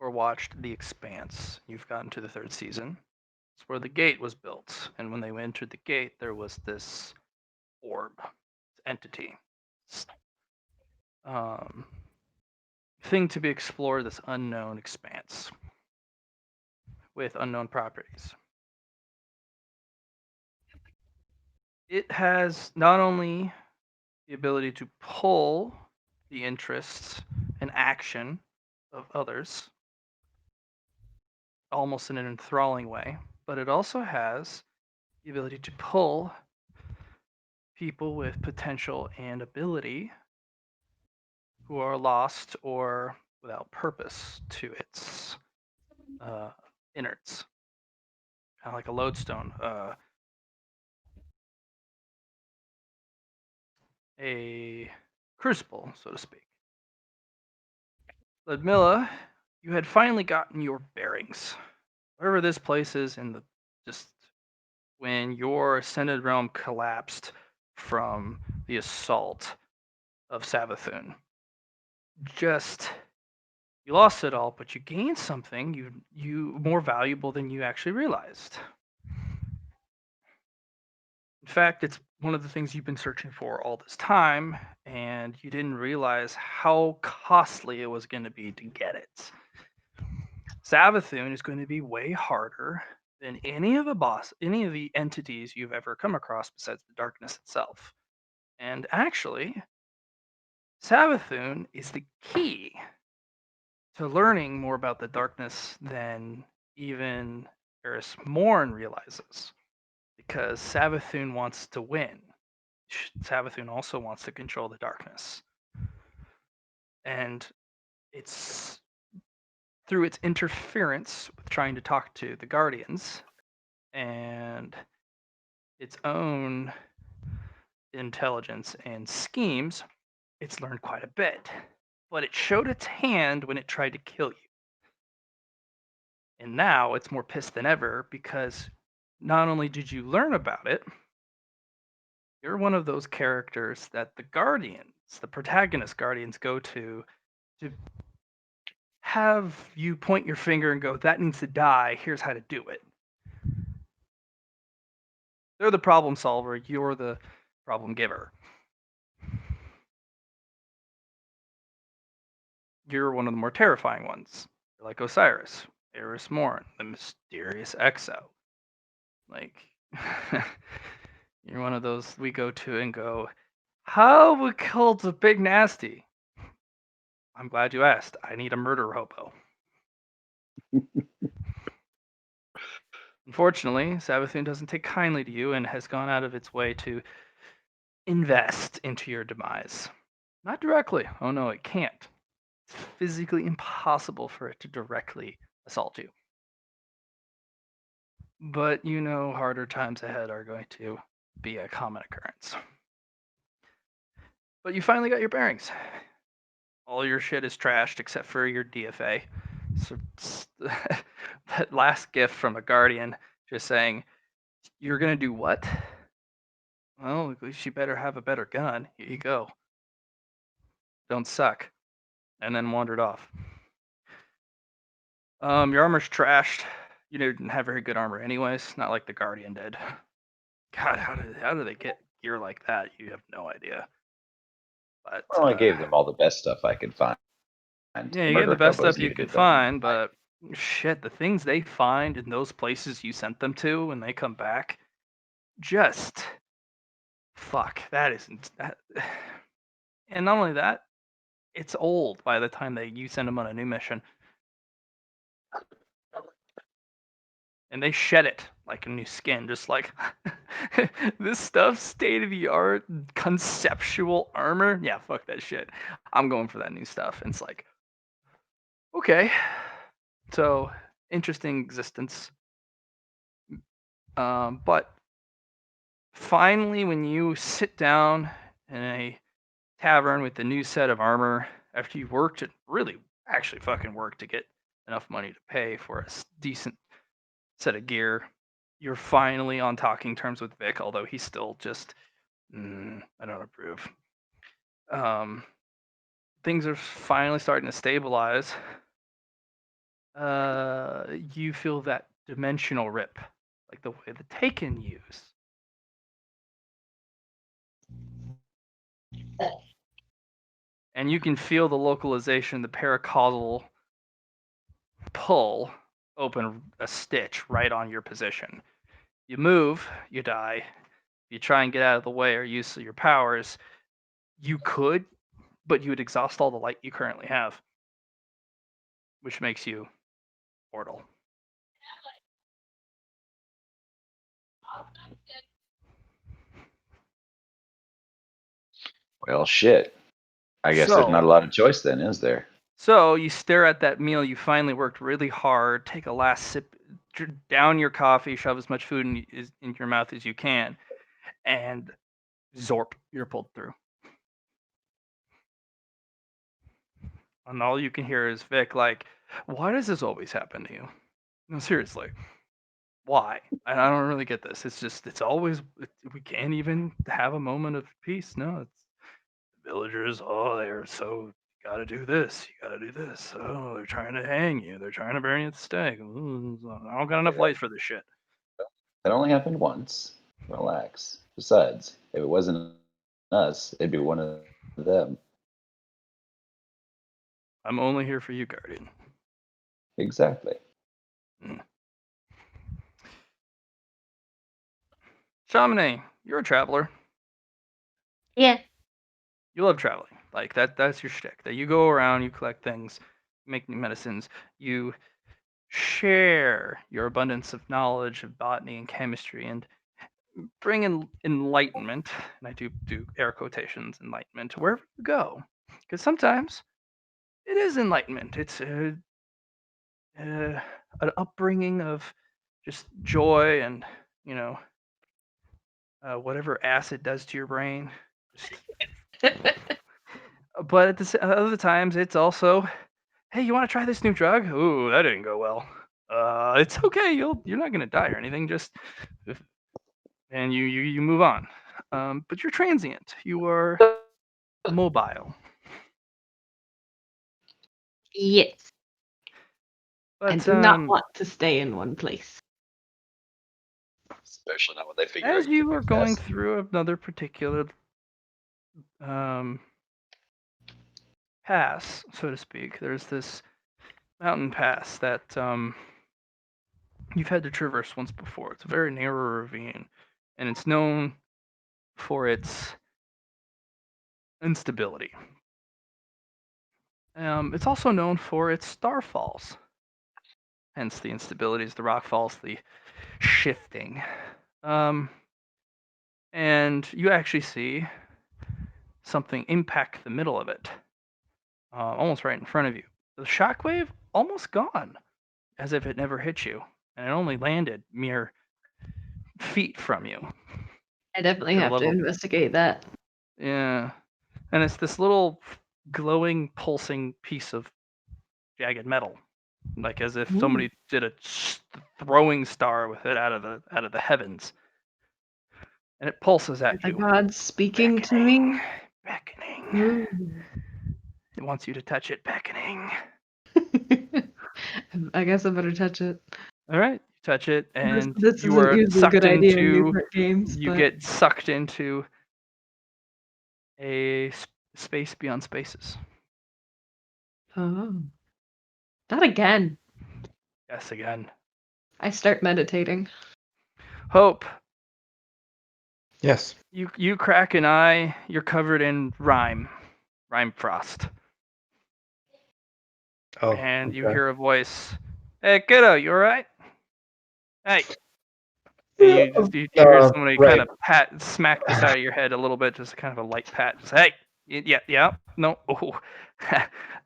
or watched The Expanse, you've gotten to the third season. It's where the gate was built, and when they entered the gate, there was this orb entity, um, thing to be explored. This unknown expanse with unknown properties. It has not only the ability to pull the interests and action of others, almost in an enthralling way, but it also has the ability to pull people with potential and ability who are lost or without purpose to its uh, innards, kind of like a lodestone, a crucible, so to speak. Ludmilla, you had finally gotten your bearings. Wherever this place is in the just when your ascended realm collapsed from the assault of Savathun. Just you lost it all, but you gained something you more valuable than you actually realized. In fact, it's one of the things you've been searching for all this time, and you didn't realize how costly it was going to be to get it. Savathun is going to be way harder than any of the entities you've ever come across besides the darkness itself. And actually, Savathun is the key to learning more about the darkness than even Eris Morn realizes. Because Savathun wants to win. Savathun also wants to control the darkness. And it's through its interference with trying to talk to the Guardians and its own intelligence and schemes, it's learned quite a bit. But it showed its hand when it tried to kill you. And now it's more pissed than ever because not only did you learn about it, you're one of those characters that the Guardians, the protagonist Guardians, go to have you point your finger and go, that needs to die, here's how to do it. They're the problem solver, you're the problem giver. You're one of the more terrifying ones. You're like Osiris, Eris Morn, the mysterious Exo. Like, you're one of those we go to and go, how we killed the big nasty? I'm glad you asked. I need a murder hobo. Unfortunately, Savathun doesn't take kindly to you and has gone out of its way to invest into your demise. Not directly. Oh no, it can't. It's physically impossible for it to directly assault you. But you know harder times ahead are going to be a common occurrence. But you finally got your bearings. All your shit is trashed except for your DFA. So that last gift from a guardian just saying, you're gonna do what? Well, at least you better have a better gun. Here you go. Don't suck. And then wandered off. Your armor's trashed. You didn't have very good armor anyways, not like the Guardian did. God, how do they get gear like that? You have no idea. But Well, I gave them all the best stuff I could find. yeah, The you get the murder best hobos stuff you needed can it though. find, but shit, the things they find in those places you sent them to when they come back, just fuck. That isn't that. And not only that, it's old by the time you send them on a new mission. And they shed it like a new skin, just like this stuff, state of the art, conceptual armor. Yeah, fuck that shit. I'm going for that new stuff. And it's like, okay, so interesting existence. But finally, when you sit down in a tavern with the new set of armor, after you've worked and really actually fucking worked to get enough money to pay for a decent set of gear, you're finally on talking terms with Vic, although he's still just, I don't approve. Things are finally starting to stabilize. You feel that dimensional rip, like the way the Taken use. And you can feel the localization, the paracausal pull open a stitch right on your position. You move, you die. You try and get out of the way or use your powers. You could, but you would exhaust all the light you currently have, which makes you mortal. Well, shit. I guess there's not a lot of choice then, is there? So you stare at that meal you finally worked really hard, take a last sip, down your coffee, shove as much food in your mouth as you can, and zorp, you're pulled through. And all you can hear is Vic like, why does this always happen to you? No, seriously. Why? I don't really get this. It's always, we can't even have a moment of peace. No, it's villagers. Oh, they're so, you gotta do this. You gotta do this. Oh, they're trying to hang you. They're trying to burn you at the stake. Ooh, I don't got enough light for this shit. That only happened once. Relax. Besides, if it wasn't us, it'd be one of them. I'm only here for you, Guardian. Exactly. Chaminade, you're a traveler. Yeah. You love traveling. Like that's your shtick. That you go around, you collect things, make new medicines, you share your abundance of knowledge of botany and chemistry and bring in enlightenment, and I do air quotations, enlightenment, to wherever you go. Because sometimes it is enlightenment. It's an upbringing of just joy and, you know, whatever acid does to your brain. But at the other times, it's also, hey, you want to try this new drug? Ooh, that didn't go well. It's okay. You're not gonna die or anything. Just and you move on. But you're transient. You are mobile. Yes. I But do not want to stay in one place. Especially not when they figure as out you you can are move going fast. through another particular pass, so to speak, there's this mountain pass that you've had to traverse once before. It's a very narrow ravine, and it's known for its instability. It's also known for its starfalls, hence the instabilities, the rock falls, the shifting. And you actually see something impact the middle of it, almost right in front of you. The shockwave almost gone, as if it never hit you, and it only landed mere feet from you. I definitely Your have to level, investigate that. yeah. And it's this little glowing, pulsing piece of jagged metal, like as if somebody did a throwing star with it out of the heavens, and it pulses Are at the you, gods speaking to me? beckoning. Ooh. It wants you to touch it, beckoning. I guess I better touch it. All right, you touch it, and This you isn't are usually a good sucked idea in into. these games, You but get sucked into a space beyond spaces. oh, not again. Yes, again. I start meditating. Hope. Yes. You crack an eye. You're covered in rime frost, Oh. and you okay. hear a voice. Hey, kiddo, you all right? Hey. And you hear somebody right. kind of smack the side of your head a little bit, just kind of a light pat. Just, hey, yeah, no, oh,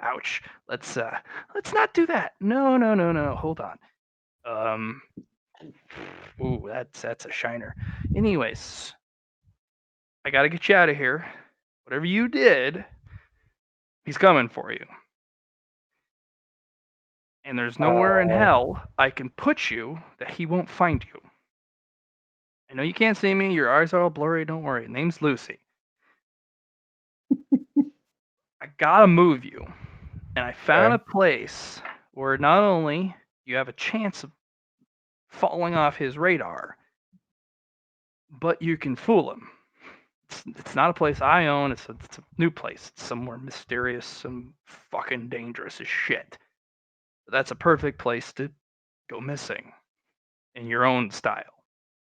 ouch. Let's not do that. No. Hold on. Ooh, that's a shiner. Anyways, I gotta get you out of here. Whatever you did, he's coming for you. And there's nowhere in hell I can put you that he won't find you. I know you can't see me. Your eyes are all blurry. Don't worry. Name's Lucy. I gotta move you. And I found a place where not only you have a chance of falling off his radar, but you can fool him. It's not a place I own. It's a new place. It's somewhere mysterious and fucking dangerous as shit. But that's a perfect place to go missing in your own style.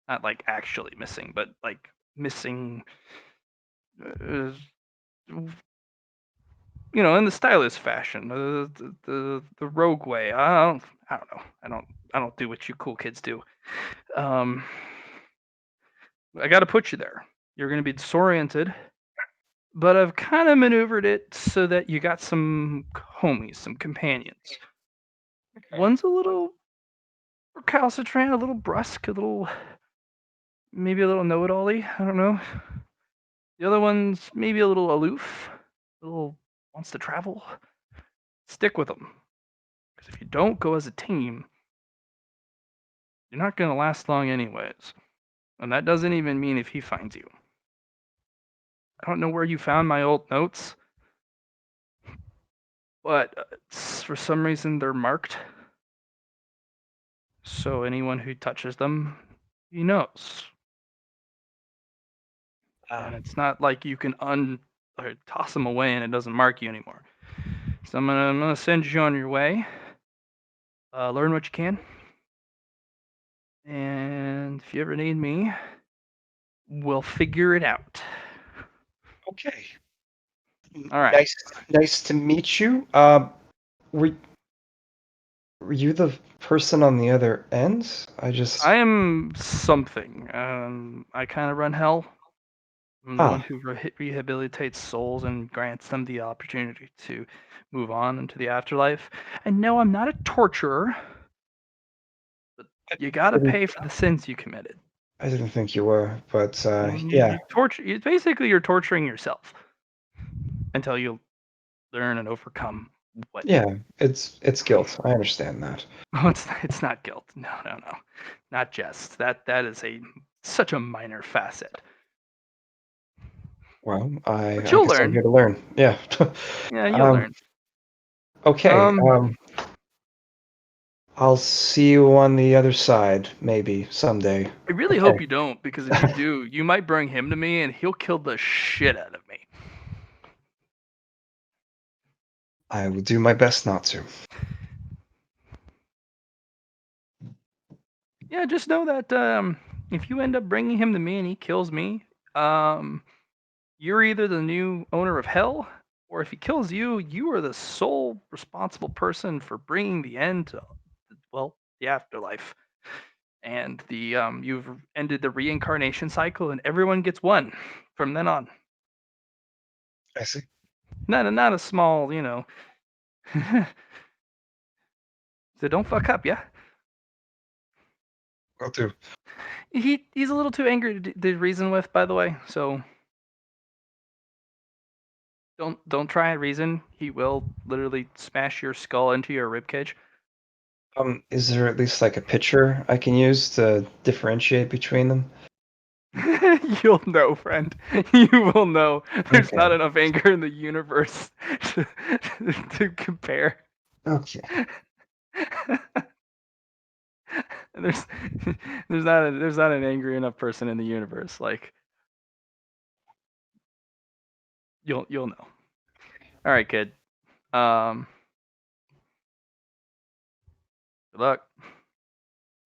Not like actually missing, but like missing, uh, in the stylish fashion, the rogue way. I don't know. I don't do what you cool kids do. Um, I got to put you there. You're going to be disoriented, but I've kind of maneuvered it so that you got some homies, some companions. Okay. One's a little recalcitrant, a little brusque, maybe a little know-it-all-y. I don't know. The other one's maybe a little aloof, a little wants to travel. Stick with them, because if you don't go as a team, you're not going to last long anyways. And that doesn't even mean if he finds you. I don't know where you found my old notes, but for some reason they're marked. So anyone who touches them, he knows. And it's not like you can or toss them away and it doesn't mark you anymore. So I'm gonna send you on your way. Learn what you can. And if you ever need me, we'll figure it out. Okay. All right. Nice to meet you. Were you the person on the other end? I am something. I kind of run hell. I'm the one who rehabilitates souls and grants them the opportunity to move on into the afterlife. And no, I'm not a torturer, but you gotta pay for the sins you committed. I didn't think you were, but You torture. Basically, you're torturing yourself until you learn and overcome what. Yeah, it's guilt. I understand that. Oh, it's not guilt. No, not just that. That is such a minor facet. Well, I But you'll guess I'm learn. here to learn. Yeah. Yeah, you'll learn. Okay. I'll see you on the other side, maybe someday. I really hope you don't, because if you do, you might bring him to me and he'll kill the shit out of me. I will do my best not to. Yeah, just know that if you end up bringing him to me and he kills me, you're either the new owner of hell, or if he kills you, you are the sole responsible person for bringing the end to, well, the afterlife. And you've ended the reincarnation cycle, and everyone gets one from then on. I see. Not a small, So don't fuck up, yeah. Will do. He's a little too angry to reason with, by the way. So don't try and reason. He will literally smash your skull into your ribcage. Is there at least like a picture I can use to differentiate between them? You'll know, friend. You will know. There's Okay. not enough anger in the universe to compare. Okay. there's there's not an angry enough person in the universe. Like you'll know. All right, kid. Good luck.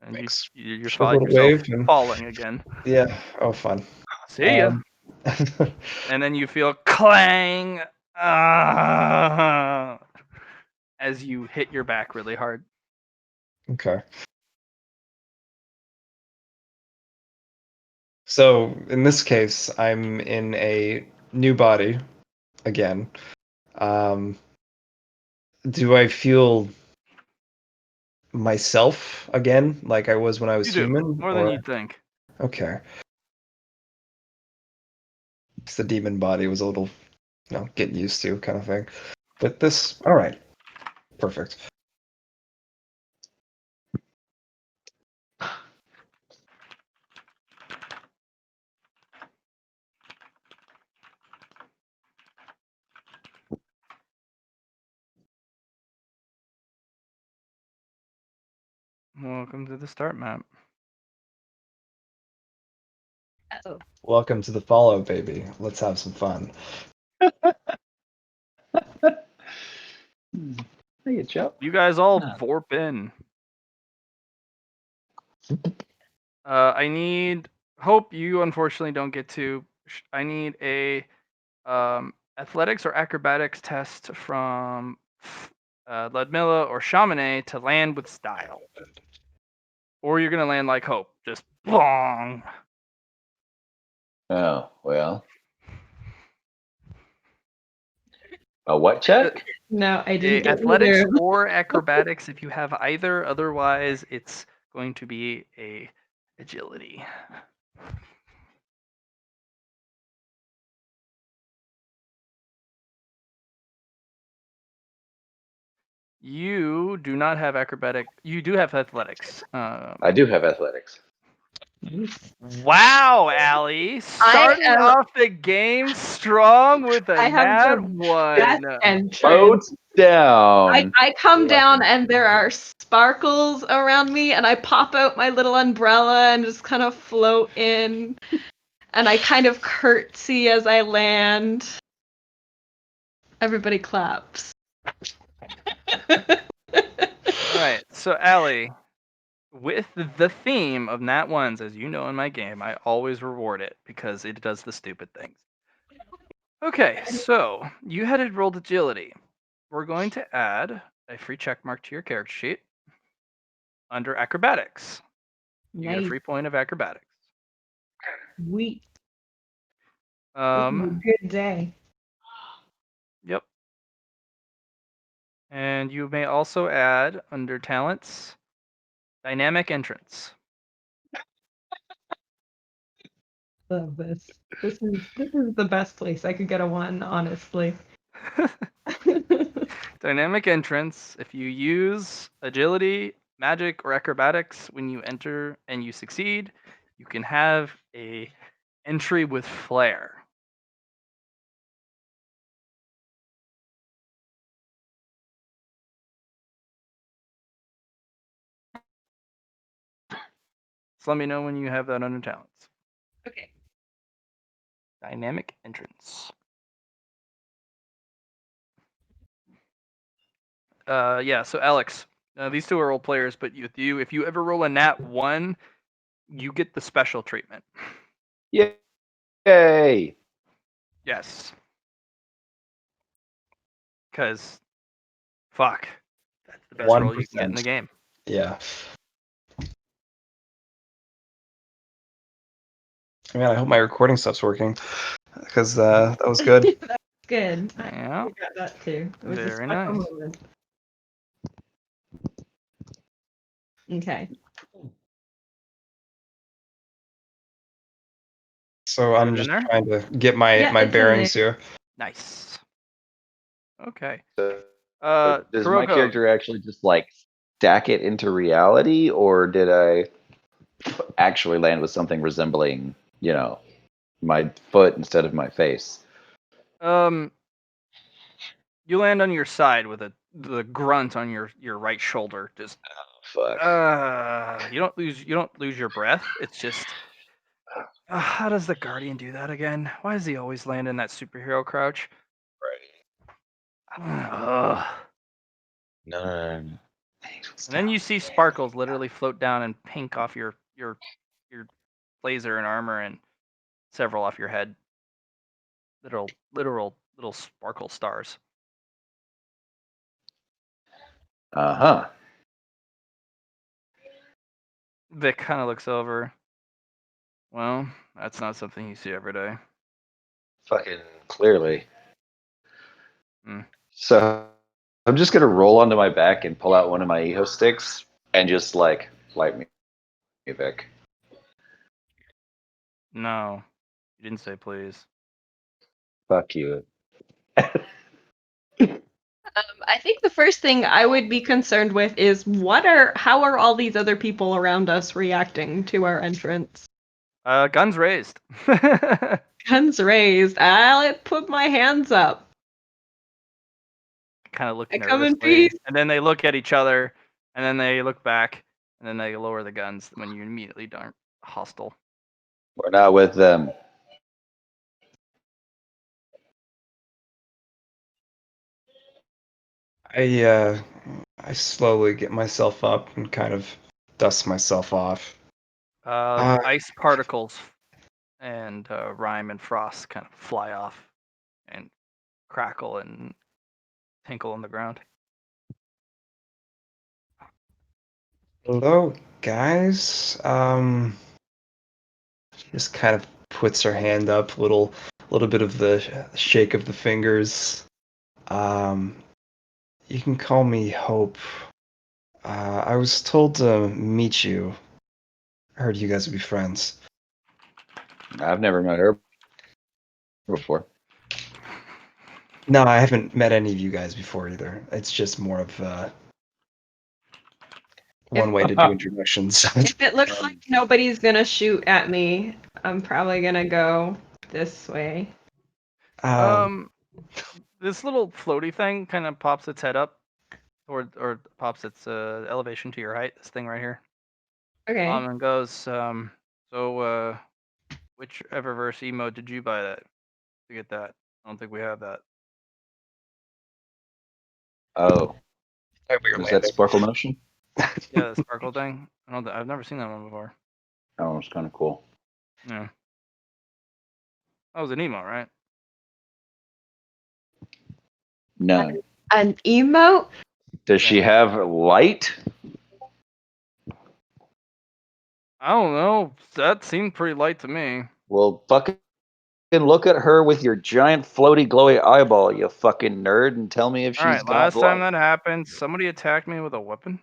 And Thanks. you For a find little yourself wave and falling again. yeah. Oh, fun. See ya. And then you feel clang as you hit your back really hard. Okay. So in this case, I'm in a new body again. Do I feel myself again, like I was when I was You do human? more than you'd think. Okay. It's the demon body was a little, getting used to kind of thing. But this, all right, perfect. Welcome to the start map. Oh. Welcome to the follow, baby. Let's have some fun. Hey, Joe. You guys all Ah. vorp in. I need Hope. You unfortunately don't get to. I need a athletics or acrobatics test from Ludmilla or Chamonix to land with style. Or you're gonna land like Hope, just bong. Oh, well. A what check? No, I didn't A get athletics either. or acrobatics if you have either. Otherwise, it's going to be a agility. You do not have acrobatic. You do have athletics. I do have athletics. Wow, Allie, starting am- off the game strong with a I have nat the one. best entrance. Boat down. I come down Lucky. and there are sparkles around me, and I pop out my little umbrella and just kind of float in. And I kind of curtsy as I land. Everybody claps. All right, so Allie, with the theme of nat ones, as you know in my game, I always reward it because it does the stupid things. Okay, so you had rolled agility. We're going to add a free check mark to your character sheet under acrobatics. You get a Nice. free point of acrobatics. Sweet. This is Um, a good day. yep. And you may also add under talents, dynamic entrance. Love this. This is the best place I could get a 1, honestly. Dynamic entrance. If you use agility, magic, or acrobatics when you enter and you succeed, you can have a entry with flair. So let me know when you have that under talents. Okay. Dynamic entrance. Yeah. So Alex, these two are role players, but if you ever roll a nat 1, you get the special treatment. Yay! Yes. Because, fuck, that's the best roll you can get in the 1%. game. Yeah. Man, I hope my recording stops working because that was good. That's good. Yeah. I got that too. It was a Very special nice. moment. Okay. So I'm Good in just there? trying to get my Yeah, my it's in bearings here. Nice. Okay. So, does my Kuroko, character actually just like stack it into reality, or did I actually land with something resembling, my foot instead of my face? you land on your side with the grunt on your right shoulder. Just Fuck. you don't lose your breath. It's just how does the guardian do that again? Why does he always land in that superhero crouch? Ugh. No. And then you see sparkles literally float down and pink off your blazer and armor and several off your head. Literal little sparkle stars. Uh-huh. Vic kind of looks over. Well, that's not something you see every day. Fucking clearly. Hmm. So I'm just gonna roll onto my back and pull out one of my EHO sticks and just like light me, Vic. No, you didn't say please. Fuck you. I think the first thing I would be concerned with is how are all these other people around us reacting to our entrance? Guns raised. Guns raised. I'll put my hands up. Kind of look I come in nervously, peace. and then they look at each other, and then they look back, and then they lower the guns when you immediately aren't hostile. We're not with them. I slowly get myself up and kind of dust myself off. Ice particles and rime and frost kind of fly off and crackle and tinkle on the ground. Hello, guys. She just kind of puts her hand up, little bit of the shake of the fingers. You can call me Hope. I was told to meet you. I heard you guys would be friends. I've never met her before. No, I haven't met any of you guys before either. It's just more of one way to do introductions. If it looks like nobody's gonna shoot at me, I'm probably gonna go this way. This little floaty thing kind of pops its head up, or pops its elevation to your height. This thing right here. Okay. And goes. So which Eververse emote did you buy that to get that? I don't think we have that. Oh, Weird is that landing. Sparkle Motion? Yeah, the sparkle thing. I've never seen that one before. Oh, it's kind of cool. Yeah. That was an emote, right? None. An emote? Does she Yeah. have light? I don't know. That seemed pretty light to me. Well, fucking look at her with your giant floaty glowy eyeball, you fucking nerd, and tell me if All she's right. got Last time light. that happened, somebody attacked me with a weapon.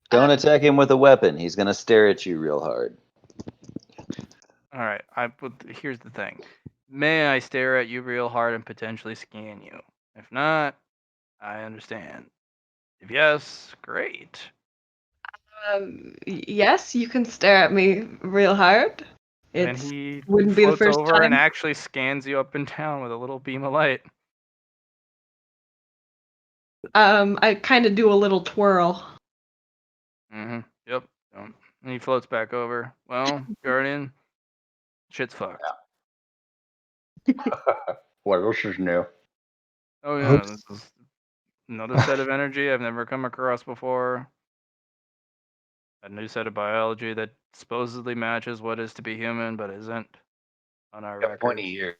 Don't attack him with a weapon. He's gonna stare at you real hard. All right. Here's the thing. May I stare at you real hard and potentially scan you? If not, I understand. If yes, great. Yes, you can stare at me real hard. And It he wouldn't be the floats first over and time. actually scans you up and down with a little beam of light. I kind of do a little twirl. Yep. And he floats back over. Well, Guardian, shit's fucked. What else is new? Oh yeah, Oops. this is another set of energy I've never come across before. A new set of biology that supposedly matches what is to be human, but isn't on our records. 20 years,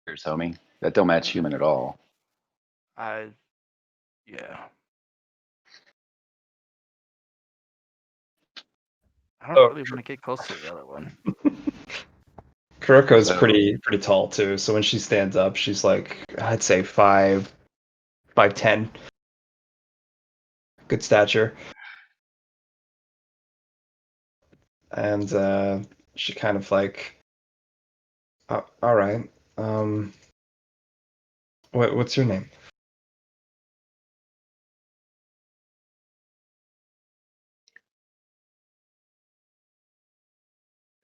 homie. That don't match human at all. Yeah. I don't really want to get close to the other one. Kuroko's So- pretty tall too, so when she stands up, she's like, I'd say 5'10". Good stature. And she kind of like, all right. What's your name?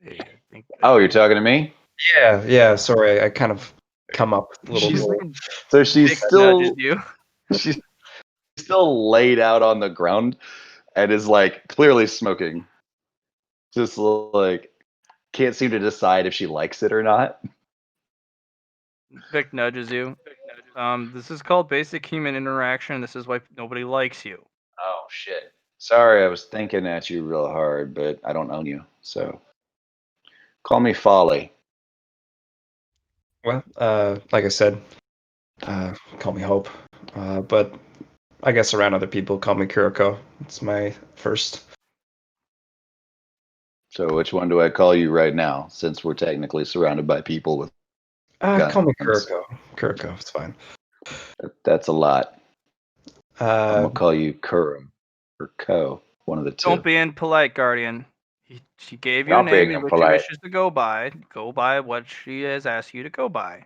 Hey, I think Oh, you're talking to me? Yeah. Sorry, I kind of come up a little. She's So she's Vic still nudges you. she's still laid out on the ground and is like clearly smoking. Just like can't seem to decide if she likes it or not. Vic nudges you. This is called basic human interaction. This is why nobody likes you. Oh shit. Sorry, I was thinking at you real hard, but I don't own you. So call me Folly. Well, like I said, call me Hope. But I guess around other people, call me Kuroko. It's my first. So which one do I call you right now, since we're technically surrounded by people with Call me guns? Kuroko. Kuroko, it's fine. That's a lot. I'm gonna Uh, call you Kurum or Ko, one of the two. Don't be impolite, Guardian. She gave you a Not name being in which she impolite. wishes to go by. Go by what she has asked you to go by.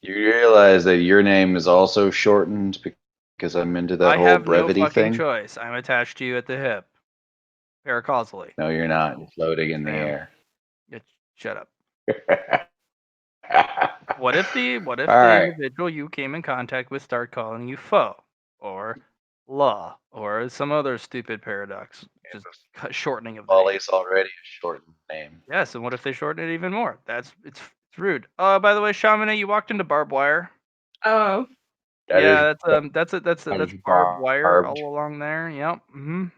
You realize that your name is also shortened because I'm into that I whole have no brevity fucking thing? choice. I'm attached to you at the hip. Paracausally. No, you're not. You're floating in the Damn. air. Shut up. What if the All right. individual you came in contact with start calling you foe or law or it's some other stupid paradox. Just shortening of the name. Folly's already a shortened name. Yes, and what if they shorten it even more? It's rude. By the way, Shamane, you walked into barbed wire. Oh, That's barbed wire barbed. all along there. Yep. my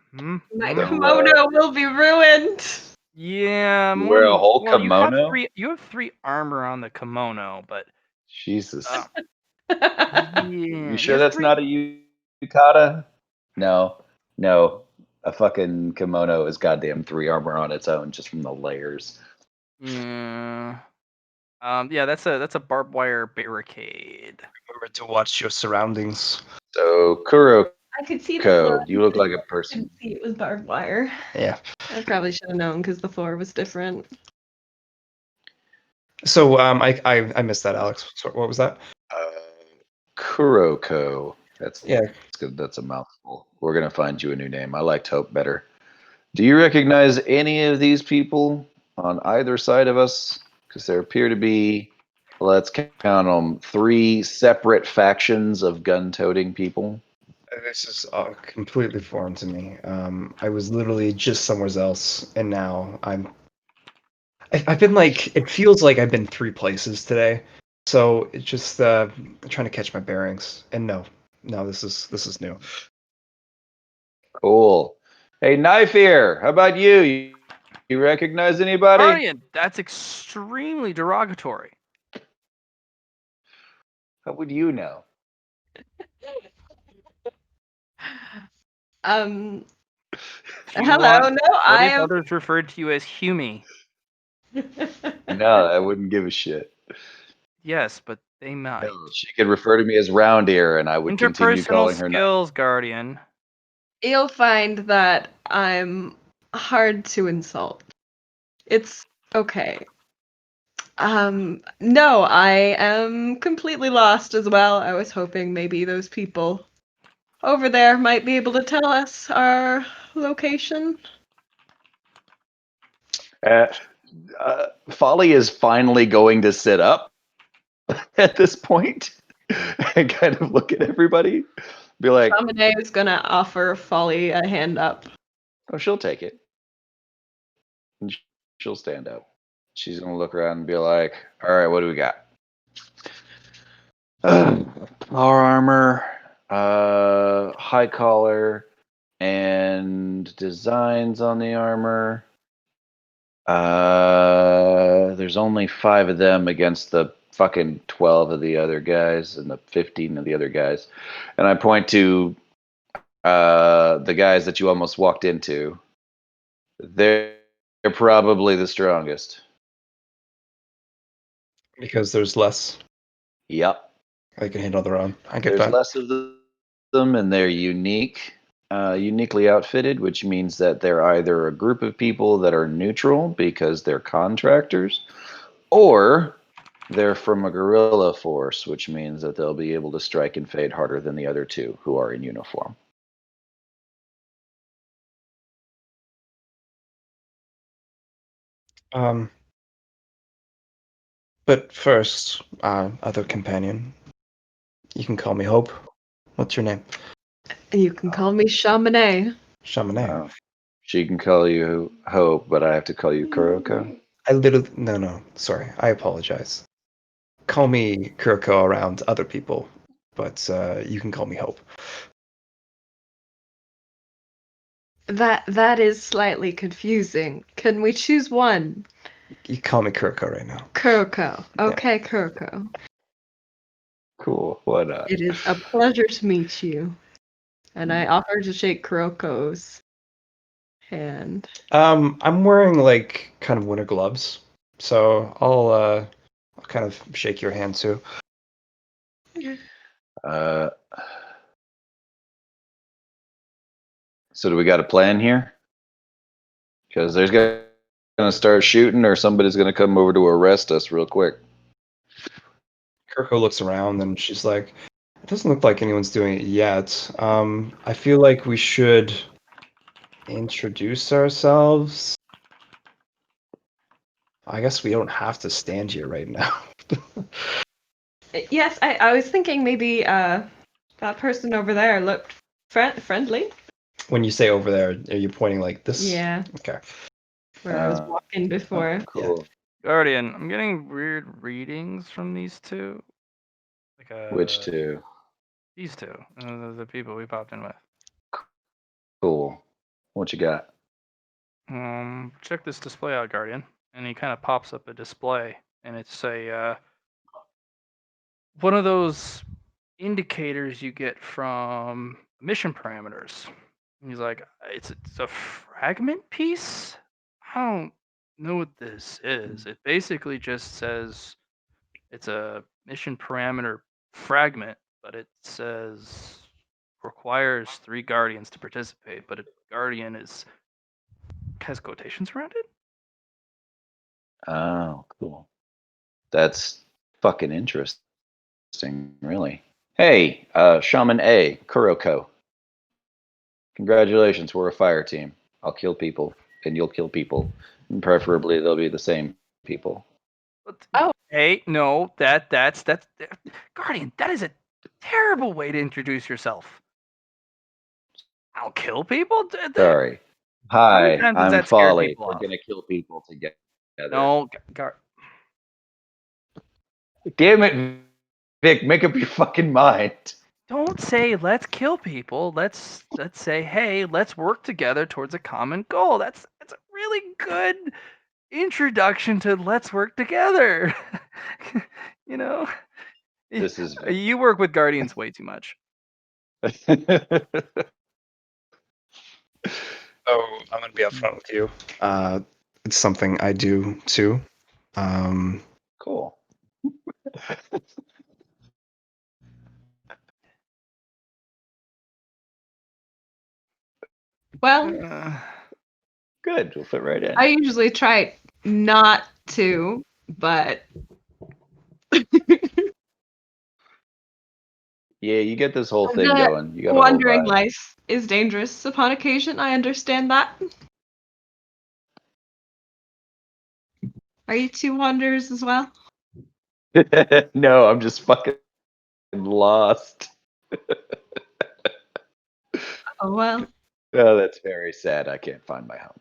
So, kimono will be ruined. Yeah. You wear a whole well, kimono? You have 3 armor on the kimono, but Jesus. yeah. You sure that's not a yukata? No. A fucking kimono is goddamn 3 armor on its own just from the layers. Yeah. That's a barbed wire barricade. Remember to watch your surroundings. So Kuroko, I could see the floor. you look like a I person. couldn't see it was barbed wire. Yeah. I probably should have known because the floor was different. So I missed that, Alex. So what was that? Kuroko. That's Yeah. good. That's a mouthful. We're gonna find you a new name. I liked Hope better. Do you recognize any of these people on either side of us? Because there appear to be, let's count them, 3 separate factions of gun-toting people. This is completely foreign to me. I was literally just somewhere else, and now I've been like, it feels like I've been 3 places today. So it's just trying to catch my bearings. And no, this is new. Cool. Hey, Knife Ear, how about you? You recognize anybody? Guardian, that's extremely derogatory. How would you know? Hello. What No, I if am. others referred to you as Humie? No, I wouldn't give a shit. Yes, but they might. No, she could refer to me as Round Ear, and I would continue Interpersonal calling her skills, Guardian. You'll find that I'm hard to insult. It's okay. No, I am completely lost as well. I was hoping maybe those people over there might be able to tell us our location. Folly is finally going to sit up at this point and kind of look at everybody. Be like, Shamane is gonna offer Folly a hand up. oh, she'll take it. And she'll stand up. She's going to look around and be like, all right, what do we got? Power armor, high collar, and designs on the armor. There's only 5 of them against the fucking 12 of the other guys and the 15 of the other guys. And I point to the guys that you almost walked into. They're probably the strongest. Because there's less. Yep. They can handle their own. I get There's that. less of them, and they're uniquely outfitted, which means that they're either a group of people that are neutral because they're contractors, or they're from a guerrilla force, which means that they'll be able to strike and fade harder than the other 2 who are in uniform. But first, other companion, you can call me Hope. What's your name? You can call me Shamane. Shamane. She can call you Hope, but I have to call you Kuroko. No, sorry, I apologize. Call me Kuroko around other people, but you can call me Hope. That is slightly confusing. Can we choose one? You call me Kuroko right now. Kuroko. Okay, Kuroko. Cool. Why not? It is a pleasure to meet you. And I offer to shake Kuroko's hand. I'm wearing like kind of winter gloves, so I'll kind of shake your hand too. So do we got a plan here? Because there's going to start shooting, or somebody's going to come over to arrest us real quick. Kuroko looks around and she's like, "It doesn't look like anyone's doing it yet. I feel like we should introduce ourselves. I guess we don't have to stand here right now." Yes, I was thinking maybe that person over there looked friendly. When you say over there, are you pointing like this? Yeah, Okay. where I was Uh, walking before. Cool. Guardian, I'm getting weird readings from these two. Like Which two? these two, the people we popped in with. Cool. What you got? Check this display out, Guardian. And he kind of pops up a display, and it's a one of those indicators you get from mission parameters. And he's like, it's a fragment piece. I don't know what this is. It basically just says it's a mission parameter fragment, but it says requires 3 guardians to participate, but a guardian has quotations around it. Oh, cool. That's fucking interesting, really. Hey, Shaman A, Kuroko. Congratulations, we're a fire team. I'll kill people, and you'll kill people. And preferably, they'll be the same people. Oh. Hey, no, that's Guardian. That is a terrible way to introduce yourself. I'll kill people. Sorry. How many Hi, times does I'm that scare Folly. people We're off? gonna kill people together. No, Damn it, Vic, make up your fucking mind. don't say let's kill people. Let's say, hey, let's work together towards a common goal. That's a really good introduction to let's work together. You know, This is Vic. you work with Guardians way too much. Oh, I'm gonna be upfront with you. It's something I do too. Cool. Well, Good. We'll fit right in. I usually try not to, but Yeah, you get this whole thing the going. You got a whole wandering vibe. life is dangerous upon occasion. I understand that. Are you two wanderers as well? No, I'm just fucking lost. Oh well. Oh, that's very sad. I can't find my home.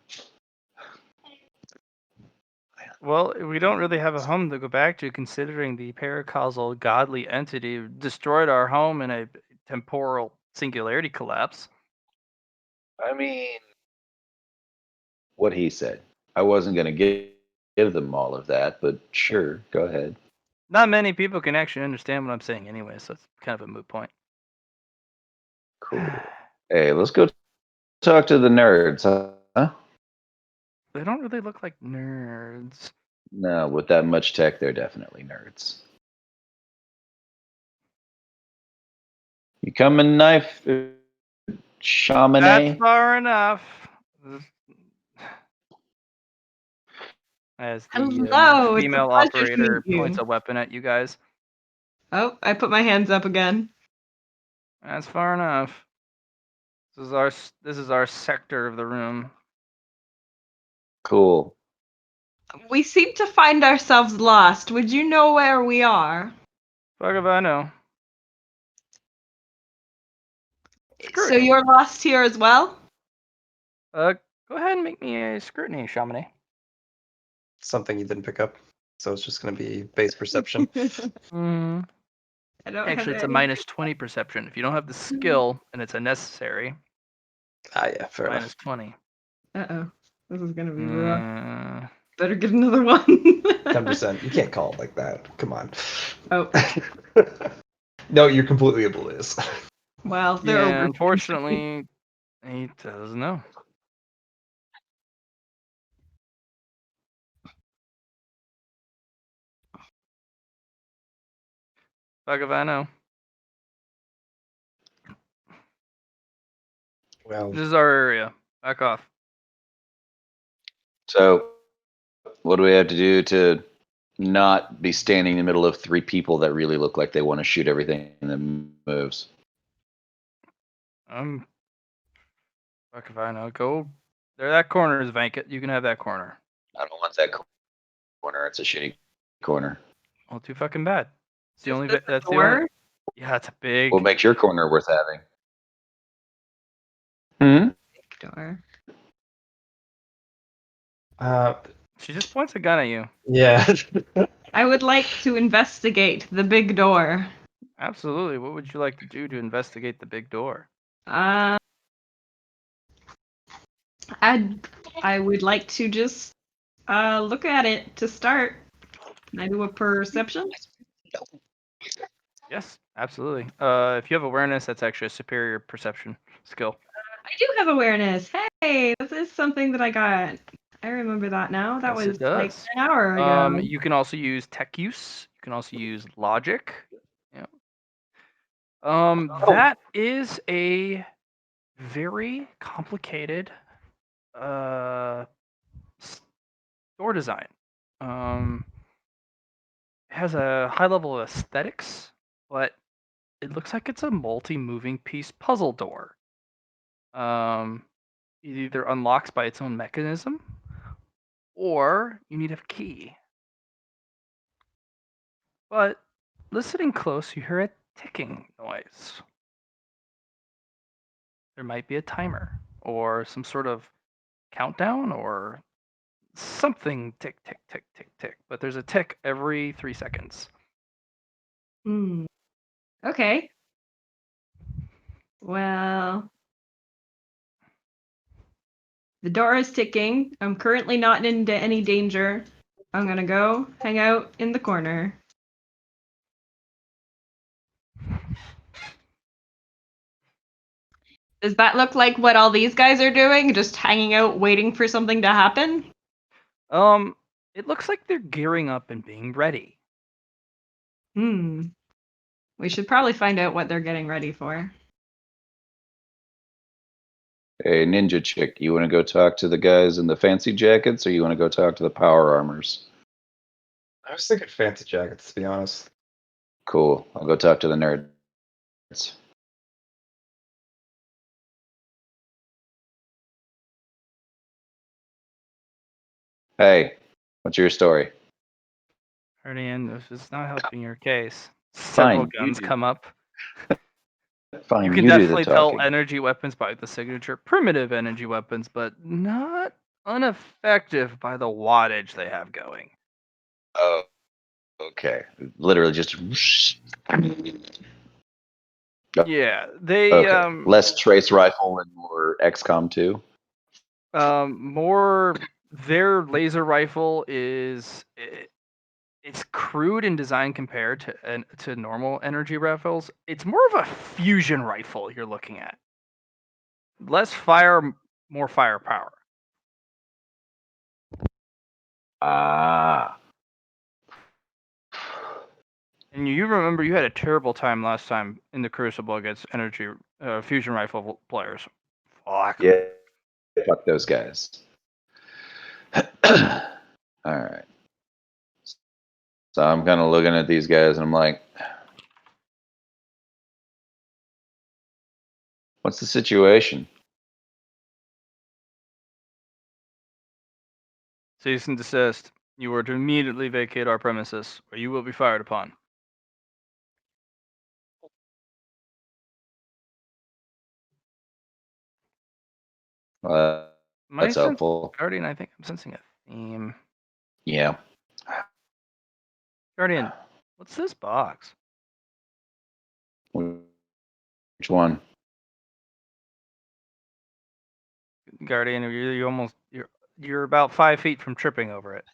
Well, we don't really have a home to go back to, considering the paracausal godly entity destroyed our home in a temporal singularity collapse. I mean, what he said. I wasn't going to give them all of that, but sure, go ahead. Not many people can actually understand what I'm saying anyway, so it's kind of a moot point. Cool. Hey, let's go talk to the nerds, huh? They don't really look like nerds. No, with that much tech, they're definitely nerds. You coming, knife, shaman? That's far enough. As the Hello, it's a female pleasure to operator meet you. points a weapon at you guys. Oh, I put my hands up again. That's far enough. This is our sector of the room. Cool. We seem to find ourselves lost. Would you know where we are? Fuck if I know. So Scrutiny. you're lost here as well? Go ahead and make me a scrutiny, Chamonix. Something you didn't pick up, so it's just gonna be base perception. I don't Actually, have it's a any. minus 20 perception. If you don't have the skill and it's a necessary, Yeah, fair minus enough. 20. Uh-oh. This is gonna be rough. Uh, Better get another one. 10%. You can't call it like that. Come on. Oh. No, you're completely oblivious. Well, there yeah, are unfortunately, he doesn't know. Fuck if I know. Well, This is our area. Back off. So, what do we have to do to not be standing in the middle of 3 people that really look like they want to shoot everything that moves? Fuck if I know. Go. There, that corner is vacant. You can have that corner. I don't want that corner. It's a shitty corner. Well, too fucking bad. It's the only. Is this a That's the only. door? Yeah, it's a big. What makes your corner worth having? Hmm? door. She just points a gun at you. Yeah. I would like to investigate the big door. Absolutely. What would you like to do to investigate the big door? I would like to just look at it to start. Can I do a perception? Yes, absolutely. If you have awareness, that's actually a superior perception skill. I do have awareness. Hey, this is something that I got. I remember that now. That Yes, was it does. like an hour ago. You can also use tech use. You can also use logic. Yeah. That is a very complicated store design. It has a high level of aesthetics, but it looks like it's a multi-moving piece puzzle door. It either unlocks by its own mechanism, or you need a key. But listening close, you hear a ticking noise. There might be a timer, or some sort of countdown, or something tick, tick, tick, tick, tick. But there's a tick every 3 seconds. Okay. Well, the door is ticking. I'm currently not in any danger. I'm gonna go hang out in the corner. Does that look like what all these guys are doing? Just hanging out, waiting for something to happen? It looks like they're gearing up and being ready. We should probably find out what they're getting ready for. Hey, ninja chick, you want to go talk to the guys in the fancy jackets, or you want to go talk to the power armors? I was thinking fancy jackets, to be honest. Cool. I'll go talk to the nerds. Hey, what's your story? Guardian, this is not helping your case. Several Fine, you guns do. come up. Fine, You can you do the definitely tell talking. energy weapons by the signature primitive energy weapons, but not ineffective by the wattage they have going. Oh, okay. Literally just. Yeah, they Okay. Less trace rifle and more XCOM 2. more their laser rifle it's crude in design compared to normal energy rifles. It's more of a fusion rifle you're looking at. Less fire, more firepower. Ah. And you remember you had a terrible time last time in the Crucible against energy fusion rifle players. Fuck. Yeah. Fuck those guys. All right. So I'm kind of looking at these guys and I'm like, what's the situation? Cease and desist. You are to immediately vacate our premises, or you will be fired upon. My That's sense, helpful. Guardian, I think I'm sensing a theme. Yeah. Guardian, what's this box? Which one? Guardian, you're about 5 feet from tripping over it.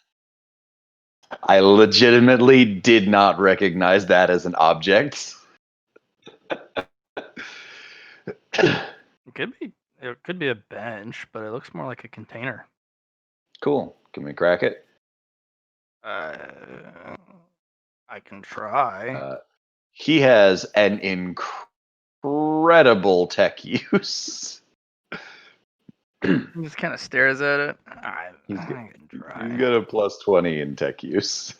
I legitimately did not recognize that as an object. It could be a bench, but it looks more like a container. Cool. Can we crack it? I can try. He has an incredible tech use. He just kind of stares at it. I He's can try. He's got a plus 20 in tech use.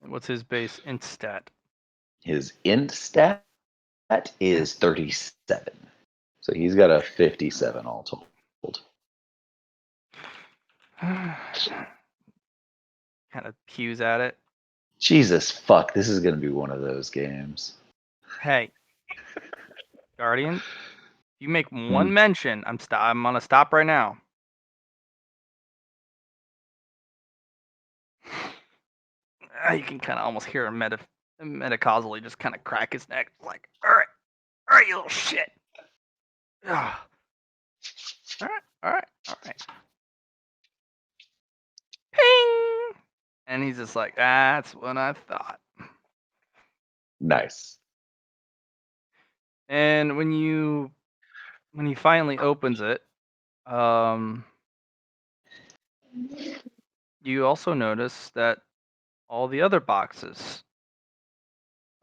What's his base int stat? His int stat is 37. So he's got a 57 all told. Kind of pews at it. Jesus fuck, this is going to be one of those games. Hey, Guardian, You make one mention, I'm gonna stop right now. You can kind of almost hear him metacausally just kind of crack his neck, like, all right, you little shit. Ugh. All right. Ping! And he's just like, that's what I thought. Nice. And when he finally opens it, you also notice that all the other boxes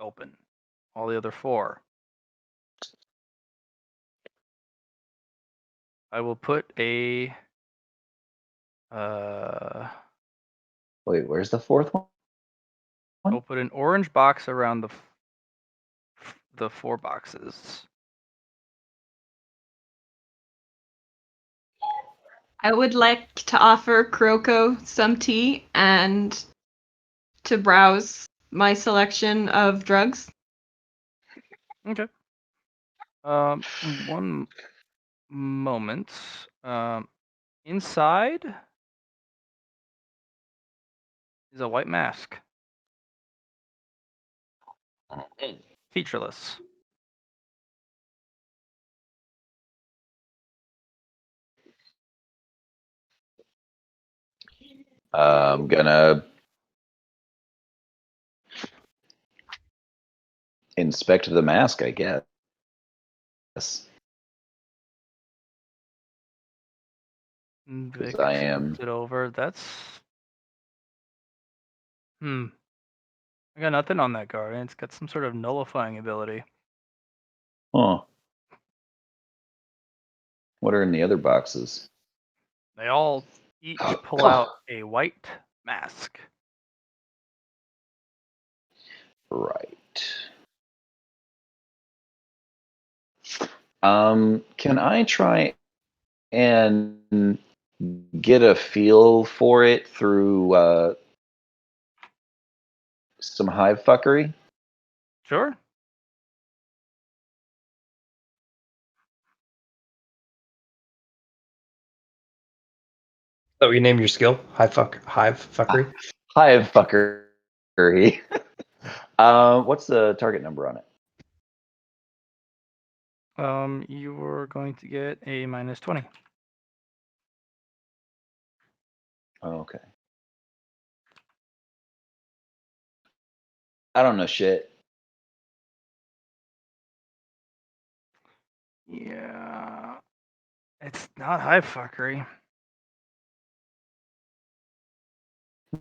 open, all the other 4. I will put a Wait, where's the fourth one? I'll put an orange box around the 4 boxes. I would like to offer Kuroko some tea and to browse my selection of drugs. Okay. One moment. Inside is a white mask, featureless. I'm gonna inspect the mask, I guess. Vic I am. flips it over. That's I got nothing on that guardian. It's got some sort of nullifying ability. Huh. What are in the other boxes? They all each pull out a white mask. Right. Can I try and get a feel for it through some hive fuckery? Sure. So you name your skill? Hive fuckery. Hive fuckery. What's the target number on it? You were going to get a -20. Okay. I don't know shit. Yeah. It's not hive fuckery.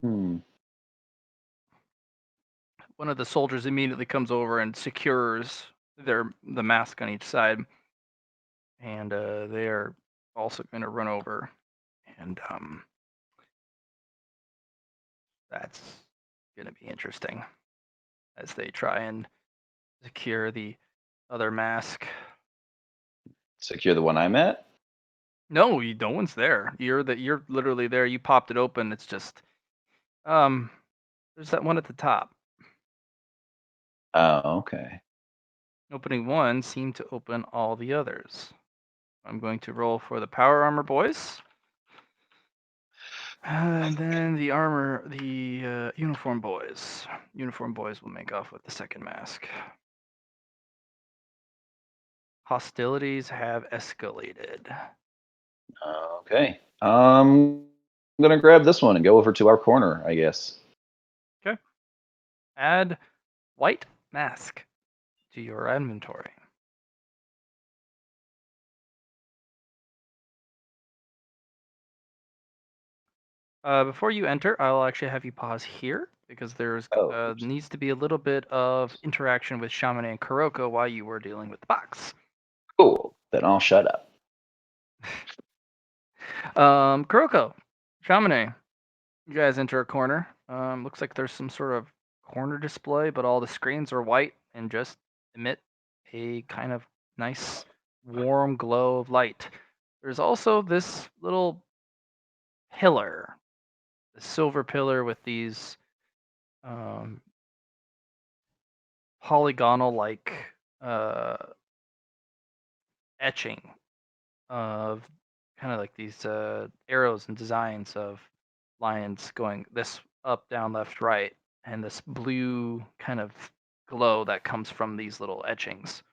Hmm. One of the soldiers immediately comes over and secures the mask on each side, and they are also going to run over, and that's going to be interesting as they try and secure the other mask. Secure the one I'm at? No, no one's there. You're literally there. You popped it open. It's just there's that one at the top. Oh, okay. Opening one seemed to open all the others. I'm going to roll for the power armor boys. And then the uniform boys. Uniform boys will make off with the second mask. Hostilities have escalated. Okay. I'm gonna grab this one and go over to our corner, I guess. Okay. Add white mask to your inventory. Before you enter, I'll actually have you pause here because there's needs to be a little bit of interaction with Shamane and Kuroko while you were dealing with the box. Cool. Then I'll shut up. Kuroko, Shamane, you guys enter a corner. Looks like there's some sort of corner display, but all the screens are white and just emit a kind of nice warm glow of light. There's also this little pillar, the silver pillar with these polygonal like etching of kind of like these arrows and designs of lions going this up, down, left, right, and this blue kind of glow that comes from these little etchings.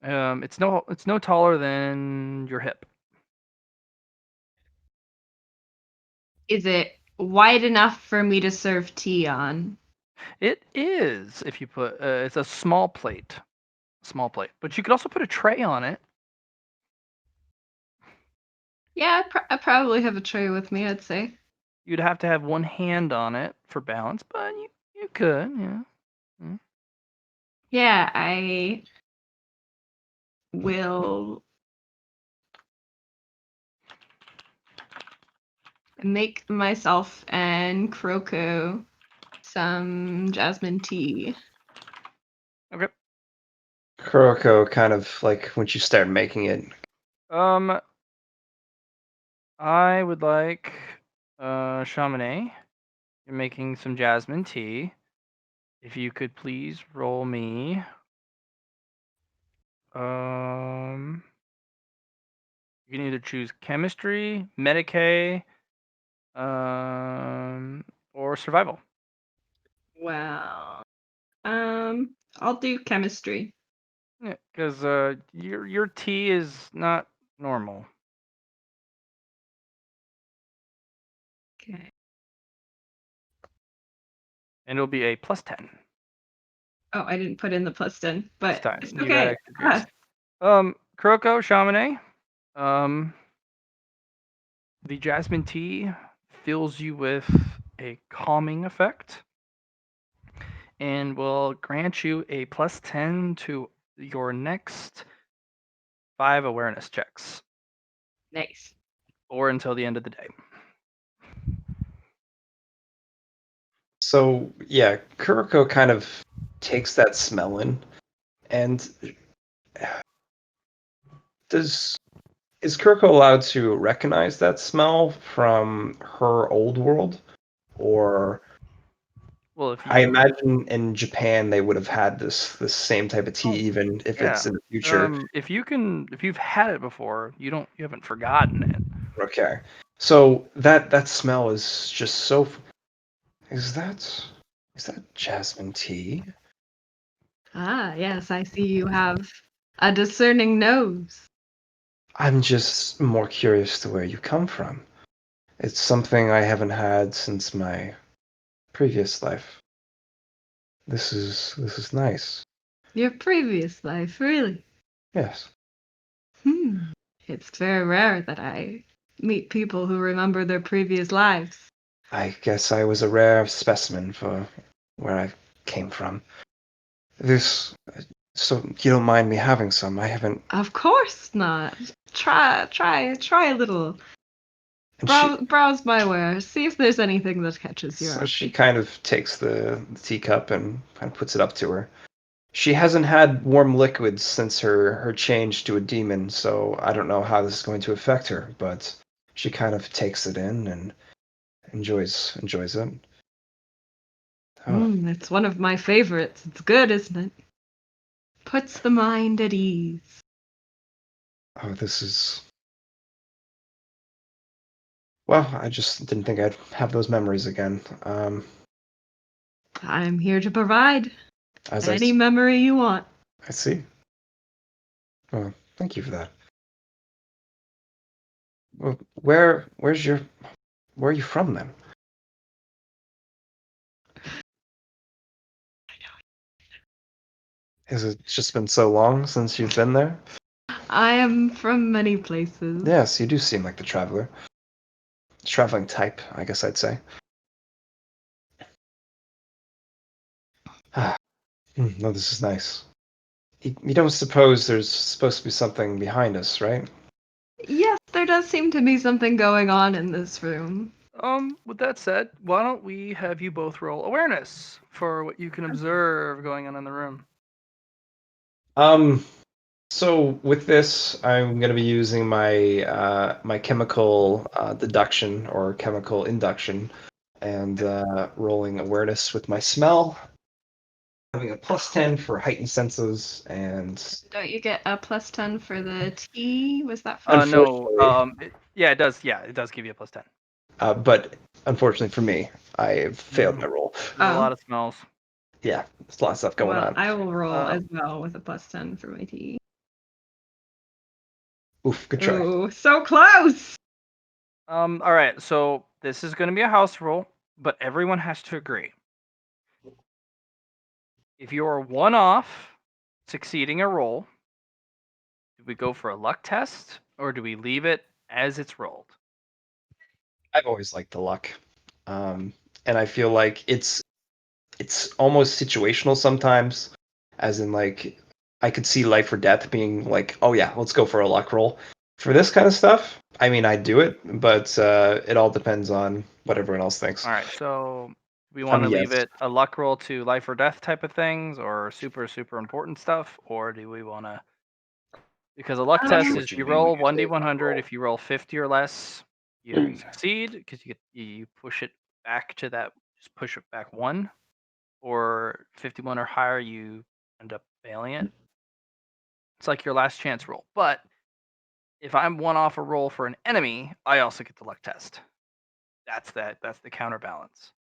It's no taller than your hip. Is it wide enough for me to serve tea on? It is if you put it's a small plate, but you could also put a tray on it. Yeah, I probably have a tray with me, I'd say. You'd have to have one hand on it for balance, but you could, yeah. Yeah, I will make myself and Croco some jasmine tea. Okay. Kuroko kind of like once you start making it. I would like Chamonix. You're making some jasmine tea. If you could please roll me you can either choose chemistry, Medicae, or survival. Well, I'll do chemistry. Yeah, because your tea is not normal. Okay. And it'll be a +10 Oh, I didn't put in the +10, this but time. it's You got okay. extra degrees. Kuroko, Chamonix, the jasmine tea fills you with a calming effect and will grant you a +10 to your next 5 awareness checks, Nice. or until the end of the day. So yeah, Kuroko kind of takes that smell in, and is Kuroko allowed to recognize that smell from her old world, or Well, if I you, imagine in Japan they would have had this same type of tea, even if yeah, it's in the future. if you've had it before, you haven't forgotten it. Okay, so that smell is just so. Is that jasmine tea? Ah, yes, I see you have a discerning nose. I'm just more curious to where you come from. It's something I haven't had since my previous life. This is nice. Your previous life, really? Yes. Hmm. It's very rare that I meet people who remember their previous lives. I guess I was a rare specimen for where I came from. This so you don't mind me having some? I haven't. Of course not. Try a little. And she Browse my wares. See if there's anything that catches your so eye. she kind of takes the teacup and kind of puts it up to her. She hasn't had warm liquids since her change to a demon, so I don't know how this is going to affect her, but she kind of takes it in and enjoys it. Oh, It's one of my favorites. It's good, isn't it? Puts the mind at ease. oh, this is. Well, I just didn't think I'd have those memories again. I'm here to provide As any memory you want. I see. Well, thank you for that. Well, where are you from then? Has it just been so long since you've been there? I am from many places. Yes, you do seem like the traveler. Traveling type, I guess I'd say. No, this is nice. You don't suppose there's supposed to be something behind us, right? Yes, there does seem to be something going on in this room. With that said, why don't we have you both roll awareness for what you can observe going on in the room? So with this, I'm going to be using my my chemical deduction or chemical induction, and rolling awareness with my smell. having a +10 for heightened senses, and Don't you get a +10 for the tea? Was that for No. Unfortunately- It does. Yeah, it does give you a +10. but unfortunately for me, I failed my roll. There's a Oh. lot of smells. Yeah, there's a lot of stuff going Well, on. I will roll Uh, as well with a +10 for my tea. Oof, good try. Ooh, so close! All right. So this is going to be a house rule, but everyone has to agree. If you are one off succeeding a roll, do we go for a luck test or do we leave it as it's rolled? I've always liked the luck, and I feel like it's almost situational sometimes, as in like I could see life or death being like, oh yeah, let's go for a luck roll. For this kind of stuff, I mean, I do it, but it all depends on what everyone else thinks. All right. So we want to leave Yes. it a luck roll to life or death type of things or super, super important stuff, or do we want to? Because a luck I'm not test sure is what you you mean when roll you say luck 1d100. roll. If you roll 50 or less, you succeed because you push it back to that, just push it back one, or 51 or higher, you end up failing it. It's like your last chance roll. But if I'm one off a roll for an enemy, I also get the luck test. That's the counterbalance.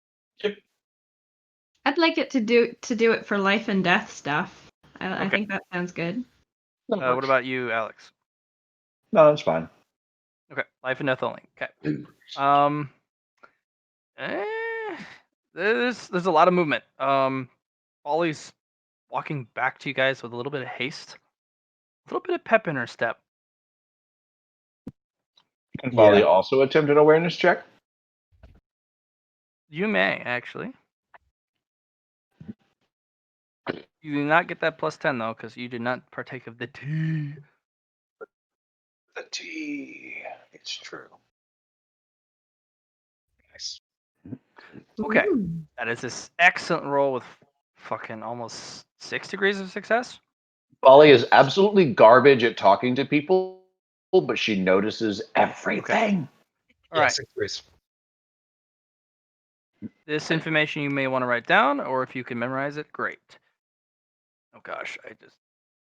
I'd like it to do it for life and death stuff. I Okay. think that sounds good. What about you, Alex? No, that's fine. Okay, life and death only. Okay. Um, eh, there's a lot of movement. Ollie's walking back to you guys with a little bit of haste, a little bit of pep in her step. Can Folly Yeah. also attempt an awareness check? You may actually. You do not get that +10 though, because you did not partake of the tea. The T. It's true. Nice. Okay, Ooh. that is this excellent roll with fucking almost 6 degrees of success. Folly is absolutely garbage at talking to people, but she notices everything. All Yeah, right, 6 degrees. this information you may want to write down, or if you can memorize it, great. Oh gosh, I just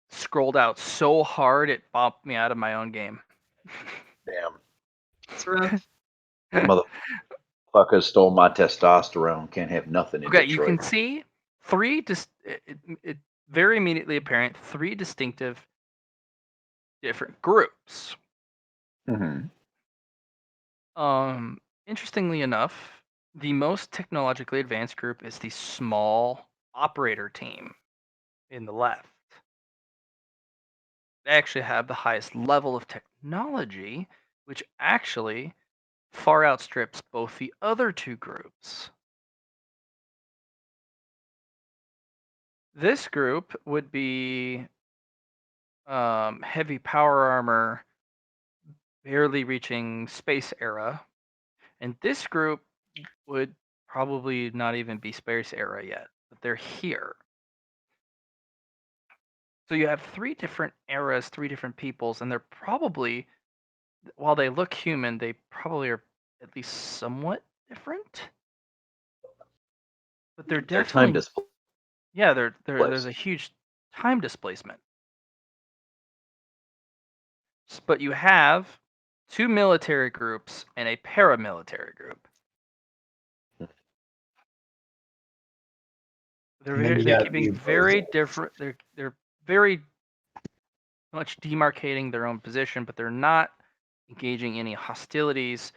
scrolled out so hard it bopped me out of my own game. Damn. It's rough. Motherfucker stole my testosterone. Can't have nothing in Okay, you can Detroit. see it very immediately apparent 3 distinctive different groups. Mm-hmm. Interestingly enough, the most technologically advanced group is the small operator team in the left. They actually have the highest level of technology, which actually far outstrips both the other two groups. This group would be heavy power armor, barely reaching space era, and this group would probably not even be space era yet, but they're here. So you have 3 different eras, 3 different peoples, and they're probably, while they look human, they probably are at least somewhat different. But they're Their time definitely, yeah, there's a huge time displacement. But you have 2 military groups and a paramilitary group. And then you They're got keeping the very opposing. different. They're very much demarcating their own position, but they're not engaging any hostilities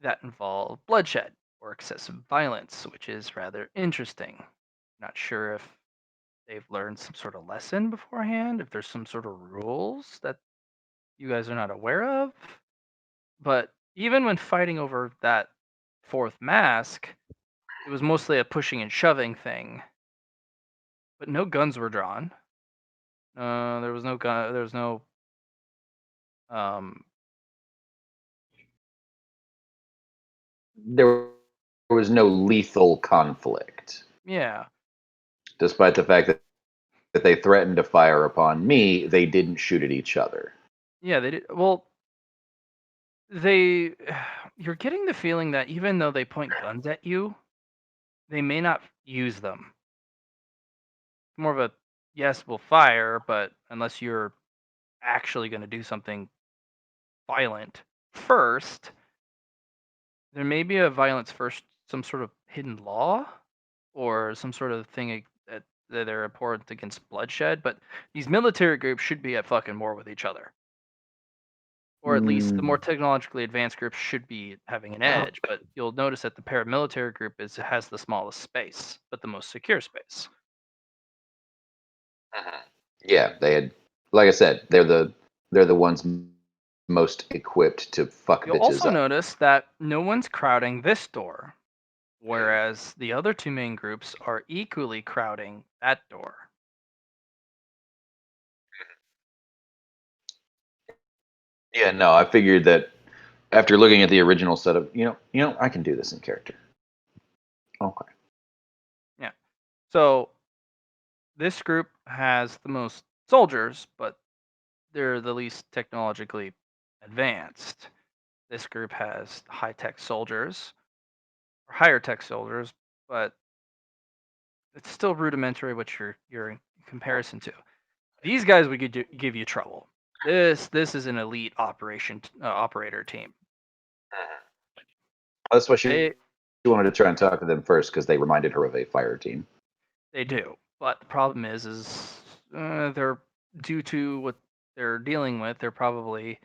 that involve bloodshed or excessive violence, which is rather interesting. Not sure if they've learned some sort of lesson beforehand, if there's some sort of rules that you guys are not aware of. But even when fighting over that 4th mask, it was mostly a pushing and shoving thing. But no guns were drawn. There was no gun. There was no. Um, There was no lethal conflict, yeah, despite the fact that they threatened to fire upon me. They didn't shoot at each other. yeah. They did. Well, they. You're getting the feeling that even though they point guns at you, they may not use them. more of a yes, we'll fire, but unless you're actually going to do something violent first, there may be a violence first, some sort of hidden law or some sort of thing that they're abhorrent against bloodshed. But these military groups should be at fucking war with each other. Or at least the more technologically advanced groups should be having an edge. But you'll notice that the paramilitary group has the smallest space, but the most secure space. Yeah, they had, like I said, they're the ones most equipped to fuck You'll bitches also up. notice that no one's crowding this door, whereas the other two main groups are equally crowding that door. Yeah, no, I figured that after looking at the original setup, I can do this in character. Okay. Yeah. So this group has the most soldiers, but they're the least technologically advanced. This group has high-tech soldiers, or higher tech soldiers, but it's still rudimentary what you're in comparison to. These guys would give you trouble. This is an elite operator team. That's why she They wanted to try and talk to them first because they reminded her of a fire team. they do, but the problem is they're due to what they're dealing with. They're probably,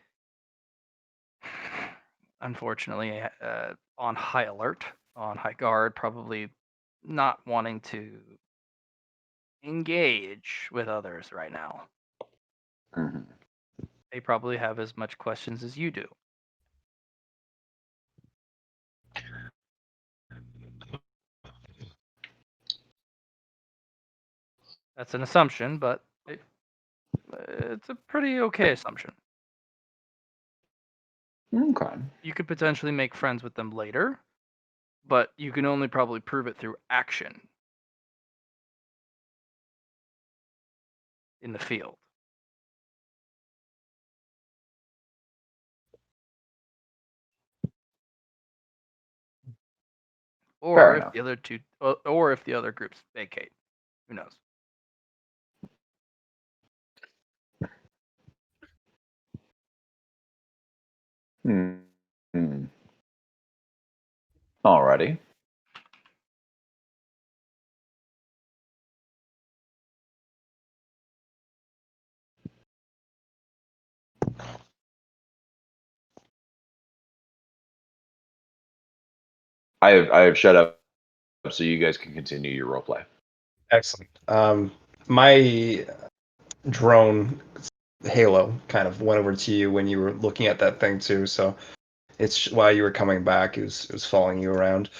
unfortunately, on high alert, on high guard, probably not wanting to engage with others right now. Mhm. They probably have as much questions as you do. That's an assumption, but it's a pretty okay assumption. Okay. You could potentially make friends with them later, but you can only probably prove it through action in the field. Fair Or if enough. the other two, or if the other groups vacate, who knows? Hmm. Alrighty. I have shut up so you guys can continue your role play. Excellent. My drone halo kind of went over to you when you were looking at that thing too. So it's while you were coming back, it was following you around.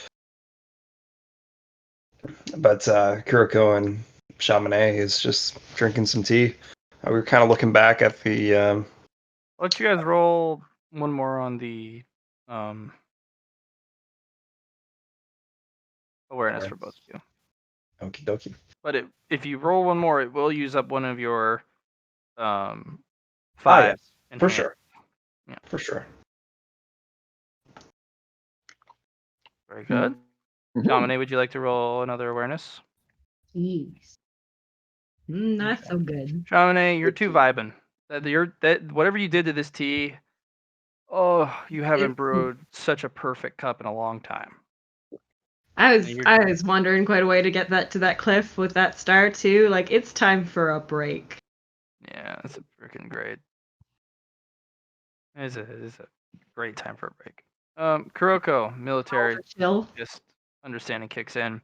But Kuriko and Chamonix is just drinking some tea. We were kind of looking back at the. Why don't you guys roll one more on the awareness for both of you? Okie dokie. But if you roll one more, it will use up one of your Yes, fives. for sure. Yeah. For sure. Very good. Mhm. Dominic, would you like to roll another awareness? Jeez. Not so good. Chamonix, you're too vibing. That whatever you did to this tea, you haven't brewed such a perfect cup in a long time. I you're- was wondering quite a way to get that to that cliff with that star too. Like it's time for a break. Yeah, that's a freaking great. It's a great time for a break. Kuroko, military, Chill. just understanding kicks in.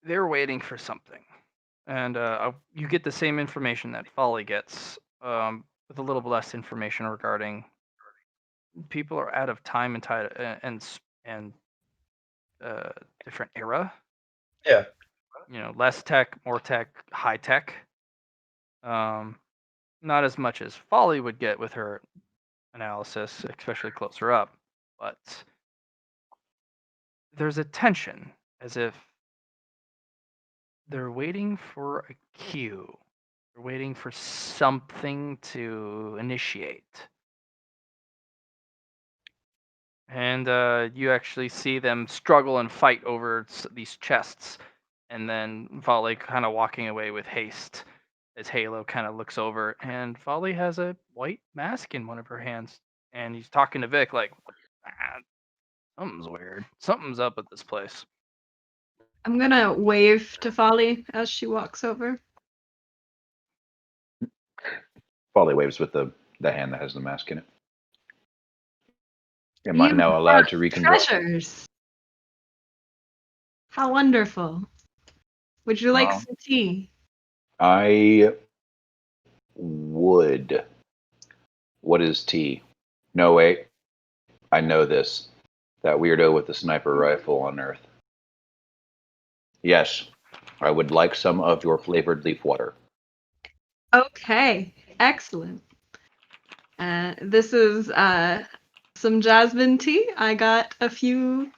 They're waiting for something. And you get the same information that Folly gets, with a little less information regarding people are out of time and tide and different era. Yeah. Less tech, more tech, high tech. Not as much as Folly would get with her analysis, especially closer up, but there's a tension, as if they're waiting for a cue. They're waiting for something to initiate. And you actually see them struggle and fight over these chests, and then Volley kind of walking away with haste as Halo kind of looks over, and Volley has a white mask in one of her hands, and he's talking to Vic like, "Ah, something's weird. Something's up at this place." I'm gonna wave to Folly as she walks over. Folly waves with the hand that has the mask in it. Am I You now allowed brought to reconvert? treasures. How wonderful. Would you like Well, some tea? I would. What is tea? No, wait. I know this. That weirdo with the sniper rifle on Earth. Yes, I would like some of your flavored leaf water. Okay, excellent. This is some jasmine tea I got a few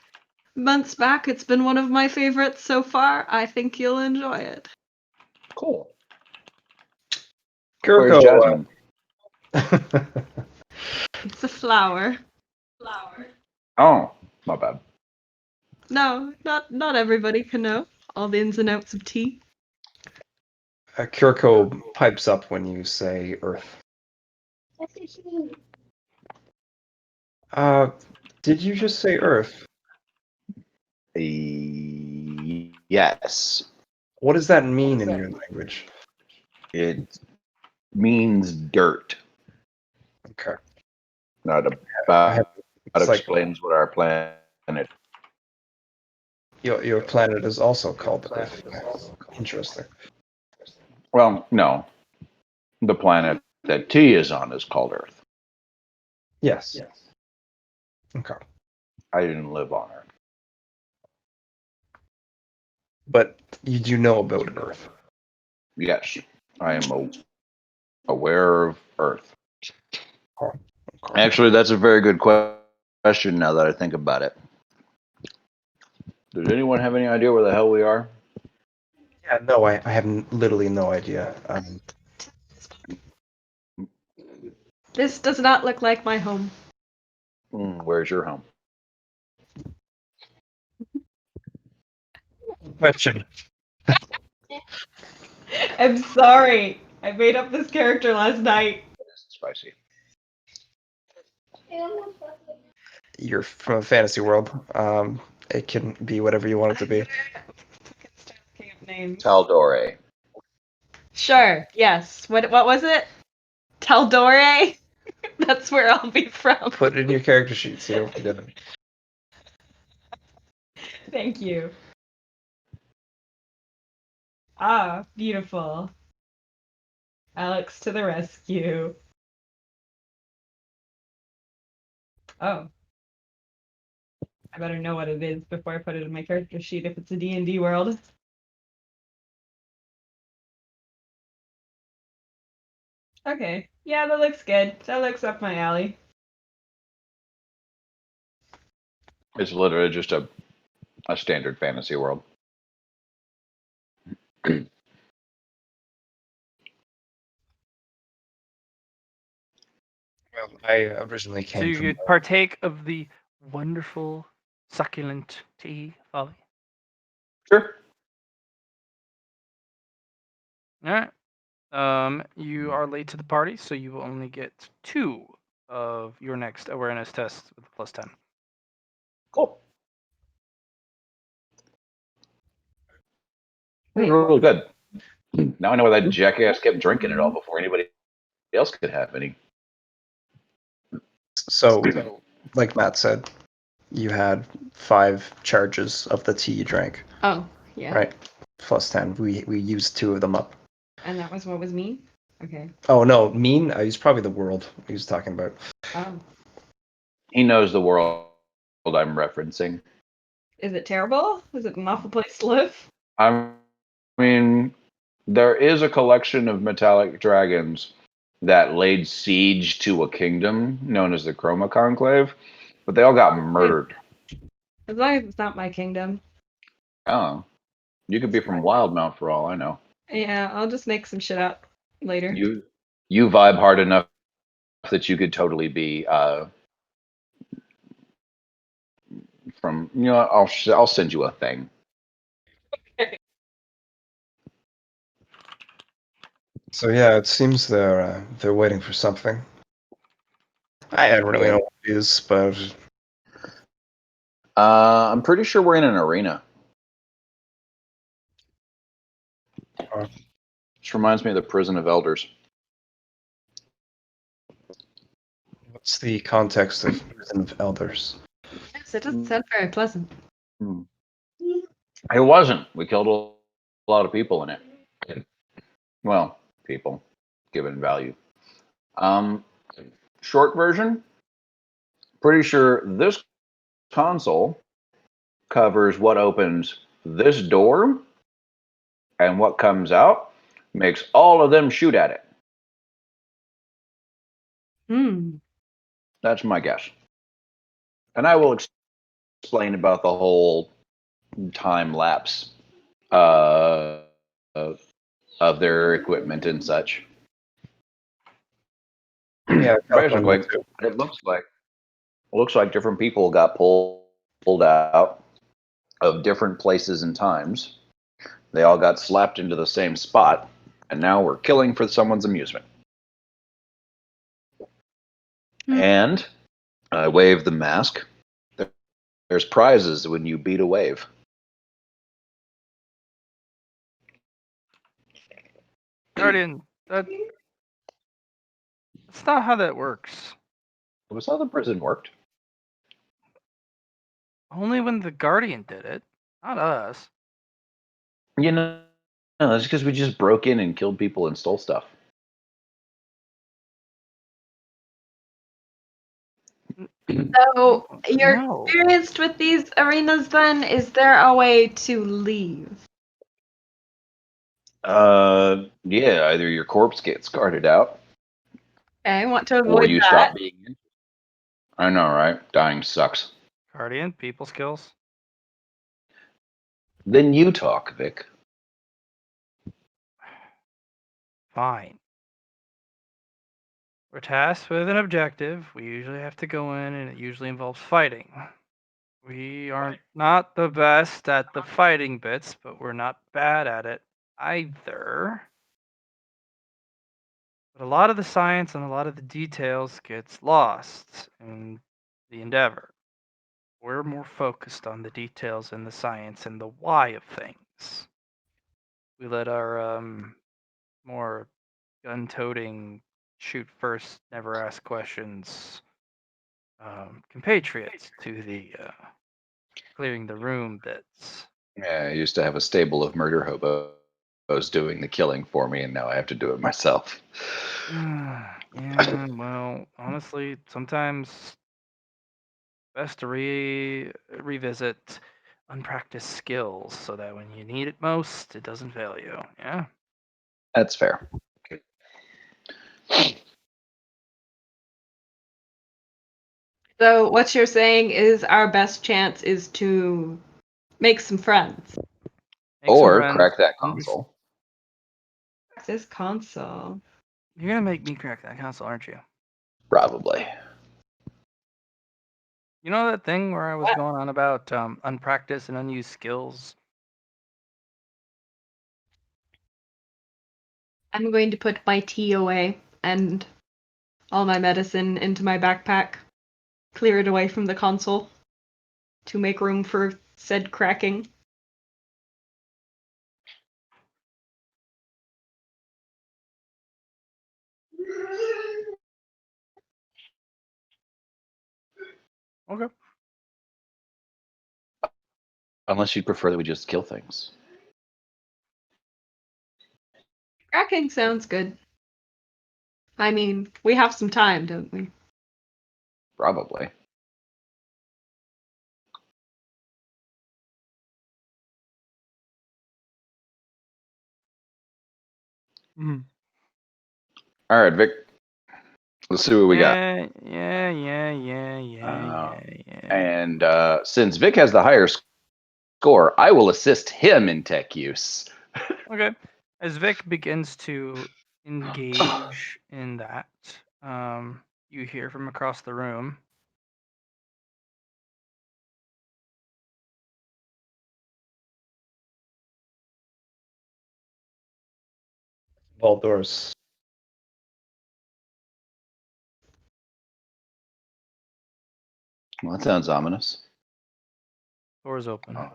months back. It's been one of my favorites so far. I think you'll enjoy it. Cool. Where's Kirko, Jasmine? It's a flower. Oh, my bad. No, not everybody can know all the ins and outs of tea. Kirko pipes up when you say Earth. Did you just say Earth? Yes. What does that mean in your language? It means dirt. Okay. Not I have- about it's like- explains what our planet. Your planet is also called Earth. Interesting. Well, no. The planet that T is on is called Earth. Yes. Okay. I didn't live on Earth. But you do know about Earth. Yes, I am aware of Earth. Okay. Actually, that's a very good question now that I think about it. Does anyone have any idea where the hell we are? Yeah, no, I have literally no idea. This does not look like my home. Where's your home? Question. I'm sorry. I made up this character last night. Spicy. You're from a fantasy world. It can be whatever you want it to be. Name. Taldore. Sure. Yes. What was it? Taldore? That's where I'll be from. Put it in your character sheet so you don't forget it. Thank you. Ah, beautiful. Alex to the rescue. Oh. I better know what it is before I put it in my character sheet if it's a D&D world. Okay. Yeah, that looks good. That looks up my alley. It's literally just a standard fantasy world. Well, I originally So came you from. could partake of the wonderful, succulent tea, Volley. Sure. All right. You are late to the party, so you will only get 2 of your next awareness tests with a +10. Cool. Really good. Now I know why that jackass kept drinking it all before anybody else could have any. So, like Matt said, you had 5 charges of the tea you drank, Oh, yeah. right? Plus 10. We used 2 of them up. And that was what was me? Okay. Oh no, mean. I used probably the world he was talking about. Oh. He knows the world I'm referencing. Is it terrible? Is it an awful place to live? I mean, there is a collection of metallic dragons that laid siege to a kingdom known as the Chroma Conclave, but they all got murdered. As long as it's not my kingdom. Oh, you could be from Wildmount for all I know. Yeah, I'll just make some shit up later. You vibe hard enough that you could totally be from I'll send you a thing. So yeah, it seems they're waiting for something. I don't really know what it is, but I'm pretty sure we're in an arena. Which reminds me of the Prison of Elders. what's the context of Prison of Elders? Yes, it doesn't sound very pleasant. It wasn't. We killed a lot of people in it. Well, people, given value. Short version. Pretty sure this console covers what opens this door, and what comes out makes all of them shoot at it. That's my guess. And I will explain about the whole time lapse of their equipment and such. Yeah, Basically, it looks like different people got pulled out of different places and times. They all got slapped into the same spot, and now we're killing for someone's amusement. And I wave the mask. There's prizes when you beat a wave. Guardian, that's not how that works. It was how the prison worked. Only when the Guardian did it, not us. You know, it's because we just broke in and killed people and stole stuff. So you're No. experienced with these arenas then? Is there a way to leave? Yeah, either your corpse gets carted out, Okay, I want to or avoid you that. stop being in. I know, right? Dying sucks. Guardian, people skills. Then you talk, Vic. Fine. We're tasked with an objective. We usually have to go in, and it usually involves fighting. We aren't not the best at the fighting bits, but we're not bad at it either. But a lot of the science and a lot of the details gets lost in the endeavor. We're more focused on the details and the science and the why of things. We let our more gun-toting, shoot first, never ask questions compatriots to the clearing the room that's Yeah, I used to have a stable of murder hobos doing the killing for me, and now I have to do it myself. yeah, well, honestly, sometimes best to revisit unpracticed skills so that when you need it most, it doesn't fail you. Yeah. That's fair. So what you're saying is our best chance is to make some friends. Make some Or friends, crack that console. This console. You're gonna make me crack that console, aren't you? Probably. You know that thing where I was going on about unpracticed and unused skills? I'm going to put my tea away and all my medicine into my backpack. Clear it away from the console to make room for said cracking. Okay. Unless you'd prefer that we just kill things. Cracking sounds good. I mean, we have some time, don't we? Probably. Mm-hmm. All right, Vic. Let's see what we got. Yeah. And since Vic has the higher score, I will assist him in tech use. Okay. As Vic begins to engage in that, you hear from across the room. vault doors. Well, that sounds ominous. Door's open. Oh.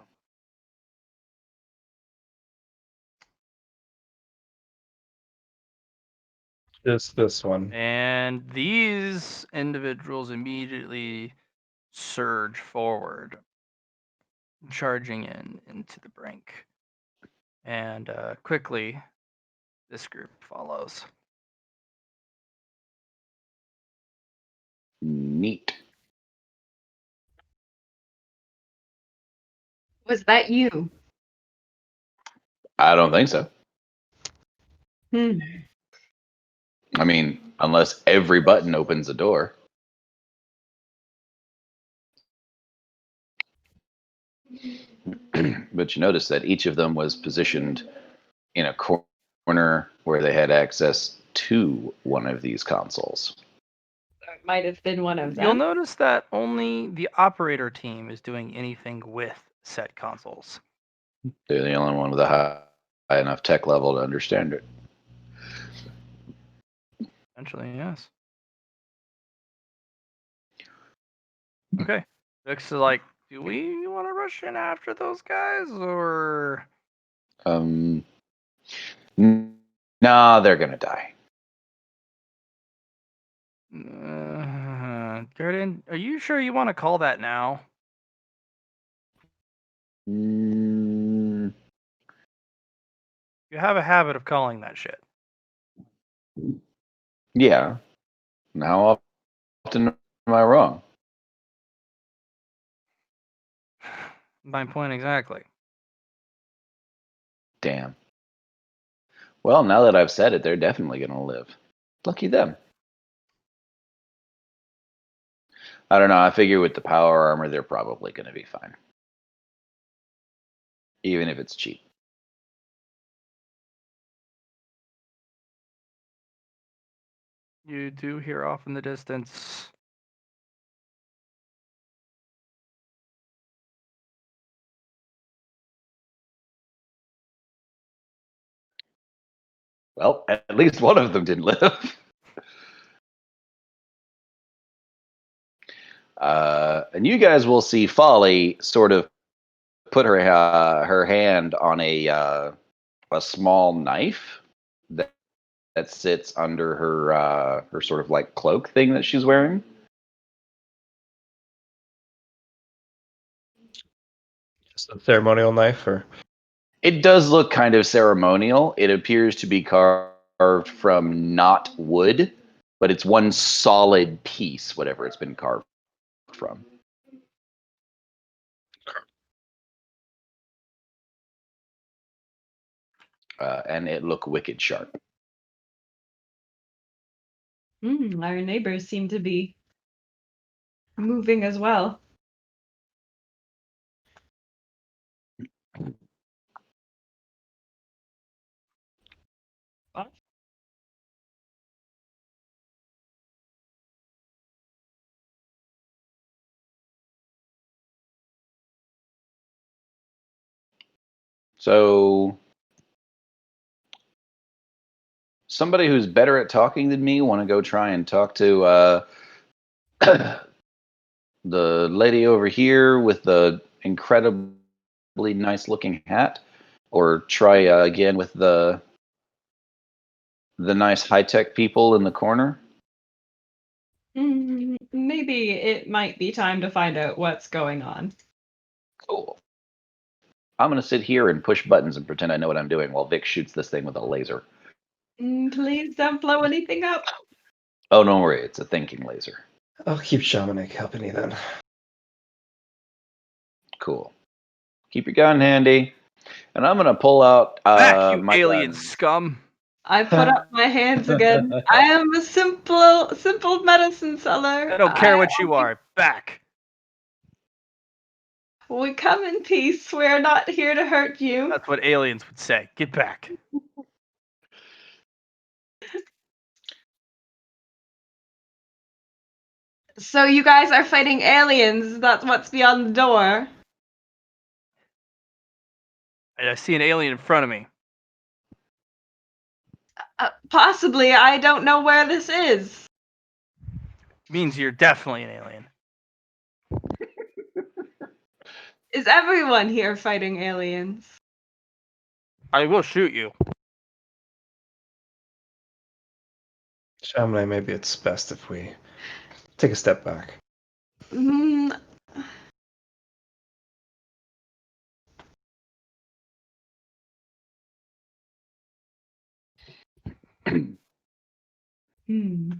Just this one. And these individuals immediately surge forward, charging into the brink. And quickly, this group follows. Neat. Was that you? I don't think so. Hmm. I mean, unless every button opens a door. But you notice that each of them was positioned in a corner where they had access to one of these consoles. That might have been one of them. You'll notice that only the operator team is doing anything with said consoles. They're the only one with a high enough tech level to understand it. Essentially, yes. Okay. Vix is like, do we want to rush in after those guys, or Nah, they're gonna die. Guardian? Are you sure you want to call that now? Mm, You have a habit of calling that shit. yeah. How often am I wrong? My point exactly. Damn. Well, now that I've said it, they're definitely gonna live. Lucky them. I don't know. I figure with the power armor, they're probably gonna be fine. Even if it's cheap. You do hear off in the distance. Well, at least one of them didn't live. And you guys will see Folly sort of put her hand on a small knife that sits under her sort of like cloak thing that she's wearing. Just a ceremonial knife, or It does look kind of ceremonial. It appears to be carved from not wood, but it's one solid piece, whatever it's been carved from. And it look wicked sharp. Our neighbors seem to be moving as well. So somebody who's better at talking than me want to go try and talk to the lady over here with the incredibly nice looking hat, or try again with the nice high tech people in the corner. Maybe it might be time to find out what's going on. Cool. I'm gonna sit here and push buttons and pretend I know what I'm doing while Vic shoots this thing with a laser. Please don't blow anything up. Oh, don't worry, it's a thinking laser. I'll keep Shamanic helping you then. Cool. Keep your gun handy, and I'm gonna pull out Back, you my alien gun. scum! I put up my hands again. I am a simple medicine seller. I don't care what you are. Back! We come in peace. We are not here to hurt you. That's what aliens would say. Get back. So you guys are fighting aliens. That's what's beyond the door. I see an alien in front of me. Possibly. I don't know where this is. Means you're definitely an alien. Is everyone here fighting aliens? I will shoot you. Chamonix, maybe it's best if we take a step back. Mm, Hmm.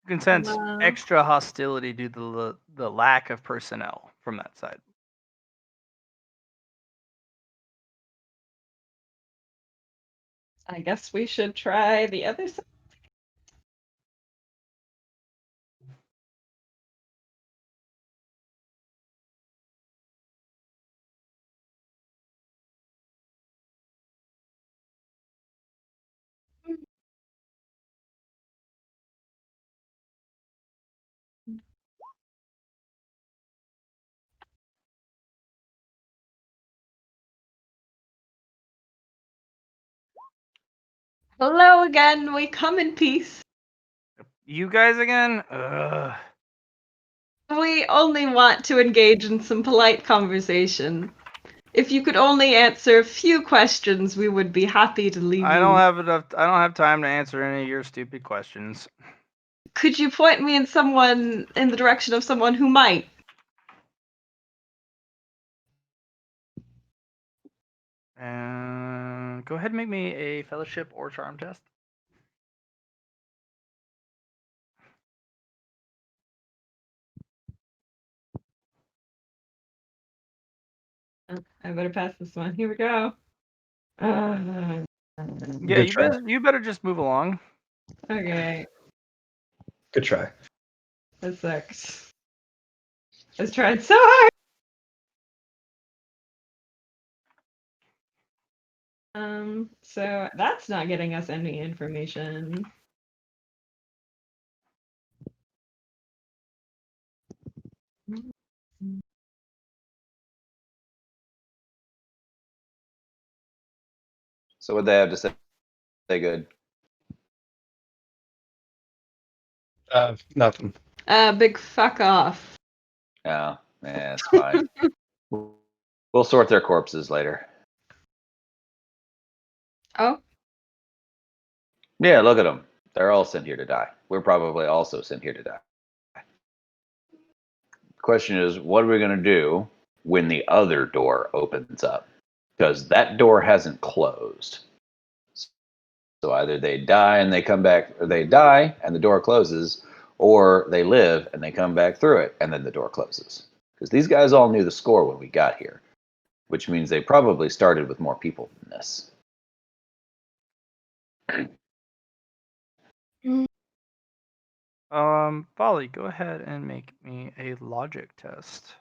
You can sense Wow. extra hostility due to the lack of personnel from that side. I guess we should try the other side. Hello again. We come in peace. You guys again? Ugh. We only want to engage in some polite conversation. If you could only answer a few questions, we would be happy to leave I you. don't have enough. I don't have time to answer any of your stupid questions. Could you point me in the direction of someone who might? And go ahead and make me a fellowship or charm test. I better pass this one. Here we go. Yeah, Good you try. better just move along. Okay, Good try. that sucks. I was trying so hard. So that's not getting us any information. So what they have to say? Say good. Nothing. Big fuck off. Yeah, it's fine. We'll sort their corpses later. Oh, Yeah, look at them. They're all sent here to die. We're probably also sent here to die. Question is, what are we going to do when the other door opens up? Because that door hasn't closed. So either they die and they come back, or they die and the door closes, or they live and they come back through it and then the door closes. Because these guys all knew the score when we got here, which means they probably started with more people than this. Folly, go ahead and make me a logic test.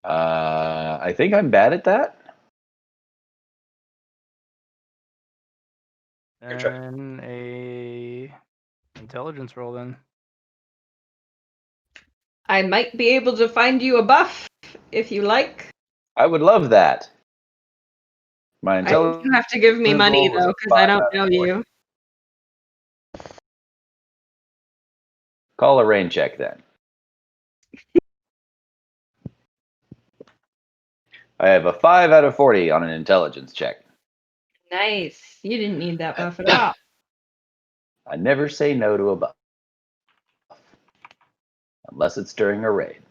I think I'm bad at that. Good try. And a intelligence roll then. I might be able to find you a buff if you like. I would love that. My I think intelligence you have to give me money roll was though, a because I 5 don't out of know 40. you. Call a rain check then. I have a 5 out of 40 on an intelligence check. Nice. You didn't need that buff at all. I never say no to a buff. Unless it's during a raid.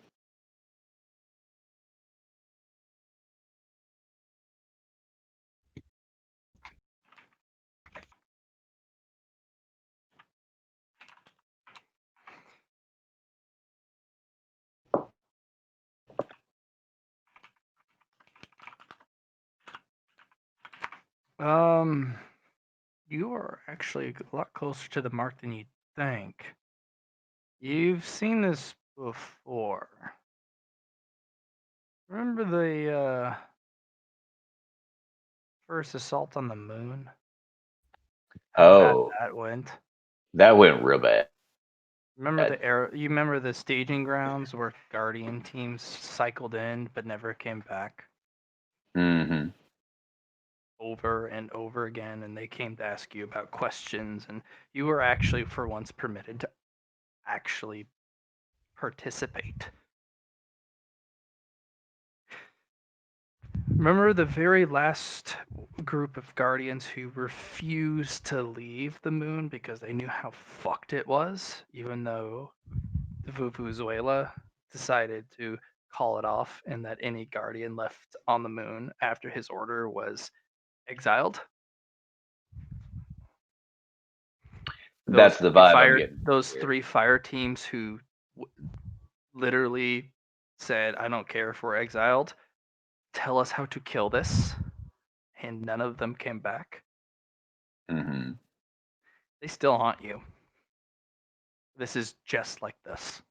You are actually a lot closer to the mark than you'd think. You've seen this before. Remember the first assault on the moon? How bad Oh, that went. that went real bad. Remember the air? You remember the staging grounds where Guardian teams cycled in but never came back? Mm-hmm. over and over again, and they came to ask you about questions, and you were actually, for once, permitted to actually participate. Remember the very last group of Guardians who refused to leave the moon because they knew how fucked it was, even though Vuvuzuela decided to call it off and that any Guardian left on the moon after his order was exiled? That's the vibe I'm getting. Those 3 fire teams who literally said, I don't care if we're exiled, tell us how to kill this, and none of them came back. Mm-hmm. They still haunt you. This is just like this.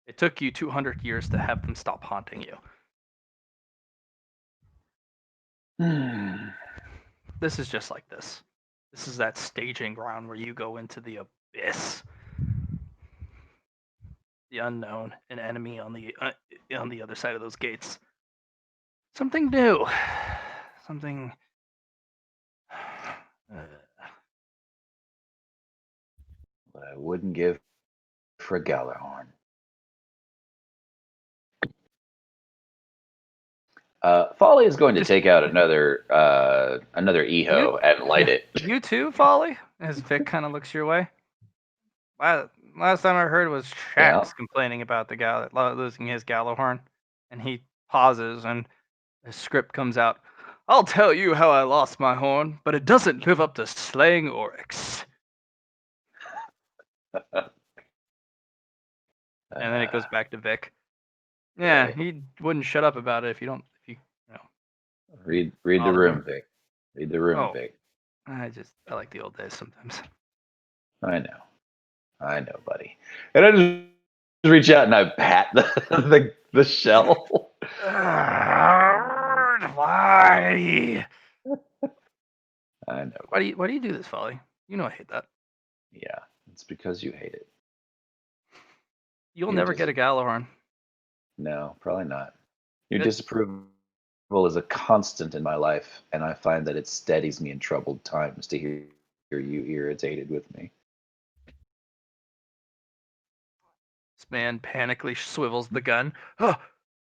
It took you 200 years to have them stop haunting you. This is just like this. This is that staging ground where you go into the abyss. The unknown, an enemy on the other side of those gates. Something new. Something. What I wouldn't give for a Galahorn. Folly is going to take out another EHO and light it. You too, Folly? As Vic kind of looks your way. Last time I heard was Shax complaining about the losing his Galahorn, and he pauses and the script comes out. I'll tell you how I lost my horn, but it doesn't live up to slaying Oryx. And then it goes back to Vic. Yeah, okay. he wouldn't shut up about it if you Read the room, Vic. Read the room, Vic. I like the old days sometimes. I know, buddy. And I just reach out and I pat the shell. Why? I know. Why do you do this, Folly? You know I hate that. Yeah, it's because you hate it. You'll never get a Galahorn. No, probably not. Your disapproval is a constant in my life, and I find that it steadies me in troubled times to hear you irritated with me. This man panically swivels the gun.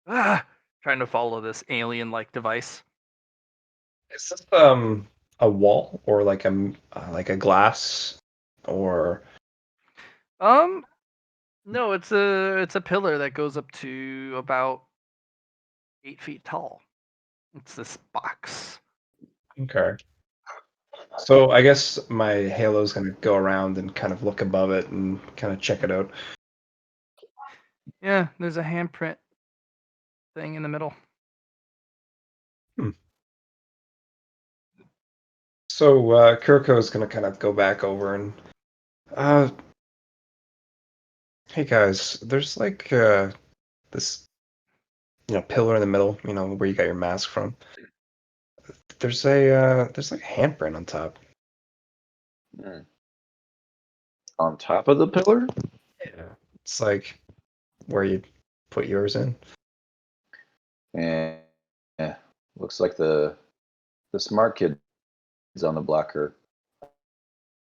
Trying to follow this alien-like device. Is this a wall or like a glass or? No, it's a pillar that goes up to about 8 feet tall. It's this box. Okay. So I guess my halo's gonna go around and kind of look above it and kind of check it out. Yeah, there's a handprint thing in the middle. So Kiriko is gonna kind of go back over and, hey guys, there's like this, pillar in the middle, where you got your mask from. There's like a handprint on top. On top of the pillar? Yeah. It's like where you put yours in. Yeah. Looks like the smart kid is on the blocker.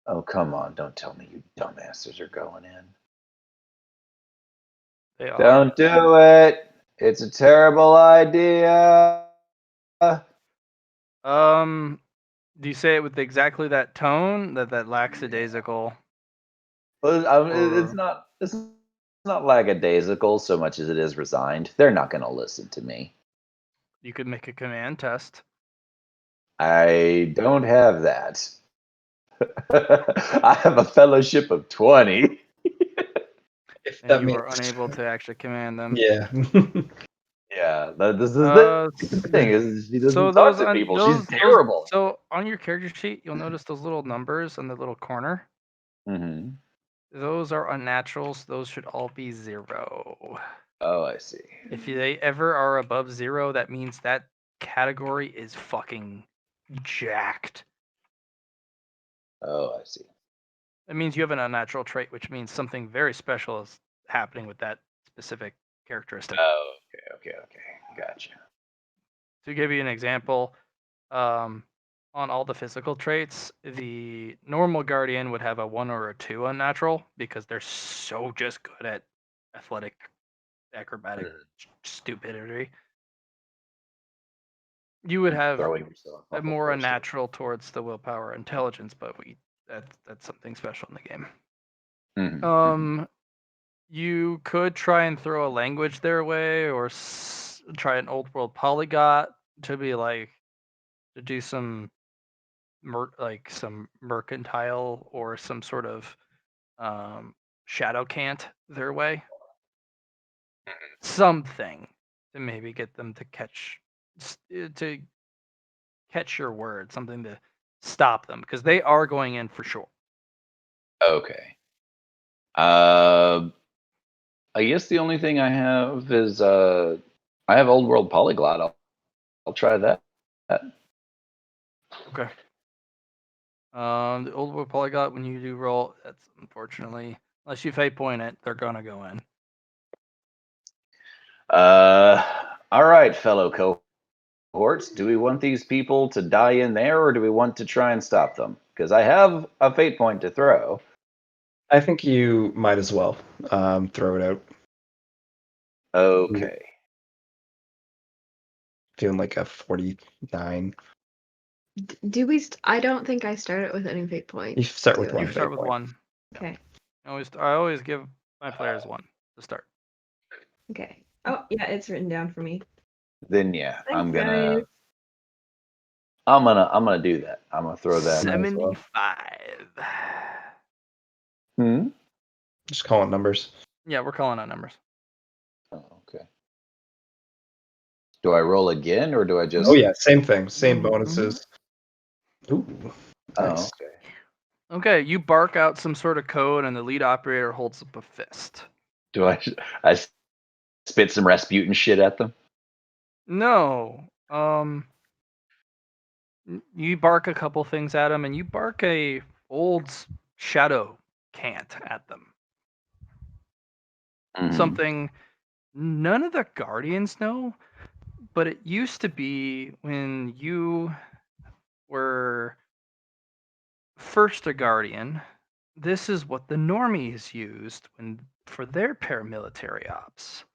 Oh, come on. Don't tell me you dumbasses are going in. They are. Don't do it. It's a terrible idea. Do you say it with exactly that tone, that lackadaisical? Well, it's not lackadaisical so much as it is resigned. They're not going to listen to me. You could make a command test. I don't have that. I have a fellowship of 20. And you were unable to actually command them. Yeah. Yeah, this is the thing. Is she doesn't talk to people. She's terrible. So on your character sheet, you'll notice those little numbers in the little corner. Mm-hmm. Those are unnaturals. Those should all be 0. Oh, I see. If they ever are above 0, that means that category is fucking jacked. Oh, I see. It means you have an unnatural trait, which means something very special is happening with that specific characteristic. Oh, okay. Gotcha. To give you an example, on all the physical traits, the normal guardian would have a 1 or a 2 unnatural because they're so just good at athletic, acrobatic stupidity. You would have Throwing yourself a off more horses. unnatural towards the willpower intelligence, but that's something special in the game. Mhm. You could try and throw a language their way, or try an old world polyglot to be like to do some some mercantile or some sort of shadow cant their way. Something to maybe get them to catch your word, something to stop them because they are going in for sure. Okay. I guess the only thing I have is I have old world polyglot. I'll try that. Okay. The old world polyglot, when you do roll, that's unfortunately, unless you fate point it, they're gonna go in. All right, fellow cohorts. Do we want these people to die in there, or do we want to try and stop them? Because I have a fate point to throw. I think you might as well throw it out. Okay. Feeling like a 49. Do we? I don't think I started with any fate point. You start with Do one You I? start fate with point. 1. Okay. I always give my players 1 to start. Okay. Oh yeah, it's written down for me. Then yeah, Thanks, I'm guys. gonna do that. I'm gonna throw that. Might as well. 75. Just calling numbers. Yeah, we're calling out numbers. Oh, okay. Do I roll again, or do I just? Oh yeah, same thing. Same Mhm. bonuses. Ooh, Oh, nice. okay. Okay, you bark out some sort of code, and the lead operator holds up a fist. Do I spit some Rasputin shit at them? No. You bark a couple things at them, and you bark a old shadow cant at them. Mhm. Something none of the guardians know, but it used to be when you were first a guardian. This is what the normies used for their paramilitary ops.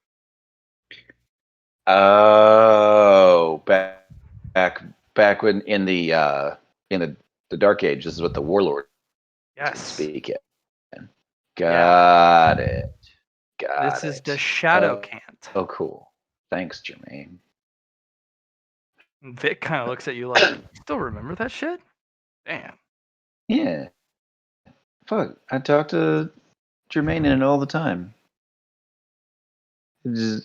Oh, back when in the Dark Age, this is what the warlords would Yes. speak in. Got it. Got This is it. the shadow cant. Oh, cool. Thanks, Jermaine. And Vic kind of looks at you like, you still remember that shit? Damn. Yeah. Fuck. I talk to Jermaine in it all the time. Remember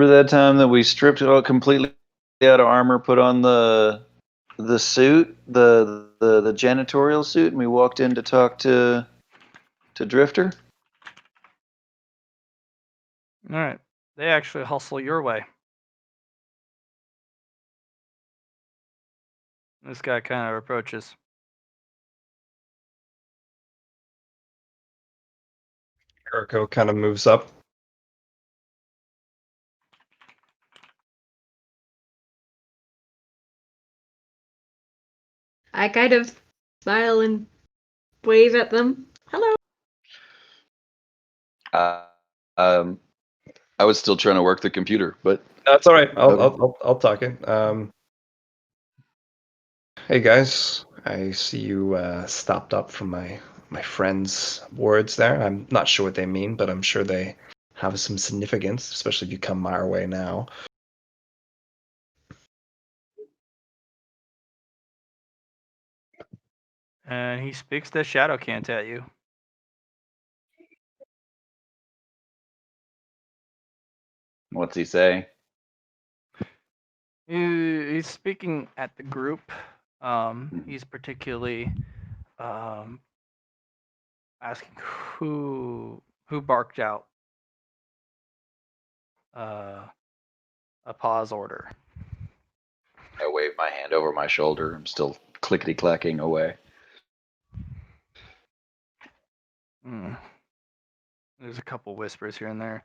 that time that we stripped it all completely out of armor, put on the suit, the janitorial suit, and we walked in to talk to Drifter? All right. They actually hustle your way. This guy kind of approaches. Eriko kind of moves up. I kind of smile and wave at them. Hello. I was still trying to work the computer, but That's all right. Okay. I'll talk it. Hey guys, I see you stopped up from my friend's words there. I'm not sure what they mean, but I'm sure they have some significance, especially if you come our way now. And he speaks the shadow cant at you. what's he say? He's speaking at the group. He's particularly asking who barked out a pause order. I wave my hand over my shoulder. I'm still clickety clacking away. There's a couple whispers here and there,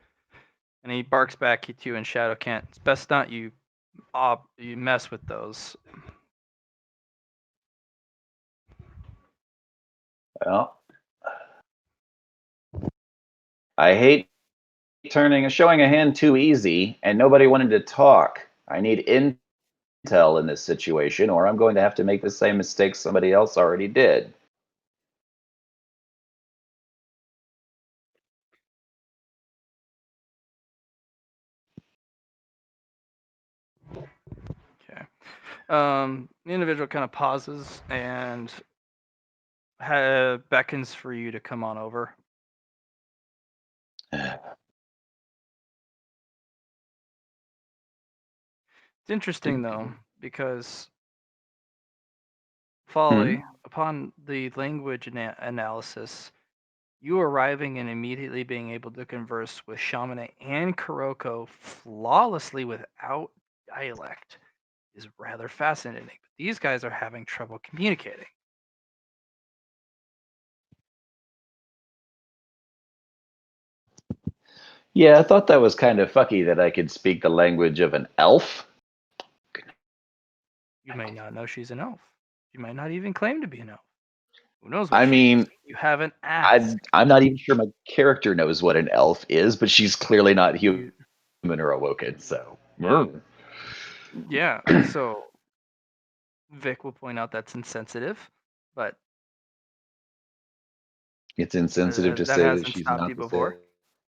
and he barks back at you in shadow cant. It's best not you mess with those. Well, I hate showing a hand too easy, and nobody wanted to talk. I need intel in this situation, or I'm going to have to make the same mistake somebody else already did. Okay. The individual kind of pauses and beckons for you to come on over. It's interesting though, because Folly, upon the language analysis, you arriving and immediately being able to converse with Shamane and Kuroko flawlessly without dialect is rather fascinating. But these guys are having trouble communicating. Yeah, I thought that was kind of fucky that I could speak the language of an elf. You may not know she's an elf. You might not even claim to be an elf. Who knows what I she mean, is? You haven't asked. I'm not even sure my character knows what an elf is, but she's clearly not human or awoken, so. Yeah, so Vic will point out that's insensitive, but It's insensitive to that say that hasn't she's stopped not you the before.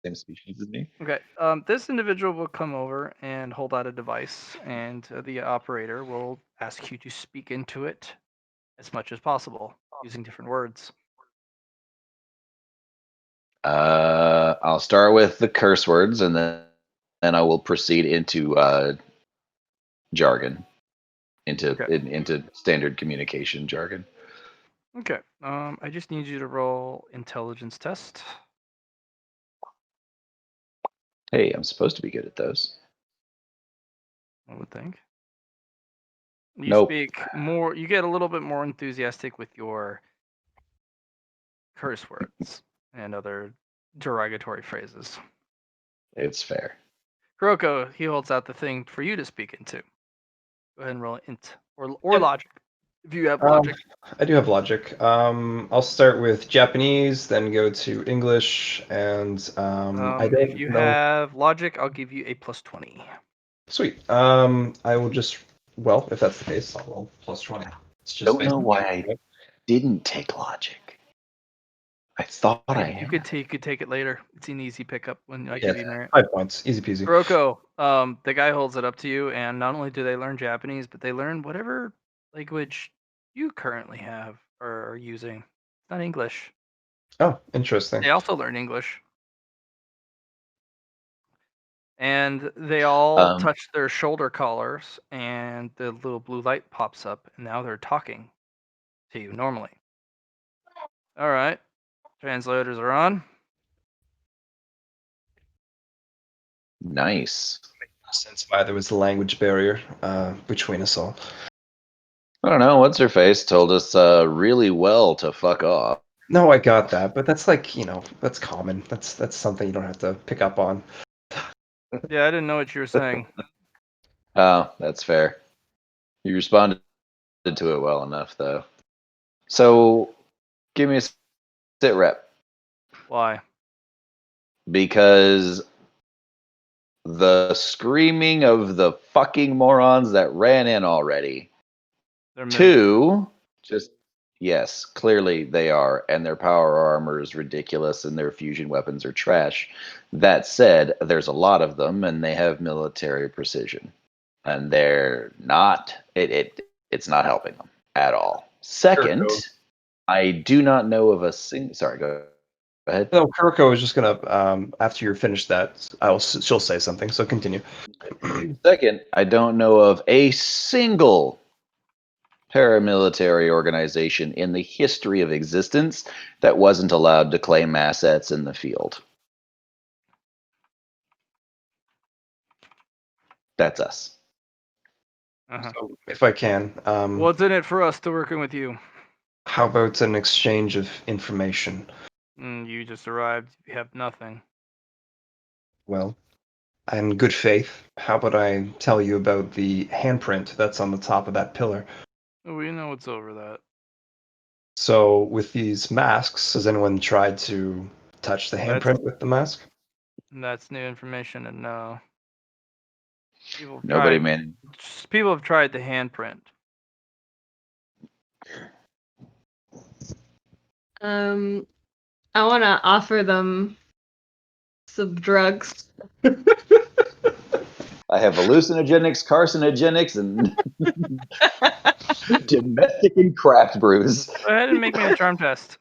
same species as me. Okay. This individual will come over and hold out a device, and the operator will ask you to speak into it as much as possible using different words. I'll start with the curse words, and then I will proceed into jargon, into standard communication jargon. Okay. I just need you to roll intelligence test. Hey, I'm supposed to be good at those. I would think. You Nope. speak more. You get a little bit more enthusiastic with your curse words and other derogatory phrases. It's fair. Kuroko, he holds out the thing for you to speak into. Go ahead and roll int or Yep. logic if you have logic. I do have logic. I'll start with Japanese, then go to English, and I don't If you know. have logic, I'll give you a plus 20. Sweet. I will just. Well, if that's the case, I'll roll plus 20. It's just Don't know why I didn't take logic. I thought I had. You could take it later. It's an easy pickup when I Yeah, give you merit. 5 points, easy peasy. Kuroko, the guy holds it up to you, and not only do they learn Japanese, but they learn whatever language you currently have or are using. It's not English. Oh, interesting. They also learn English. And they all touch their shoulder collars, and the little blue light pops up, and now they're talking to you normally. All right, translators are on. Nice. Sense why there was a language barrier between us all. I don't know. What's her face told us really well to fuck off. No, I got that, but that's like that's common. That's something you don't have to pick up on. Yeah, I didn't know what you were saying. Oh, that's fair. You responded to it well enough, though. So, give me a sit rep. Why? Because the screaming of the fucking morons that ran in already. They're Two, just yes, clearly they are, and their power armor is ridiculous, and their fusion weapons are trash. That said, there's a lot of them, and they have military precision, and they're not. It's not helping them at all. Second, I do not know of a single. Sorry, go ahead. No, Kuroko is just gonna after you're finished that, she'll say something. So continue. Second, I don't know of a single paramilitary organization in the history of existence that wasn't allowed to claim assets in the field. That's us. So if I can, What's in it for us to working with you? how about an exchange of information? You just arrived. You have nothing. Well, in good faith, how about I tell you about the handprint that's on the top of that pillar? We know what's over that. So with these masks, has anyone tried to touch the handprint with the mask? That's new information, and no. People have Nobody, tried. man. People have tried the handprint. I want to offer them some drugs. I have hallucinogenics, carcinogenics, and domestic and craft brews. Go ahead and make me a charm test.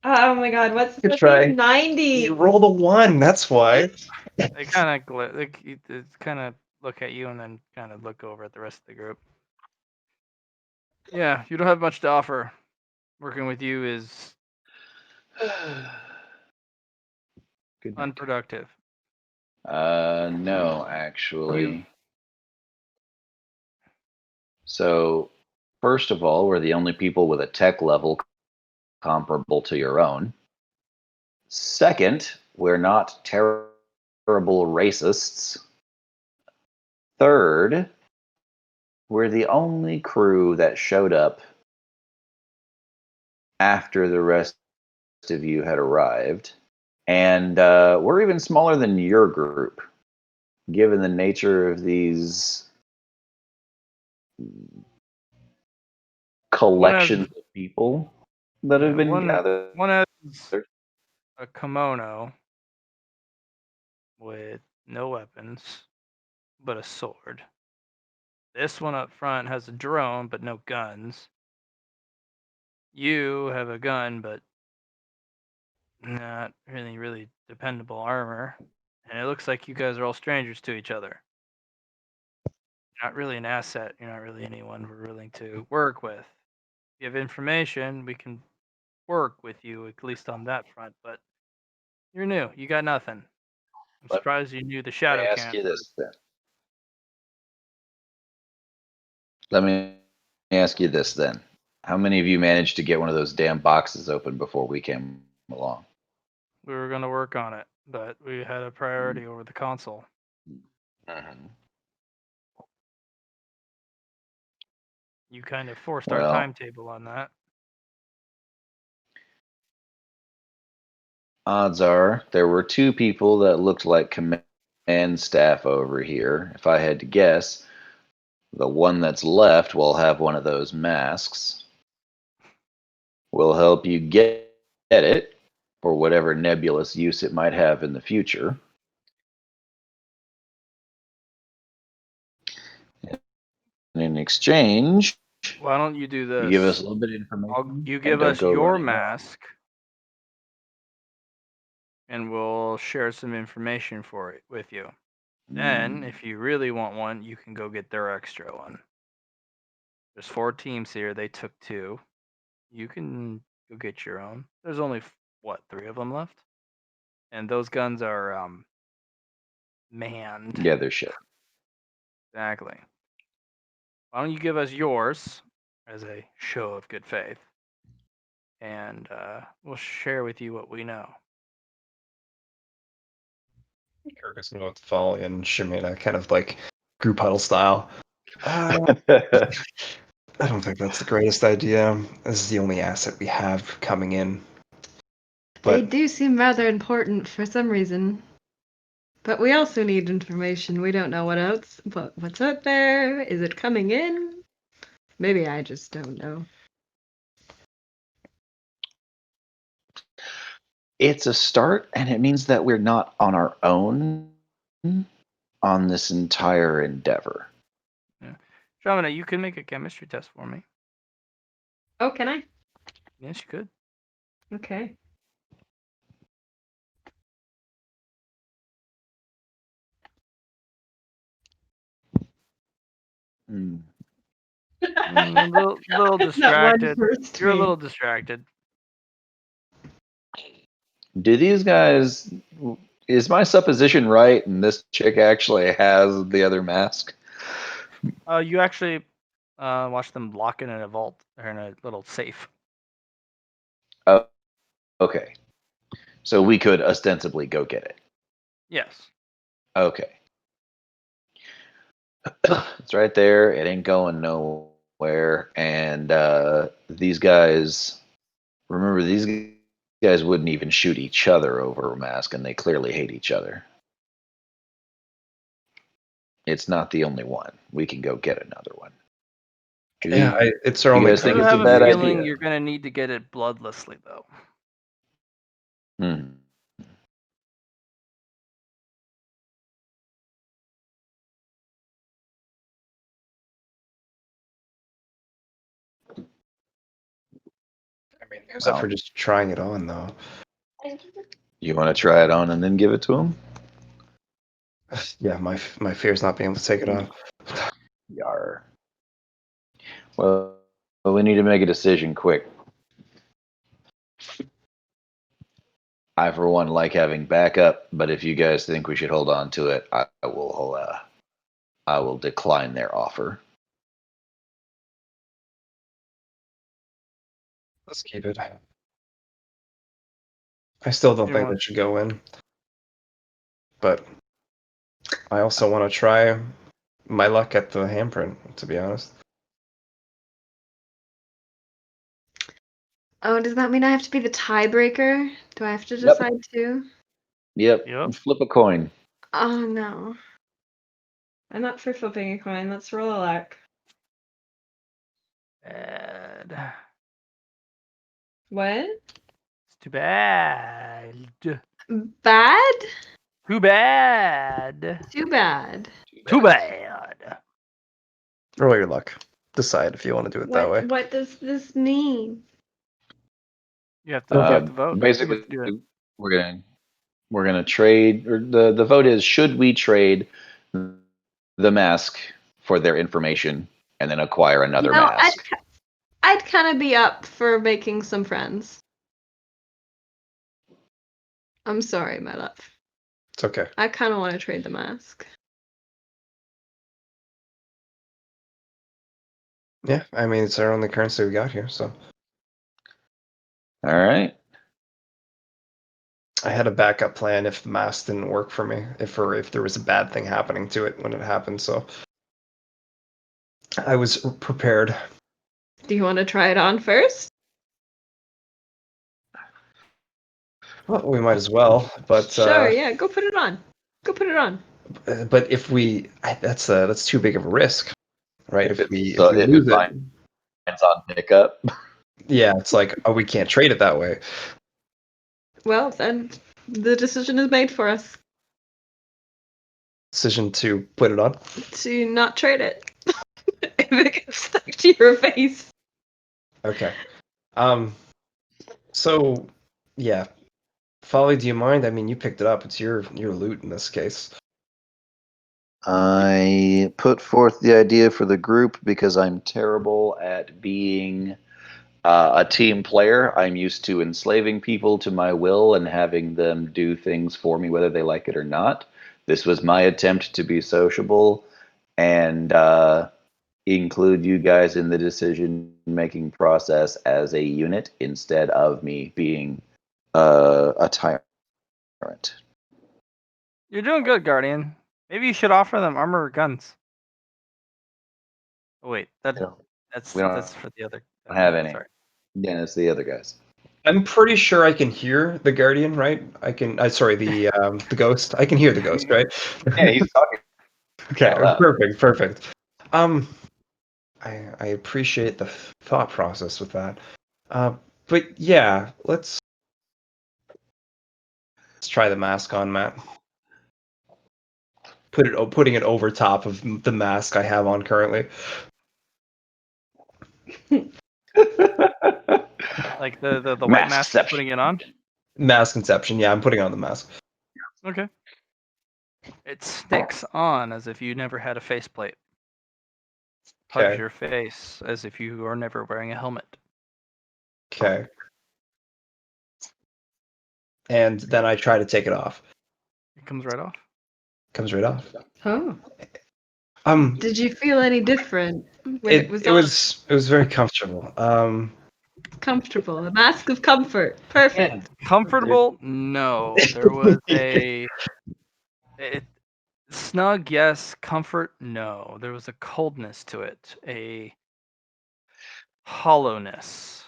Oh my god, what's Good the try. 90? You rolled a 1, that's why. They kind of look at you and then kind of look over at the rest of the group. Yeah, you don't have much to offer. Working with you is Good night. unproductive. No, actually. So, first of all, we're the only people with a tech level comparable to your own. Second, we're not terrible racists. Third, we're the only crew that showed up after the rest of you had arrived. And we're even smaller than your group, given the nature of these collections of people that have been gathered. One has a kimono with no weapons, but a sword. This one up front has a drone, but no guns. You have a gun, but not really dependable armor. And it looks like you guys are all strangers to each other. You're not really an asset. You're not really anyone we're willing to work with. If you have information, we can work with you, at least on that front. But you're new. You got nothing. I'm surprised you knew the shadow Let me camp. ask you this then. Let me ask you this then. How many of you managed to get one of those damn boxes open before we came along? We were going to work on it, but we had a priority over the console. Mm-hmm. You kind of forced our Well, timetable on that. odds are there were two people that looked like command staff over here. If I had to guess, the one that's left will have one of those masks. We'll help you get it for whatever nebulous use it might have in the future. And in exchange, Why don't you do this? you give us a little bit of information. You give us your mask, and we'll share some information for it with you. Then, if you really want one, you can go get their extra one. There's 4 teams here. They took 2. You can go get your own. There's only 3 of them left, and those guns are manned. Yeah, they're shit. Exactly. Why don't you give us yours as a show of good faith, and we'll share with you what we know. Kirk is going to follow in Shemina, kind of like group huddle style. I don't think that's the greatest idea. This is the only asset we have coming in. They But do seem rather important for some reason. But we also need information. We don't know what's out there. Is it coming in? Maybe I just don't know. It's a start, and it means that we're not on our own on this entire endeavor. Yeah. Shamana, you can make a chemistry test for me. Oh, can I? Yes, you could. Okay. A little distracted. You're a little distracted. Do these guys? Is my supposition right? And this chick actually has the other mask. You actually watch them lock it in a vault or in a little safe. Oh, okay. So we could ostensibly go get it. Yes. Okay. It's right there. It ain't going nowhere. And these guys, remember, these guys wouldn't even shoot each other over a mask, and they clearly hate each other. It's not the only one. We can go get another one. Yeah, it's our You only guys I think do it's a have bad a feeling idea? you're going to need to get it bloodlessly, though. Hmm. I mean, who's up for just trying it on, though? You want to try it on and then give it to him? Yeah, my fear is not being able to take it on. Yar. Well, we need to make a decision quick. I, for one, like having backup, but if you guys think we should hold on to it, I will decline their offer. Let's keep it. I still don't You think want- that should go in, but I also want to try my luck at the handprint, to be honest. Oh, does that mean I have to be the tiebreaker? Do I have to Yep. decide too? Yep. Yep. Flip a coin. Oh no. I'm not for flipping a coin. Let's roll a luck. Bad. What? It's too bad. Bad? Too bad. Too bad. Too bad. Roll your luck. Decide if you want to do it that way. What does this mean? You have to vote. You Basically, have to do it. we're gonna trade. Or the vote is: should we trade the mask for their information and then acquire another mask? I'd kind of be up for making some friends. I'm sorry, my love. It's okay. I kind of want to trade the mask. Yeah, I mean, it's our only currency we got here, so. All right. I had a backup plan if the mask didn't work for me, if there was a bad thing happening to it when it happened, so. I was prepared. Do you want to try it on first? Well, we might as well, but Sure, yeah, go put it on. Go put it on. but if that's too big of a risk, right? If we if lose it it, finds on pickup. yeah, it's like, oh, we can't trade it that way. Well, then the decision is made for us Decision to put it on. to not trade it. If it gets stuck to your face. Okay. So, yeah. Folly, do you mind? I mean, you picked it up. It's your loot in this case. I put forth the idea for the group because I'm terrible at being a team player. I'm used to enslaving people to my will and having them do things for me, whether they like it or not. This was my attempt to be sociable and include you guys in the decision-making process as a unit instead of me being a tyrant. You're doing good, Guardian. Maybe you should offer them armor or guns. Oh wait, We don't that's for the other. have any. Sorry. Yeah, it's the other guys. I'm pretty sure I can hear the Guardian, right? Sorry, the ghost. I can hear the ghost, right? Yeah, he's talking. Okay, out loud. perfect. I appreciate the thought process with that. But yeah, let's try the mask on, Matt. Putting it over top of the mask I have on currently. Like the white mask you're putting it on. Mask Inception. Yeah, I'm putting on the mask. Okay. It sticks on as if you never had a faceplate. Hugs Okay. your face as if you are never wearing a helmet. Okay. And then I try to take it off. It comes right off. Comes right off. Oh. Um, Did you feel any different when it was it on? was it was very comfortable. Comfortable. A mask of comfort. Perfect. Comfortable? No. There was it, snug, yes. Comfort? No. There was a coldness to it. A hollowness.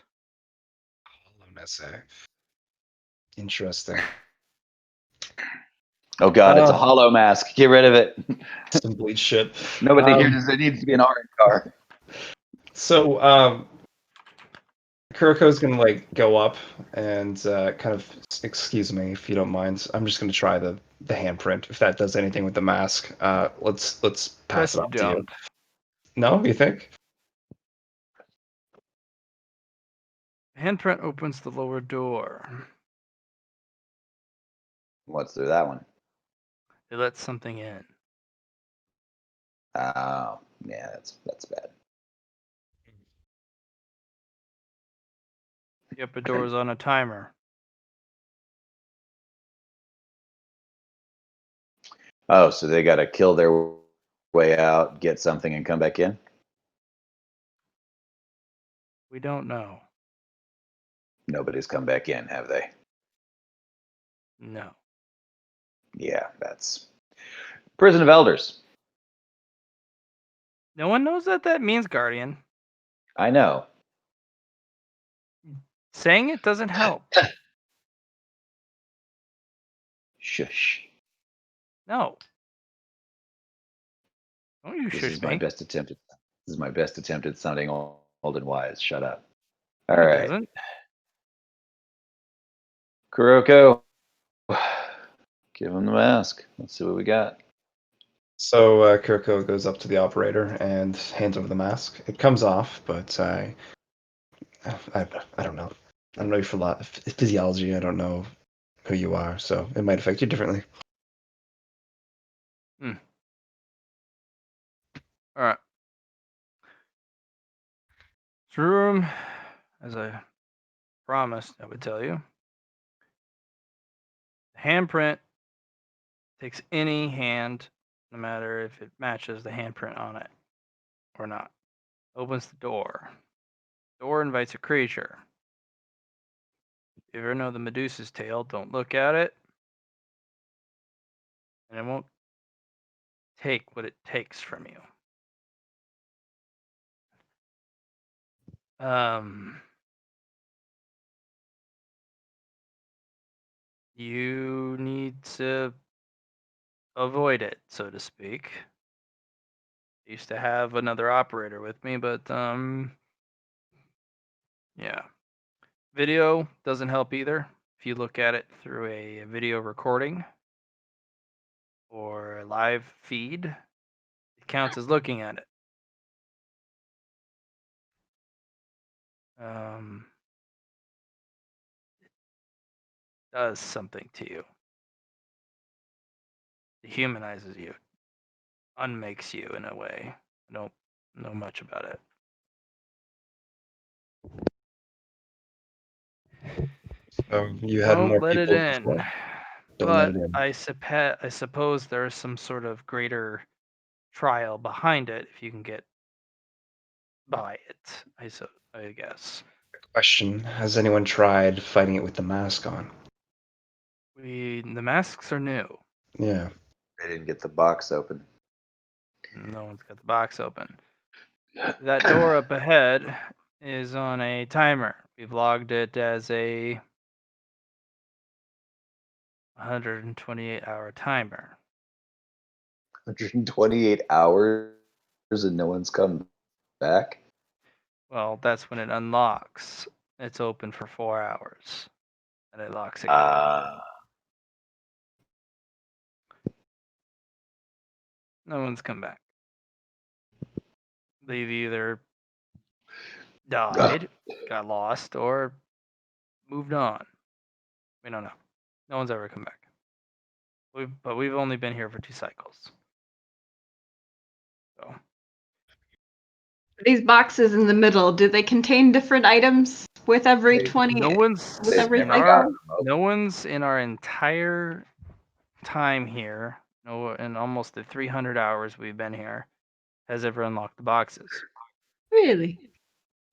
Hollowness, eh? Interesting. Oh God, it's a hollow mask. Get rid of it. Some bleach shit. Nobody here says it needs to be an orange car. So, Kuroko's gonna like go up and kind of excuse me if you don't mind. I'm just gonna try the handprint if that does anything with the mask. Let's pass Yes, it you off to you. don't. No, you think? Handprint opens the lower door. What's through that one? It lets something in. Oh, yeah, that's bad. The upper door is on a timer. Oh, so they got to kill their way out, get something, and come back in? We don't know. Nobody's come back in, have they? No. Yeah, that's Prison of Elders. No one knows what that means, Guardian. I know. Saying it doesn't help. Shush. No. Don't you This shush is my me. best attempt. This is my best attempt at sounding old and wise. Shut up. All It right, doesn't. Kuroko, give him the mask. Let's see what we got. So Kuroko goes up to the operator and hands over the mask. It comes off, but I don't know. I don't know your physiology. I don't know who you are, so it might affect you differently. All right. Through room, as I promised, I would tell you. The handprint takes any hand, no matter if it matches the handprint on it or not. Opens the door. Door invites a creature. If you ever know the Medusa's tail, don't look at it. And it won't take what it takes from you. You need to avoid it, so to speak. I used to have another operator with me, but yeah. Video doesn't help either. If you look at it through a video recording or a live feed, it counts as looking at it. Does something to you. Dehumanizes you. Unmakes you in a way. I don't know much about it. So you had Won't more let it people in. before. Don't But let it in. I suppose there's some sort of greater trial behind it if you can get by it. I guess. Question: has anyone tried fighting it with the mask on? The masks are new. Yeah. They didn't get the box open. No one's got the box open. That door up ahead is on a timer. We've logged it as a 128-hour timer. 128 hours and no one's come back. Well, that's when it unlocks. It's open for 4 hours, and it locks again. No one's come back. They've either died, got lost, or moved on. We don't know. No one's ever come back. But we've only been here for 2 cycles. So These boxes in the middle, do they contain different items with every 20? no one's With every in cycle? our no one's in our entire time here. No, in almost the 300 hours we've been here, has ever unlocked the boxes. Really?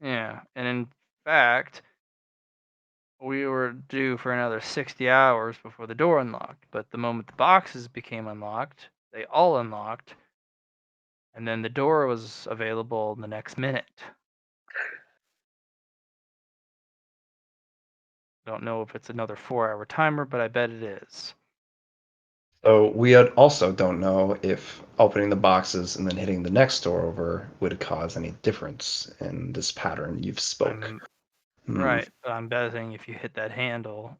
Yeah, and in fact, we were due for another 60 hours before the door unlocked. But the moment the boxes became unlocked, they all unlocked, and then the door was available in the next minute. Don't know if it's another 4-hour timer, but I bet it is. So we also don't know if opening the boxes and then hitting the next door over would cause any difference in this pattern you've spoke. Right, but I'm betting if you hit that handle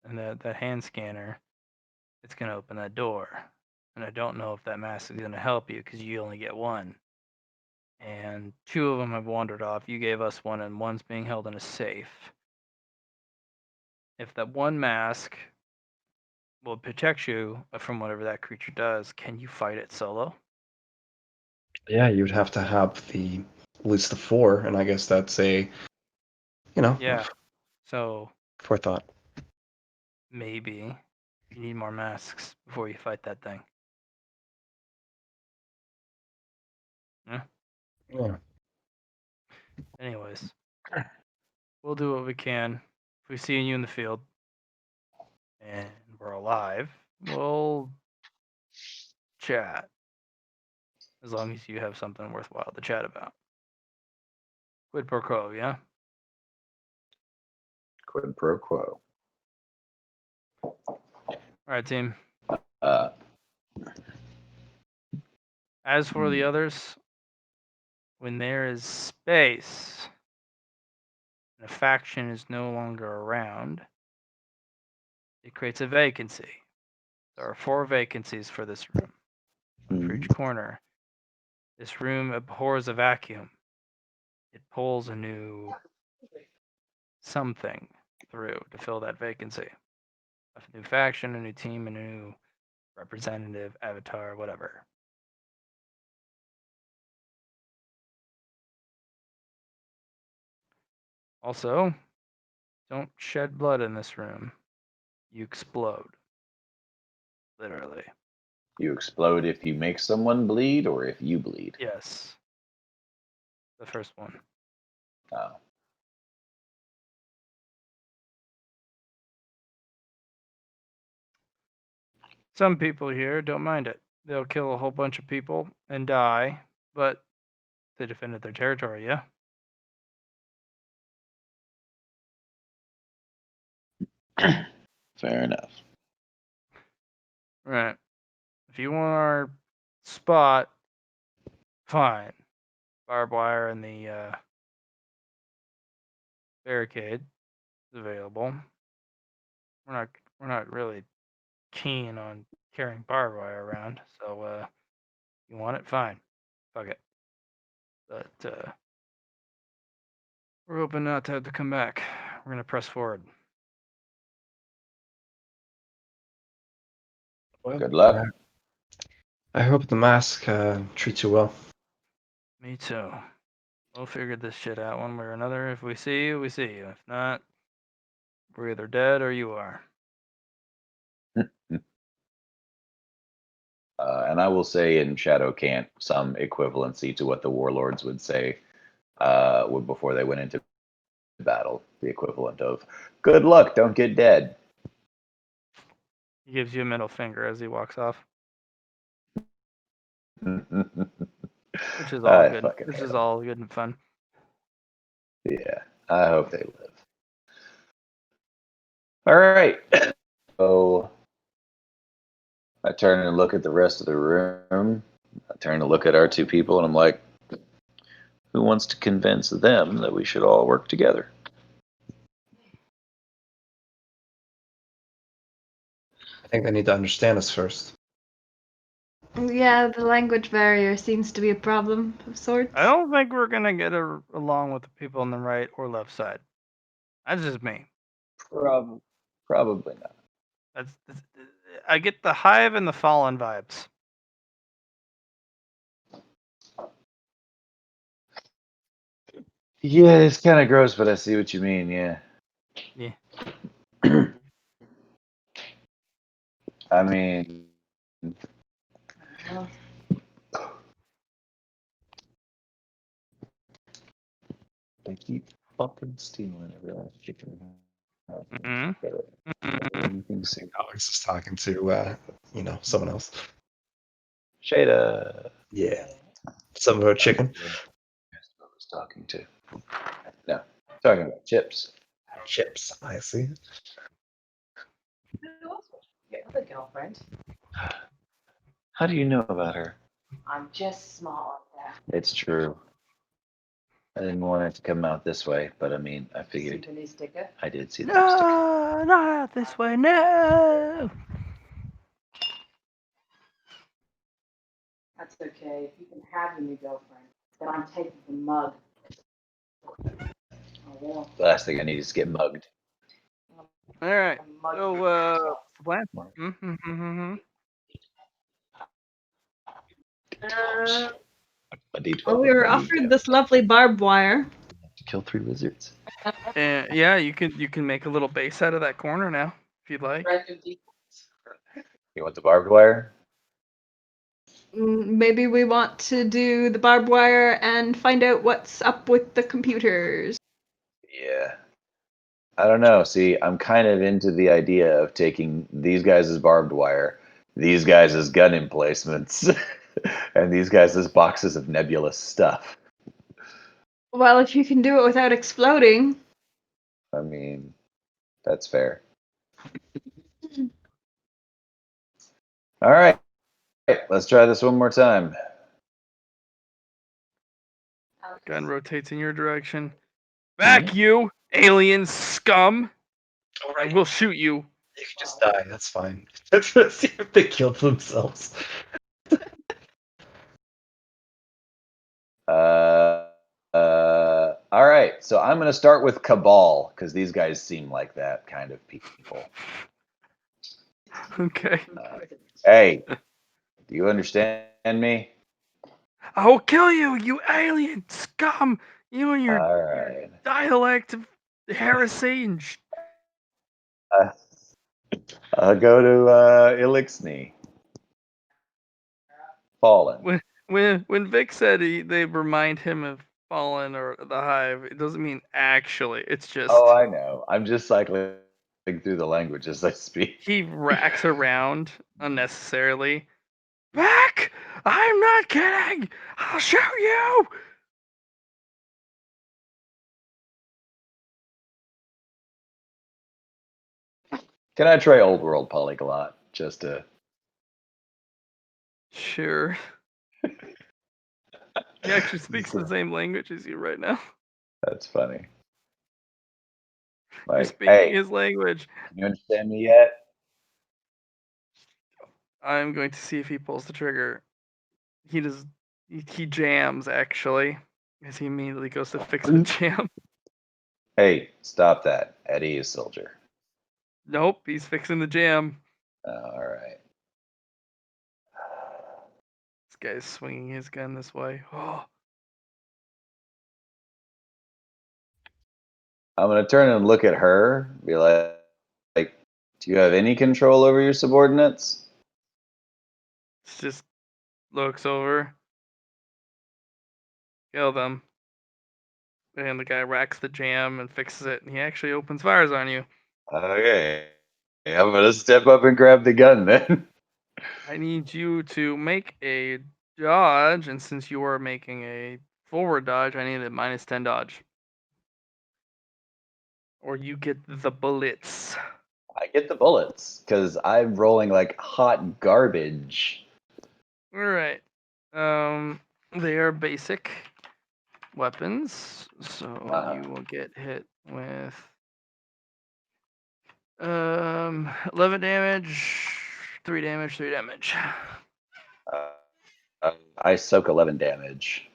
and that hand scanner, it's going to open that door. And I don't know if that mask is going to help you because you only get one. And 2 of them have wandered off. You gave us one, and one's being held in a safe. If that one mask will protect you from whatever that creature does, can you fight it solo? Yeah, you'd have to have at least the 4, and I guess that's a Yeah. So forethought. maybe you need more masks before you fight that thing. Yeah. Anyways, we'll do what we can. If we see you in the field and we're alive, we'll chat. As long as you have something worthwhile to chat about. Quid pro quo, yeah? Quid pro quo. All right, team. Uh, As for the others, when there is space and a faction is no longer around, it creates a vacancy. There are 4 vacancies for this room, one for each corner. This room abhors a vacuum. It pulls a new something through to fill that vacancy. A new faction, a new team, a new representative, avatar, whatever. Also, don't shed blood in this room. You explode. Literally. you explode if you make someone bleed or if you bleed. Yes. The first one. Oh. Some people here don't mind it. They'll kill a whole bunch of people and die, but they defended their territory, yeah? Fair enough. Right. If you want our spot, fine. Barbed wire and the barricade is available. We're not really keen on carrying barbed wire around, so you want it, fine. Fuck it. But we're hoping not to have to come back. We're gonna press forward. Well, Good luck. I hope the mask treats you well. Me too. We'll figure this shit out one way or another. If we see you, we see you. If not, we're either dead or you are. And I will say in Shadow Cant some equivalency to what the warlords would say before they went into battle. The equivalent of "Good luck, don't get dead." He gives you a middle finger as he walks off, which is all good. Which is all good and fun. Yeah, I hope they live. All right. So I turn and look at the rest of the room. I turn to look at our 2 people, and I'm like, who wants to convince them that we should all work together? I think they need to understand us first. Yeah, the language barrier seems to be a problem of sorts. I don't think we're gonna get along with the people on the right or left side. That's just me. Probably not. That's I get the Hive and the Fallen vibes. Yeah, it's kind of gross, but I see what you mean. Yeah. Yeah. I mean, they keep Fucking stealing every last chicken. Mhm. Anything sick. Alex is talking to someone else. Shada. Yeah. Something about chicken. That's what I was talking to. No, talking about chips. Chips. I see. Your other girlfriend. How do you know about her? I'm just smart like that. It's true. I didn't want it to come out this way, but I mean, I figured. See the new sticker? I did see the sticker. No, not this way. No. That's okay. You can have your new girlfriend. But I'm taking the mug. Oh, well. The last thing I need is to get mugged. All right. Mug. So, plan. Mm-hmm. A D12. Well, we were offered this lovely barbed wire. To kill 3 wizards. And yeah, you can make a little base out of that corner now if you'd like. You want the barbed wire? Maybe we want to do the barbed wire and find out what's up with the computers. Yeah. I don't know. See, I'm kind of into the idea of taking these guys as barbed wire, these guys as gun emplacements, and these guys as boxes of nebulous stuff. Well, if you can do it without exploding. I mean, that's fair. All right. Let's try this one more time. Gun rotates in your direction. Back, you alien scum! All I right. will shoot you. You can just die. That's fine. Let's see if they killed themselves. All right. So I'm going to start with Cabal because these guys seem like that kind of people. Okay. Hey, do you understand me? I will kill you, you alien scum! You and your All right. dialect of heresy and I'll go to Elixni. Fallen. when Vic said they remind him of Fallen or the Hive, it doesn't mean actually. It's just Oh, I know. I'm just cycling through the language as I speak. he racks around unnecessarily. Back! I'm not kidding! I'll shoot you! Can I try Old World Polyglot just to? Sure. He actually speaks the same language as you right now. That's funny. You're Like, speaking hey, his language. can you understand me yet? I'm going to see if he pulls the trigger. He does. He jams actually, as he immediately goes to fix the jam. Hey, stop that. Eddie is soldier. Nope, he's fixing the jam. All right. This guy's swinging his gun this way. Oh, I'm gonna turn and look at her. Be like, do you have any control over your subordinates? just looks over. Kill them. And the guy racks the jam and fixes it, and he actually opens fires on you. Okay. I'm gonna step up and grab the gun then. I need you to make a dodge, and since you are making a forward dodge, I need a -10 dodge. Or you get the bullets. I get the bullets because I'm rolling like hot garbage. Alright. They are basic weapons, so you will get hit with 11 damage, 3 damage, 3 damage. I soak 11 damage.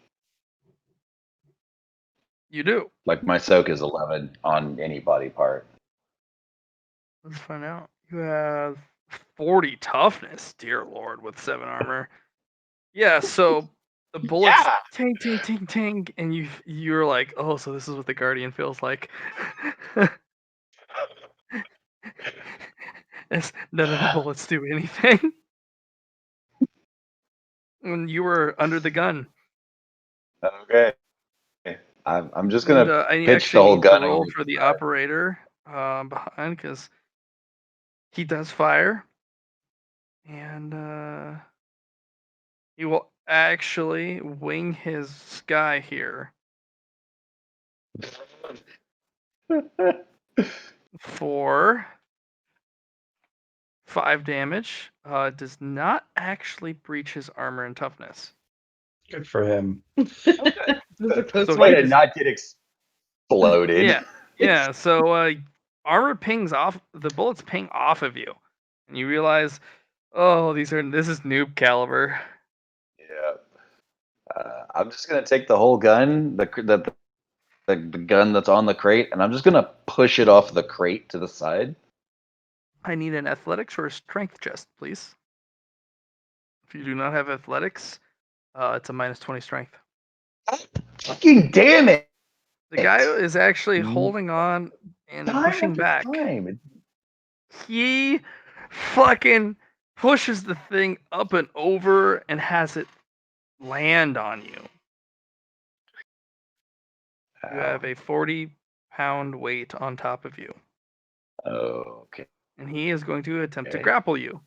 You do. Like my soak is 11 on any body part. Let's find out. You have 40 toughness, dear lord, with 7 armor. Yeah, so the bullets ting ting ting ting, and you're like, oh, so this is what the Guardian feels like. As none of the bullets do anything. When you were under the gun. Okay. I'm just And gonna I pitch the actually whole need to gun roll over. for the operator behind because he does fire, and he will actually wing his guy here for 5 damage. Does not actually breach his armor and toughness. Good for him. This is a close So Way one. to he's- not get exploded. Yeah, yeah. So armor pings off. The bullets ping off of you, and you realize, oh, this is noob caliber. Yeah. I'm just gonna take the whole gun, the gun that's on the crate, and I'm just gonna push it off the crate to the side. I need an athletics or a strength chest, please. If you do not have athletics, it's a -20 strength. Fucking damn it! The guy is actually Mm. holding on and Time pushing after back. time. He fucking pushes the thing up and over and has it land on you. You have a 40-pound weight on top of you, Oh, okay. and he is going to attempt to Okay. grapple you.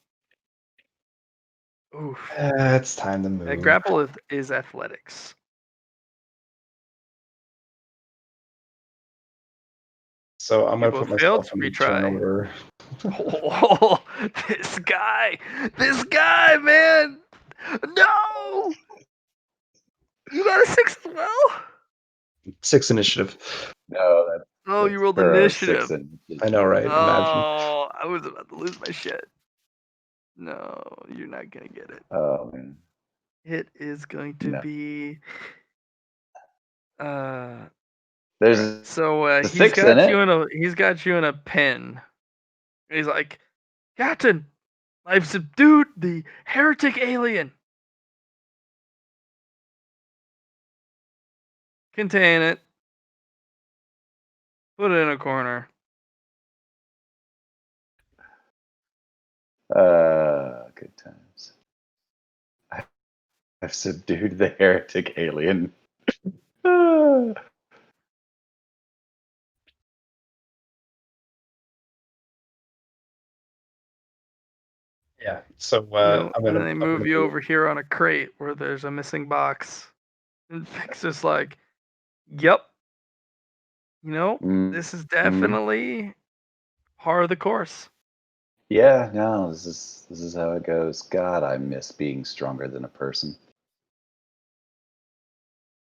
Oof. It's time to That move. grapple is athletics. So I'm You gonna put both failed. myself in the Retry. turnover. Oh, this guy, man! No, you got a 6 as well. 6 initiative. No, that's Oh, you rolled for initiative. 6 initiative. I know, right? Imagine. Oh, I was about to lose my shit. No, you're not gonna get it. Oh man. It is going to No. be. There's So a he's 6 got in you it. in a pin. He's like, Captain, I've subdued the heretic alien. Contain it. Put it in a corner. Good times. I've subdued the heretic alien. Yeah. So And I'm then gonna. they I'm move gonna you move. over here on a crate where there's a missing box. And Vic's just like, yep. This is definitely part of the course. Yeah, no, this is how it goes. God, I miss being stronger than a person.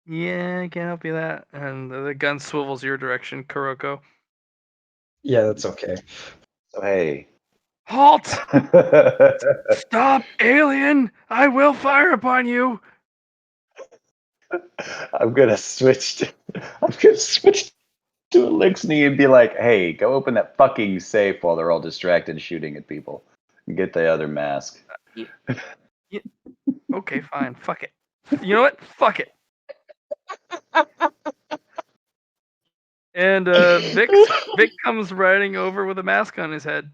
Yeah, I can't help you that. And the gun swivels your direction, Kuroko. Yeah, that's okay. So hey. Halt! Stop, alien! I will fire upon you! I'm gonna switch to Elixni and be like, hey, go open that fucking safe while they're all distracted shooting at people. And get the other mask. Okay, fine. Fuck it. You know what? Fuck it. And Vic comes riding over with a mask on his head.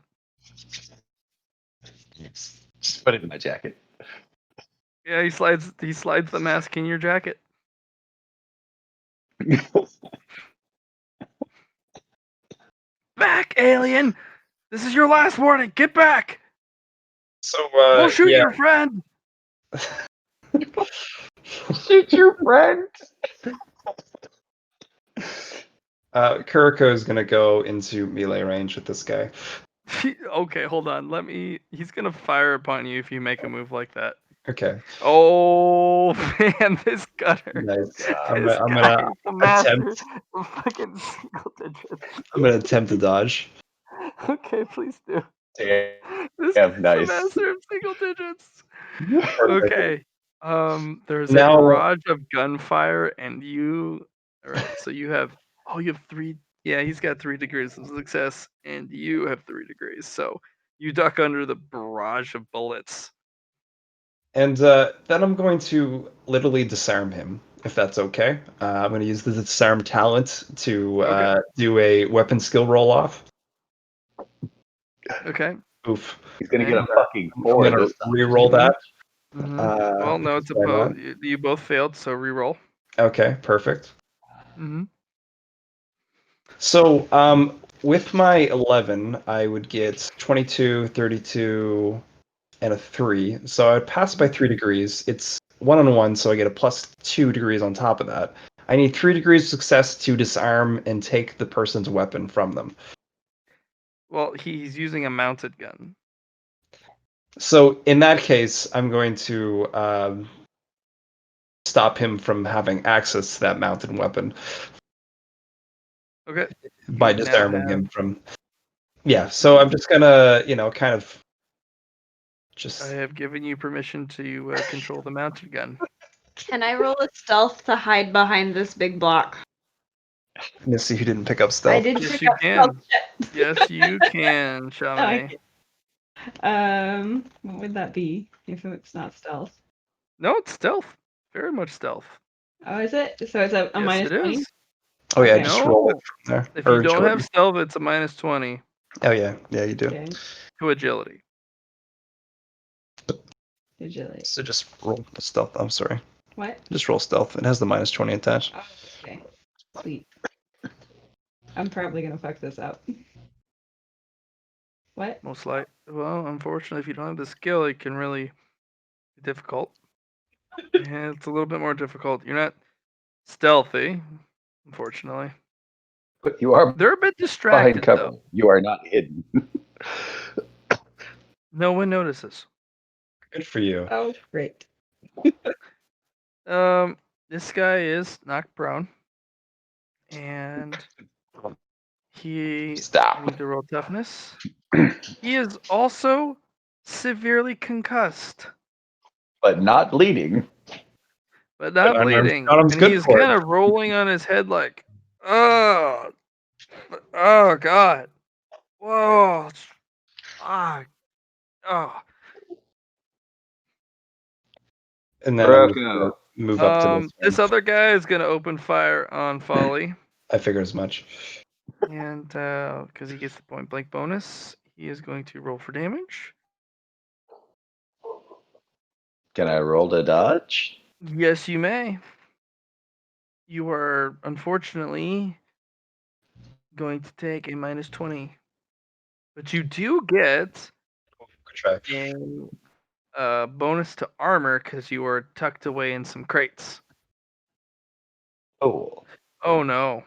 Just put it in my jacket. Yeah, he slides the mask in your jacket. Back, alien! This is your last warning. Get back! So We'll shoot yeah. your friend. Shoot your friend. Kuriko is gonna go into melee range with this guy. Okay, hold on. He's gonna fire upon you if you make a move like that. Okay. Oh man, this gunner. Nice. I'm This gonna guy is the master attempt. of fucking single digits. I'm gonna attempt to dodge. Okay, please do. Damn, This guy's the nice. master of single digits. Perfect. Okay. There's a Now- barrage of gunfire, and you. All right. So you have. Oh, you have 3. Yeah, he's got 3 degrees of success, and you have 3 degrees. So you duck under the barrage of bullets. And then I'm going to literally disarm him, if that's okay. I'm going to use the disarm talent to Okay. do a weapon skill roll off. Okay. Oof. He's gonna Okay. get a fucking I'm 4 going to this time. re-roll that. Well, no, it's why not? you both failed, so reroll. Okay, perfect. Mm-hmm. So, with my 11, I would get 22, 32, and a 3. So I would pass by 3 degrees. It's 1-on-1, so I get a plus 2 degrees on top of that. I need 3 degrees of success to disarm and take the person's weapon from them. Well, he's using a mounted gun. So in that case, I'm going to stop him from having access to that mounted weapon Okay. by You now disarming have- him from. Yeah, so I'm just gonna, kind of I just. have given you permission to control the mounted gun. Can I roll a stealth to hide behind this big block? Missy, who didn't pick up I stealth. did Yes, pick you up can. stealth. Shit. Yes, you can, Oh, I Shamane. can. What would that be if it's not stealth? No, it's stealth. Very much stealth. Oh, is it? So it's a Yes, minus it 20? is. Oh yeah, Okay. just roll it No, from there. if you Or don't Jordan. have stealth, it's a minus 20 Oh yeah, you do. Okay. to agility. Agility. So just roll the stealth. I'm sorry. What? Just roll stealth. It has the minus 20 attached. Oh, okay. Sweet. I'm probably gonna fuck this up. What? Most like. Well, unfortunately, if you don't have the skill, it can really be difficult. And it's a little bit more difficult. You're not stealthy, unfortunately. But you are They're a bit behind distracted, cover. though. You are not hidden. No one notices. Good for you. Oh, great. This guy is knocked prone, and he. I Stop. need to roll toughness. He is also severely concussed, But not bleeding. but not Unarmed bleeding. Bottom's And good he's for kind it. of rolling on his head like, oh God, whoa, ah, oh. And then I'm just Rocco. gonna move up to this This one. other guy is gonna open fire on Folly, I figure as much. and because he gets the point blank bonus, he is going to roll for damage. Can I roll to dodge? Yes, you may. You are unfortunately going to take a minus 20, but you do get Good try. a bonus to armor because you are tucked away in some crates. Oh. Oh no.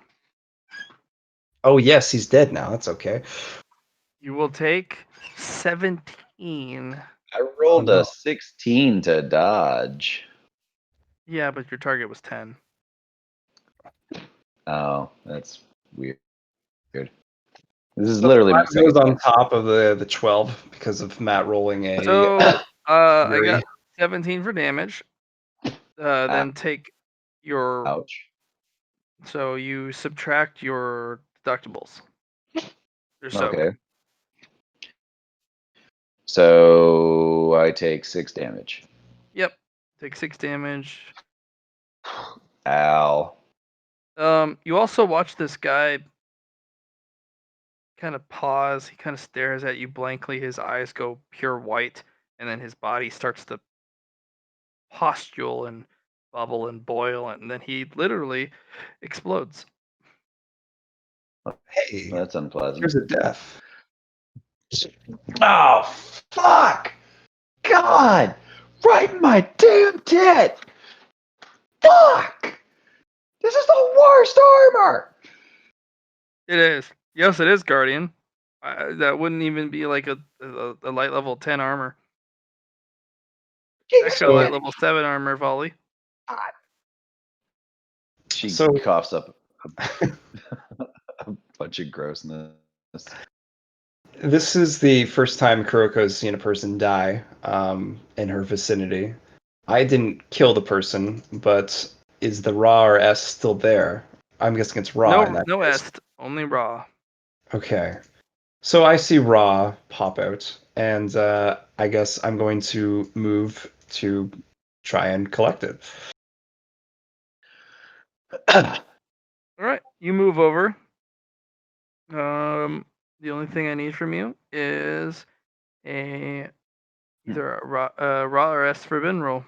Oh yes, he's dead now. That's okay. You will take 17. I rolled no. a 16 to dodge. Yeah, but your target was 10. Oh, that's weird. This is So literally my mine second goes on time. top of the 12 because of Matt rolling a. So I Fury. got 17 for damage. Then take your. Ouch. So you subtract your deductibles. Your soak. Okay. So I take 6 damage. Yep. Take 6 damage. Ow. You also watch this guy kind of pause. He kind of stares at you blankly. His eyes go pure white, and then his body starts to pustule and bubble and boil, and then he literally explodes. Hey, That's unpleasant. here's a death. Oh, fuck! God! Right in my damn tit! Fuck! This is the worst armor! It is. Yes, it is, Guardian. That wouldn't even be like a light level 10 armor. Actually, a light level 7 armor volley. She So- coughs up a bunch of grossness. This is the first time Kuroko's seen a person die in her vicinity. I didn't kill the person, but is the raw or S still there? I'm guessing it's raw. in that No case. est, only raw. Okay. So I see raw pop out, and I guess I'm going to move to try and collect it. All right, you move over. The only thing I need from you is either a raw or S forbidden roll.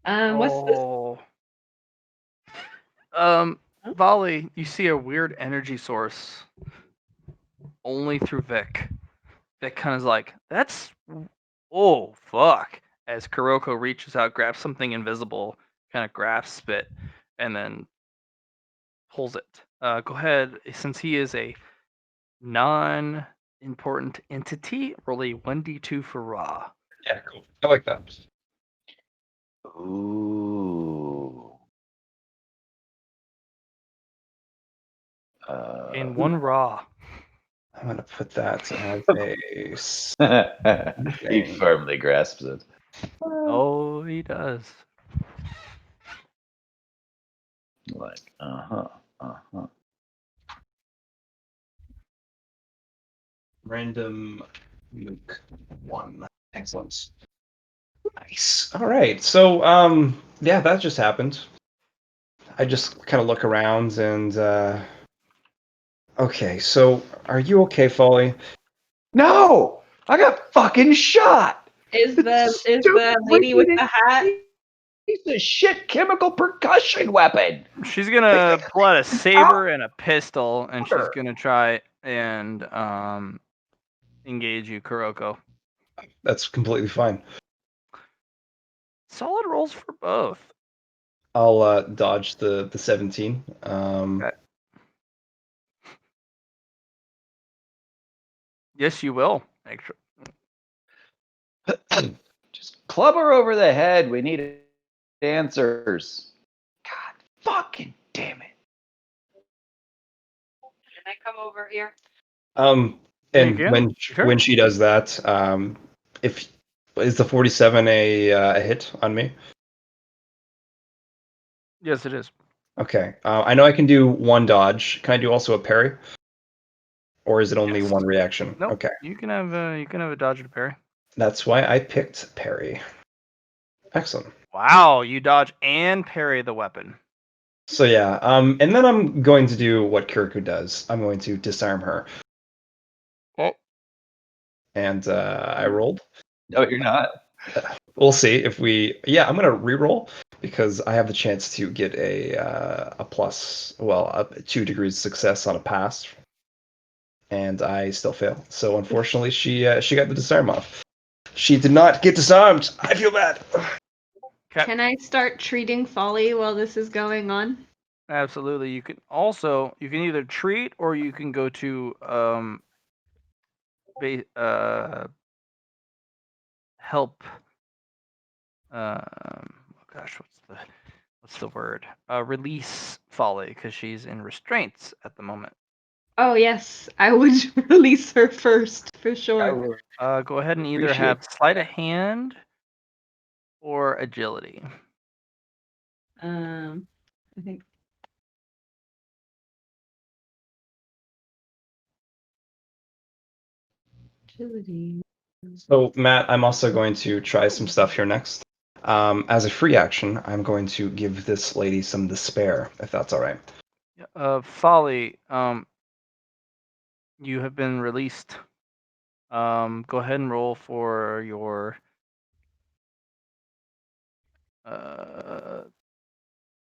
What's this? Oh. Huh? Volley, you see a weird energy source only through Vic. Vic kind of like, that's. Oh, fuck. As Kuroko reaches out, grabs something invisible, kind of grasps it, and then pulls it. Go ahead. Since he is a non important entity, roll a 1d2 for Raw. Yeah, cool. I like that. Ooh. Gain 1 Raw. I'm gonna put that as a He thing. firmly grasps it. Oh, he does. Like, Random nuke 1. Excellent. Nice. All right. So, yeah, that just happened. I just kind of look around and, okay. So, are you okay, Folly? No! I got fucking shot! Is the Stupid lady with the hat? piece of shit chemical percussion weapon! She's gonna pull out a saber and a pistol, and she's Powder. gonna try and engage you, Kuroko. That's completely fine. Solid rolls for both. I'll dodge the 17. Okay. Yes, you will. Actually, Just club her over the head. We need answers. God fucking damn it. Can I come over here? And You can. when Sure. when she does that, if is the 47 a hit on me? Yes, it is. Okay. I know I can do one dodge. Can I do also a parry? Or is it only Yes. one reaction? Nope. Okay. You can have a dodge and a parry. That's why I picked parry. Excellent. Wow, you dodge and parry the weapon. So yeah, and then I'm going to do what Kirikou does. I'm going to disarm her. Oh. And I rolled. No, you're not. We'll see if we. Yeah, I'm gonna re-roll because I have the chance to get a plus. Well, 2 degrees success on a pass, and I still fail. So unfortunately, she got the disarm off. She did not get disarmed. I feel bad. Okay. Can I start treating Folly while this is going on? Absolutely. You can either treat or you can go to help. Oh gosh, what's the word? Release Folly because she's in restraints at the moment. Oh yes, I would release her first for I sure. will Go ahead and either appreciate have sleight of hand or agility. I think agility. So Matt, I'm also going to try some stuff here next. As a free action, I'm going to give this lady some despair, if that's all right. Folly. You have been released. Go ahead and roll for your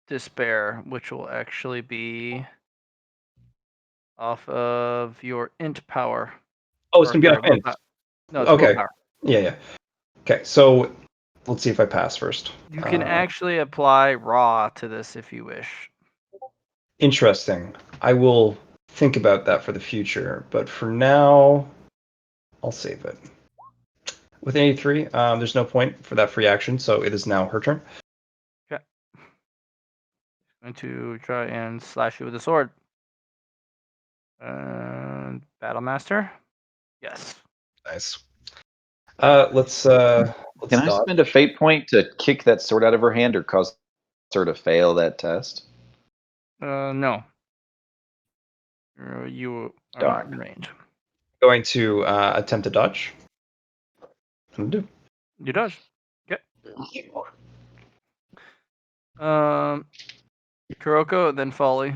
despair, which will actually be off of your int power. Oh, it's Or, gonna be sorry, off int. willpower. No, it's Okay. willpower. Yeah. Okay. So let's see if I pass first. You can actually apply raw to this if you wish. Interesting. I will think about that for the future, but for now, I'll save it. With 83, there's no point for that free action, so it is now her turn. Okay. Going to try and slash you with a sword. Battle Master. Yes. Nice. Let's Can I dodge. spend a fate point to kick that sword out of her hand or cause her to fail that test? No. You are not Darn. in range. Going to attempt to dodge. And do. You dodge. Okay. Kuroko, then Folly.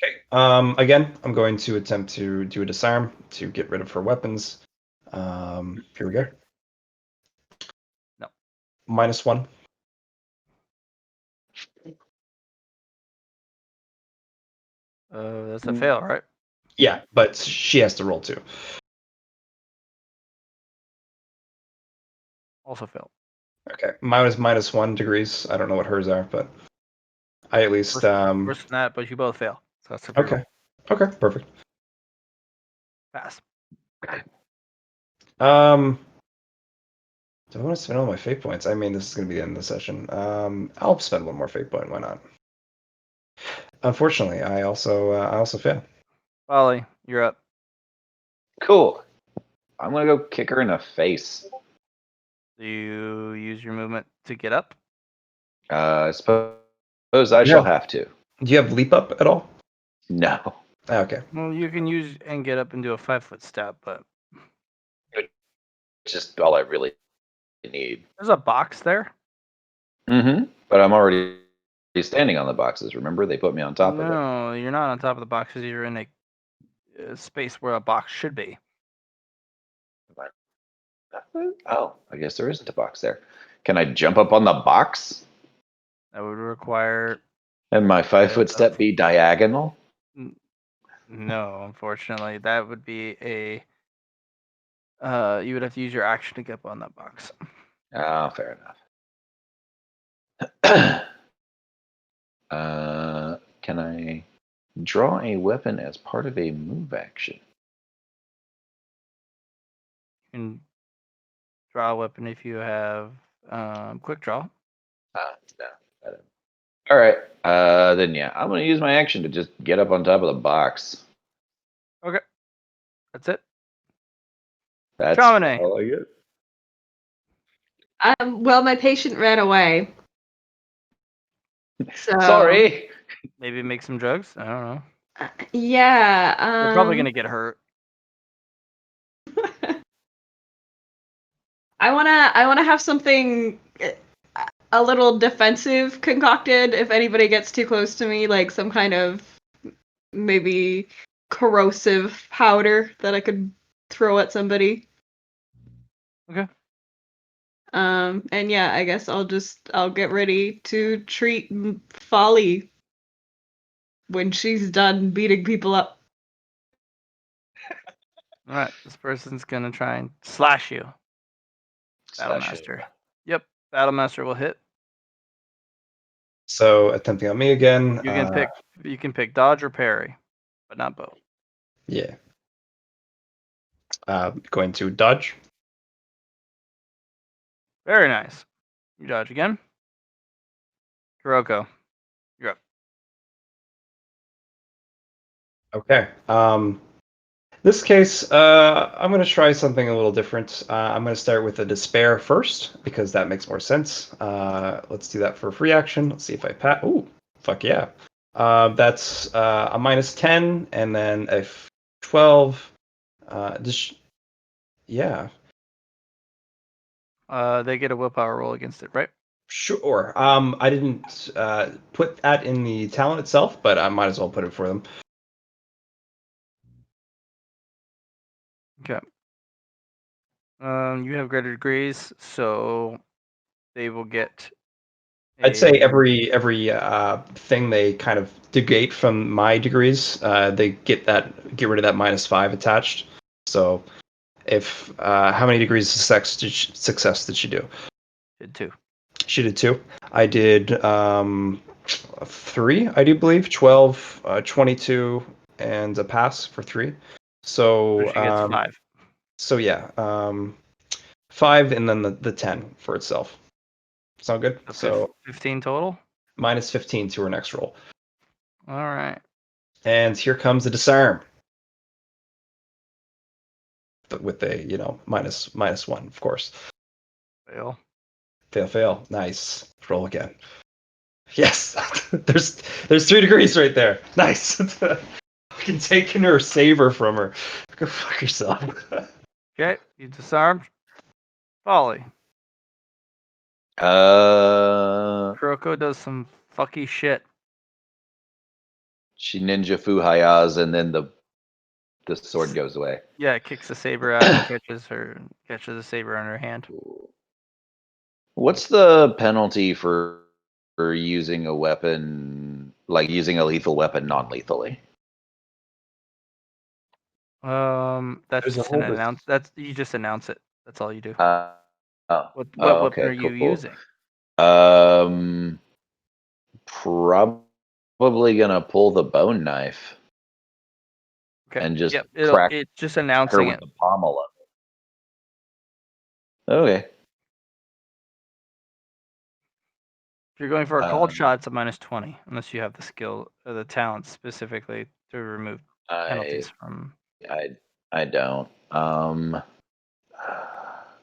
Okay. Again, I'm going to attempt to do a disarm to get rid of her weapons. Here we go. No. -1. That's a fail, right? Yeah, but she has to roll too. Also fail. Okay, mine is -1 degrees. I don't know what hers are, but I at least Worse than that, but you both fail. So that's a reroll. okay. Okay, perfect. Pass. Do I want to spend all my fate points? I mean, this is going to be the end of the session. I'll spend one more fate point. Why not? Unfortunately, I also fail. Ollie, you're up. Cool. I'm gonna go kick her in the face. Do you use your movement to get up? I suppose I shall have to. Do you have leap up at all? No. Okay. Well, you can use and get up and do a 5-foot step, but Just all I really need. there's a box there. Mm-hmm. But I'm already standing on the boxes. Remember, they put me on top of it. No, you're not on top of the boxes. You're in a space where a box should be. Oh, I guess there isn't a box there. Can I jump up on the box? That would require. And my 5-foot step be diagonal? No, unfortunately, that would be a. You would have to use your action to get up on that box. Oh, fair enough. Can I draw a weapon as part of a move action? You can draw a weapon if you have quick draw. No. I don't. All right. Then yeah, I'm gonna use my action to just get up on top of the box. Okay, that's it. That's Chamonix. all I get. Well, my patient ran away. So Sorry. Maybe make some drugs. I don't know. Yeah. You're probably gonna get hurt. I wanna have something a little defensive concocted if anybody gets too close to me, like some kind of maybe corrosive powder that I could throw at somebody. Okay. And yeah, I guess I'll get ready to treat Folly when she's done beating people up. All right. This person's gonna try and slash you. Slash Battlemaster. Yep. Battlemaster will hit. So attempting on me again. You can pick dodge or parry, but not both. Yeah. Going to dodge. Very nice. You dodge again. Kuroko, you're up. Okay. This case, I'm going to try something a little different. I'm going to start with a despair first because that makes more sense. Let's do that for a free action. Let's see if I pass. Ooh, fuck yeah. That's a -10 and then a 12. Yeah. They get a willpower roll against it, right? Sure. I didn't put that in the talent itself, but I might as well put it for them. Okay. You have greater degrees, so they will get. I'd say every thing they kind of negate from my degrees, they get rid of that -5 attached. So, if how many degrees of success did she do? Did 2. She did 2. I did 3, I do believe. 12, 22, and a pass for 3. So she gets 5. So yeah, 5 and then the 10 for itself. Sound good? So 15 total. -15 to her next roll. All right. And here comes the disarm. But with a -1, of course. Fail. Fail. Nice. Roll again. Yes. there's 3 degrees right there. Nice. Fucking taking her saber from her. Go fuck yourself. Okay, you disarmed. Folly. Kuroko does some fucky shit. She ninja fuhayas and then the sword goes away. Yeah, it kicks the saber out and catches the saber in her hand. What's the penalty for using a weapon, like using a lethal weapon non-lethally? That's There's a just an whole list. announce. That's you just announce it. That's all you do. Oh, What oh, weapon okay, are you cool. using? Probably gonna pull the bone knife Okay. and just Yep. crack It's just her announcing with it. the pommel of it. Okay. If you're going for a cold Um, shot, it's a -20, unless you have the skill or the talent specifically to remove penalties from. I don't.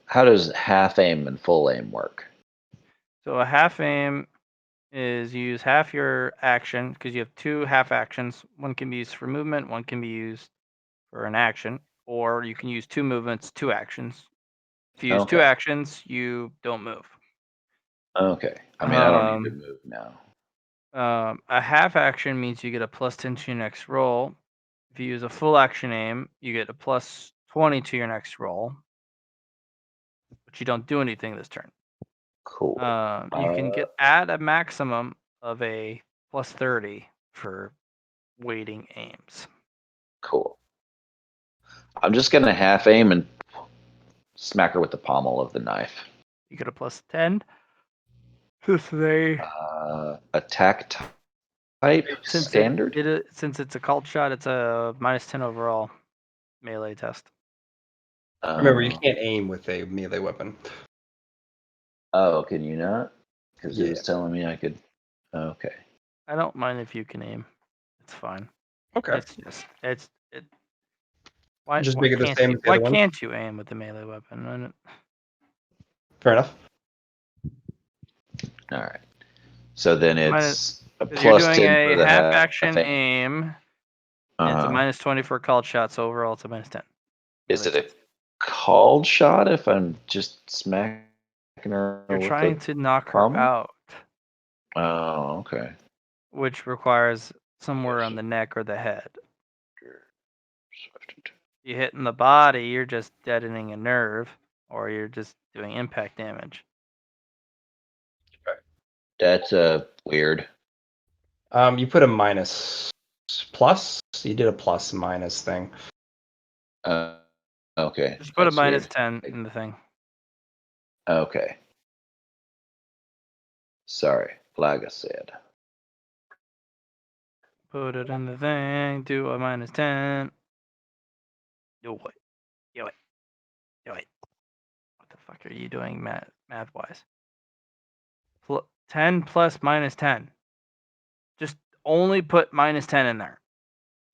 How does half aim and full aim work? So a half aim is you use half your action because you have two half actions. One can be used for movement, one can be used for an action, or you can use two movements, two actions. If you use two Okay. actions, you don't move. Okay. I mean, I don't need to move now. A half action means you get a +10 to your next roll. If you use a full action aim, you get a +20 to your next roll, but you don't do anything this turn. Cool. You can get at a maximum of a +30 for waiting aims. Cool. I'm just gonna half aim and smack her with the pommel of the knife. You get a +10. This is a Attack type since standard. since it's a cult shot, it's a -10 overall melee test. Remember, you can't aim with a melee weapon. Oh, can you not? Because it Yeah. was telling me I could. Okay. I don't mind if you can aim. It's fine. Okay. It's just it. Why Just make it the can't same you? as the Why other one. can't you aim with the melee weapon? Fair enough. All right. So then Minus- it's a Because you're doing +10 a for the half action aim. aim, and it's a -20 for called shot, so overall it's a -10. Is it a called shot if I'm just smacking her You're with trying the to knock her pommel? out, Oh, okay. which requires somewhere on the neck or the head. You hit in the body, you're just deadening a nerve, or you're just doing impact damage. That's weird. You put a minus plus. You did a plus minus thing. Okay. Just put a that's weird. -10 in the thing. Okay. Sorry, like I said. Put it in the thing, do a -10. Do it. Do it. Do it. What the fuck are you doing math-wise? 10 plus -10. Just only put -10 in there.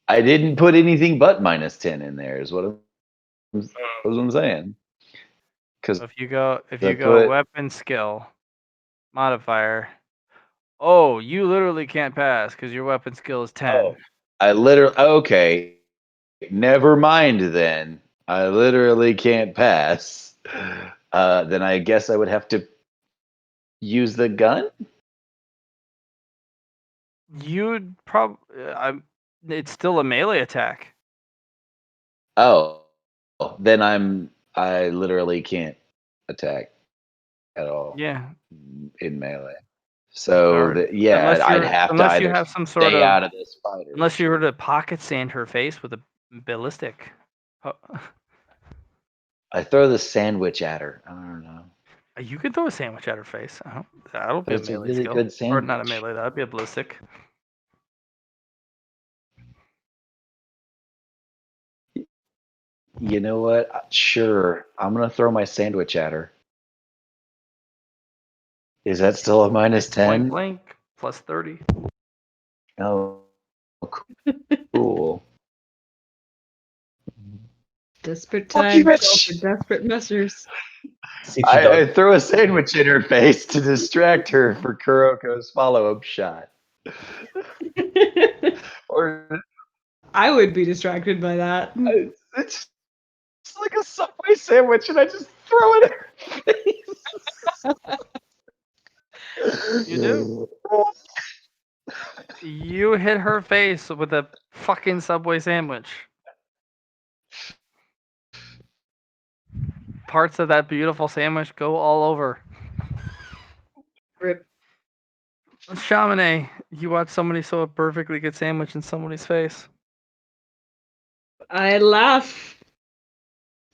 I didn't put anything but -10 in there. Is what I'm saying. Because If you go put weapon skill modifier, oh, you literally can't pass because your weapon skill is 10. Oh, I literally okay. Never mind then. I literally can't pass. Then I guess I would have to use the gun. You'd probably it's still a melee attack. Oh, then I literally can't attack at all Yeah. in melee. So Sorry. yeah, I'd have to Unless you either have some sort stay of out of this fight or unless you were to pocket sand her face with a ballistic. I throw the sandwich at her. I don't know. You can throw a sandwich at her face. That'll be But a it's a melee really skill. good Or not a sandwich. melee, that'd be a ballistic. You know what? Sure, I'm gonna throw my sandwich at her. Is that still a Point -10? blank, +30. Oh, cool. Desperate Fuck you, times call bitch. for desperate measures. See if she I does. throw a sandwich in her face to distract her for Kuroko's follow-up shot. Or I would be distracted by that. it's like a Subway sandwich, and I just throw it in her face. You do. You hit her face with a fucking Subway sandwich. Parts of that beautiful sandwich go all over. Rip. Chamonix, you watch somebody sew a perfectly good sandwich in somebody's face. I laugh.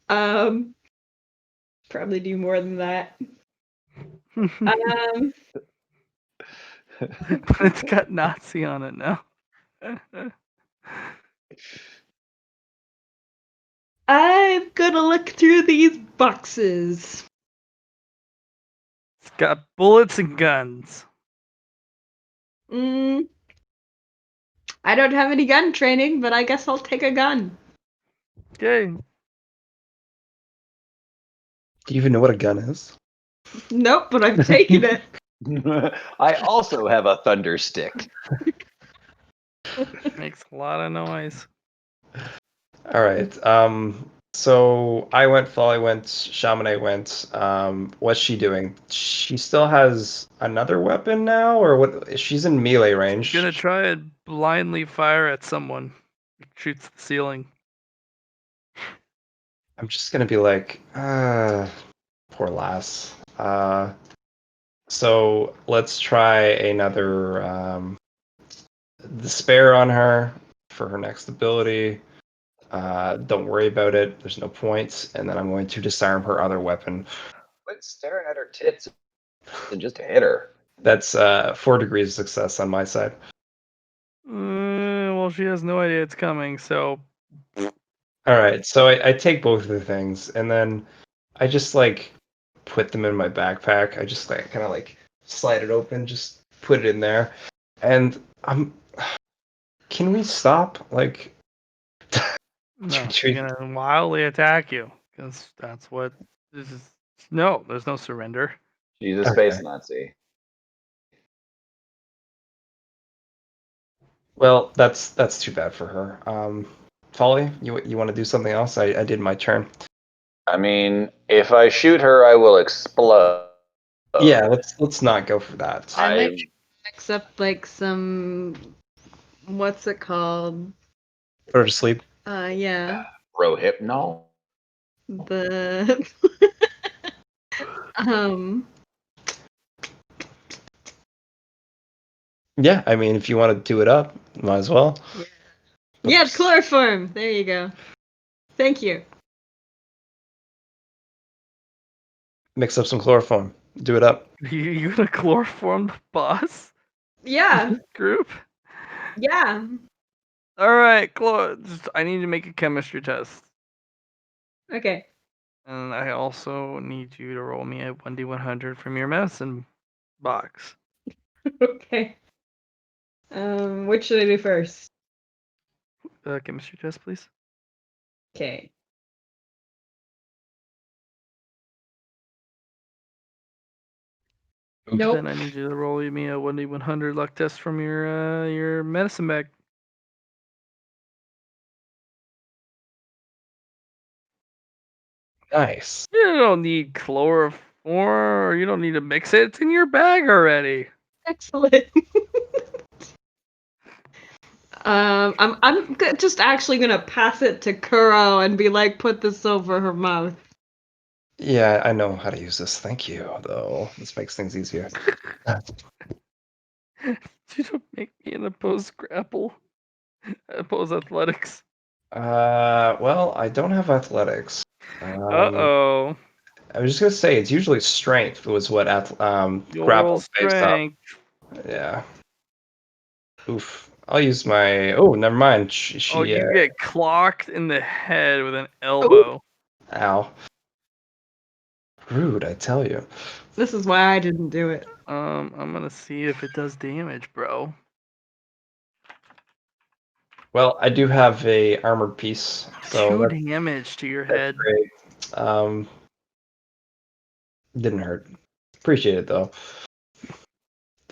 Probably do more than that. Um, But it's got Nazi on it now. I'm gonna look through these boxes. It's got bullets and guns. I don't have any gun training, but I guess I'll take a gun. Okay. Do you even know what a gun is? Nope, but I'm taking it. I also have a thunder stick. Makes a lot of noise. All right. So I went, Folly went, Chamonix went. What's she doing? She still has another weapon now, or what? She's in melee range. Gonna try and blindly fire at someone. Shoots the ceiling. I'm just gonna be like, poor lass. So let's try another despair on her for her next ability. Don't worry about it. There's no points, and then I'm going to disarm her other weapon. Quit staring at her tits and just hit her. That's 4 degrees of success on my side. Well, she has no idea it's coming, so All right, so I take both of the things, and then I just like put them in my backpack. I just like kind of like slide it open, just put it in there, and I'm. Can we stop? Like, no, Should she's gonna wildly attack you because that's what this is. No, there's no surrender. She's a Okay. space Nazi. Well, that's too bad for her. Folly, you want to do something else? I did my turn. I mean, if I shoot her, I will explode. Yeah, let's not go for that. I I might mix up like some. What's it called? Put her to sleep. Yeah. Rohypnol. The. Yeah, I mean, if you want to do it up, might as well. Yeah, chloroform. There you go. Thank you. Mix up some chloroform. Do it up. You gonna chloroform the boss Yeah. group? Yeah. All right, I need to make a chemistry test, Okay. and I also need you to roll me a 1d100 from your medicine box. Okay. Which should I do first? Chemistry test, please. Okay. Nope. Then I need you to roll me a 1d100 luck test from your medicine bag. Nice. You don't need chloroform, or you don't need to mix it. It's in your bag already. Excellent. Just actually gonna pass it to Kuro and be like, put this over her mouth. Yeah, I know how to use this. Thank you, though. This makes things easier. You don't make me an opposed grapple, opposed athletics. Well, I don't have athletics. Uh-oh. I was just gonna say it's usually strength was what You'll roll grapple's based off. strength. Yeah. Oof. I'll use my. Oh, never mind. Oh, She. you get clocked in the head with an elbow. Ow. Rude, I tell you. This is why I didn't do it. I'm gonna see if it does damage, bro. Well, I do have a armored piece, so 2 damage to your that's head. great. Didn't hurt. Appreciate it though.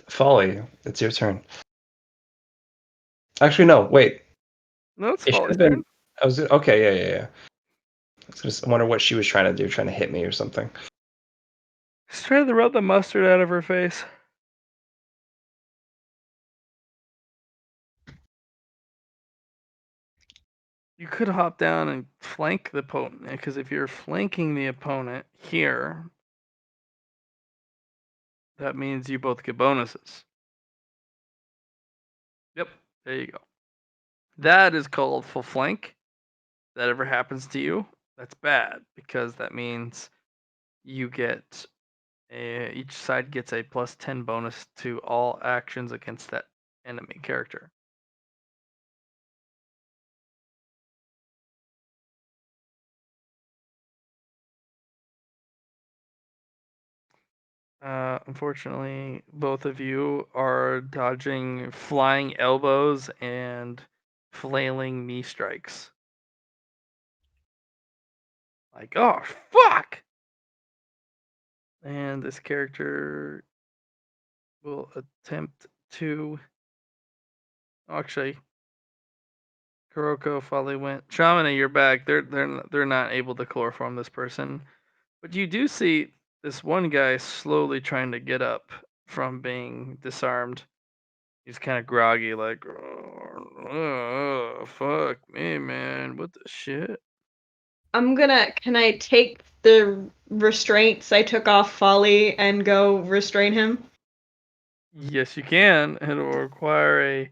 Folly, it's your turn. Actually, no. Wait. No, it's It should Folly's have been. turn. I was okay. Yeah. I was just wonder what she was trying to do, trying to hit me or something. Just try to rub the mustard out of her face. You could hop down and flank the opponent, because if you're flanking the opponent here, that means you both get bonuses. Yep, there you go. That is called full flank. that ever happens to you, that's bad because that means you get each side gets a +10 bonus to all actions against that enemy character. Unfortunately, both of you are dodging flying elbows and flailing knee strikes. Like, oh, fuck! And this character will attempt to. Actually, Kuroko finally went. Shamana, you're back. They're not able to chloroform this person, but you do see this one guy slowly trying to get up from being disarmed. He's kind of groggy, like, oh, fuck me, man. What the shit? Can I take the restraints I took off Folly and go restrain him? Yes, you can. It'll require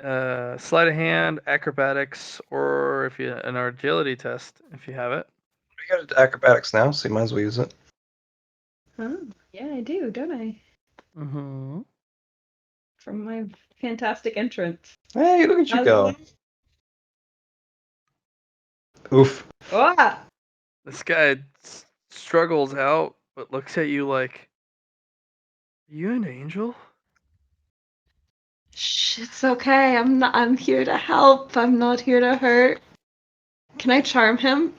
a sleight of hand, acrobatics, or if you an agility test if you have it. We got acrobatics now, so you might as well use it. Oh, yeah, I do, don't I? Mm-hmm. From my fantastic entrance. Hey, look at you go. Oof. Ah! This guy struggles out, but looks at you like, you an angel? Shh, it's okay. I'm here to help. I'm not here to hurt. Can I charm him?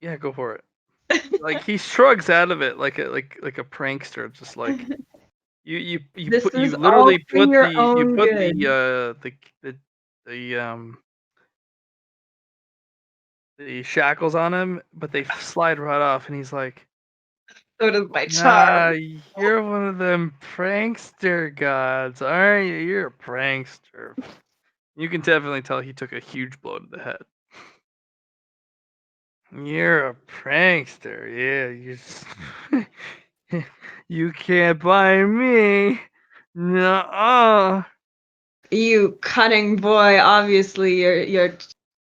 Yeah, go for it. Like he shrugs out of it like a prankster, just like This you is all literally for put your the own good. the shackles on him, but they slide right off, and he's like, So does my "Nah, charm. you're one of them prankster gods, aren't you? You're a prankster." You can definitely tell he took a huge blow to the head. You're a prankster, yeah. You can't buy me. Nuh-uh. You cunning boy, obviously you're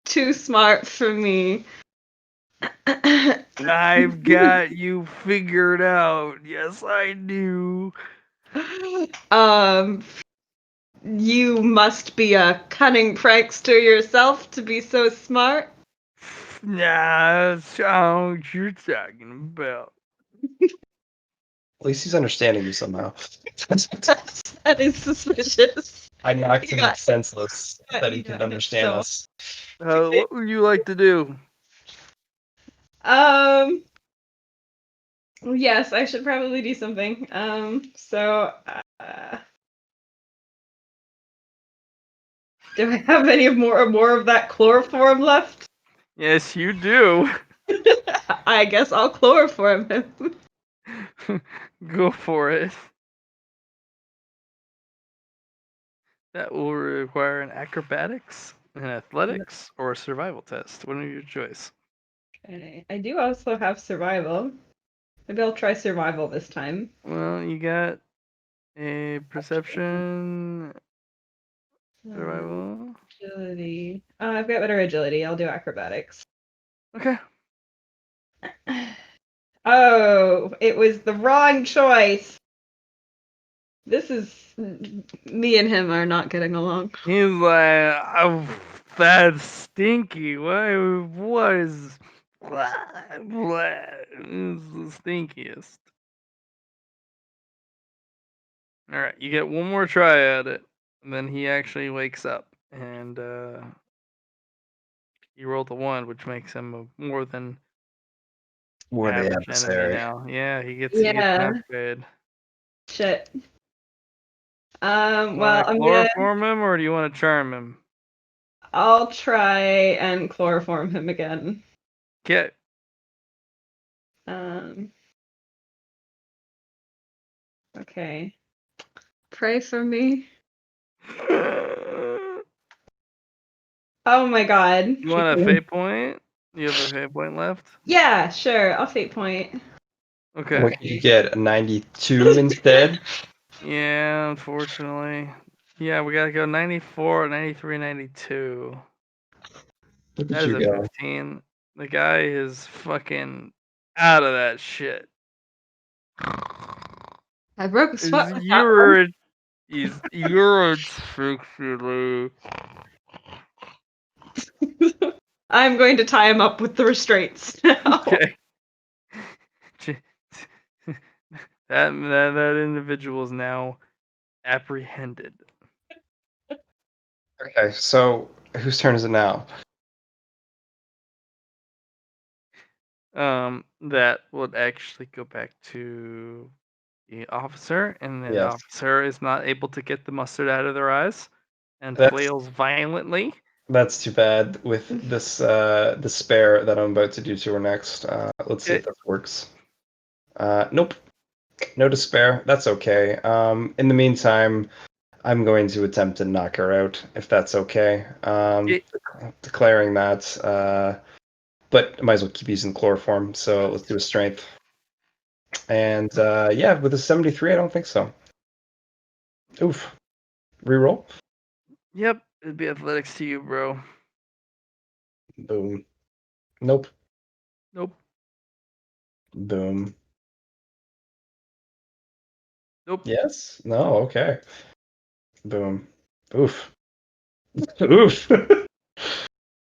too smart for me. I've got you figured out. Yes, I do. um you must be a cunning prankster yourself to be so smart. Nah, that's not what you're talking about. At least he's understanding you somehow. That is suspicious. I knocked him Yeah. senseless that he Yeah, could understand so- us. What would you like to do? Yes, I should probably do something. Do I have any more of that chloroform left? Yes, you do. I guess I'll chloroform him. Go for it. That will require an acrobatics, an athletics, or a survival test. One of your choice. Okay. I do also have survival. Maybe I'll try survival this time. Well, you got a perception, survival. Agility. I've got better agility. I'll do acrobatics. Okay. Oh, it was the wrong choice. This is me and him are not getting along. He's like, oh, that's stinky. What is. Blah, blah. It's the stinkiest. Alright, you get one more try at it. And then he actually wakes up. And he rolled a 1, which makes him a more than More the average enemy adversary. now. Yeah, he gets an upgrade. Shit. Well, Well, I'm gonna. chloroform him, or do you want to charm him? I'll try and chloroform him again. Okay. Okay. Pray for me. Oh my god. You want a fate point? You have a fate point left? Yeah, sure. I'll fate point. Okay. What can you get? A 92 instead? Yeah, unfortunately. Yeah, we gotta go 94, 93, 92. Look That at is you a go. 15. The guy is fucking out of that shit. I broke a sweat with that one. You're asphyxiated. I'm going to tie him up with the restraints now. Okay. that individual is now apprehended. Okay, so whose turn is it now? That would actually go back to the officer, and then the Yes. officer is not able to get the mustard out of their eyes and That's- flails violently. That's too bad with this despair that I'm about to do to her next. Let's see if that works. Nope. No despair. That's okay. In the meantime, I'm going to attempt to knock her out, if that's okay. Declaring that. But I might as well keep using chloroform, so let's do a strength. And yeah, with a 73, I don't think so. Oof. Reroll. Yep, it'd be athletics to you, bro. Boom. Nope. Nope. Boom. Nope. Yes? No, okay. Boom. Oof. Oof.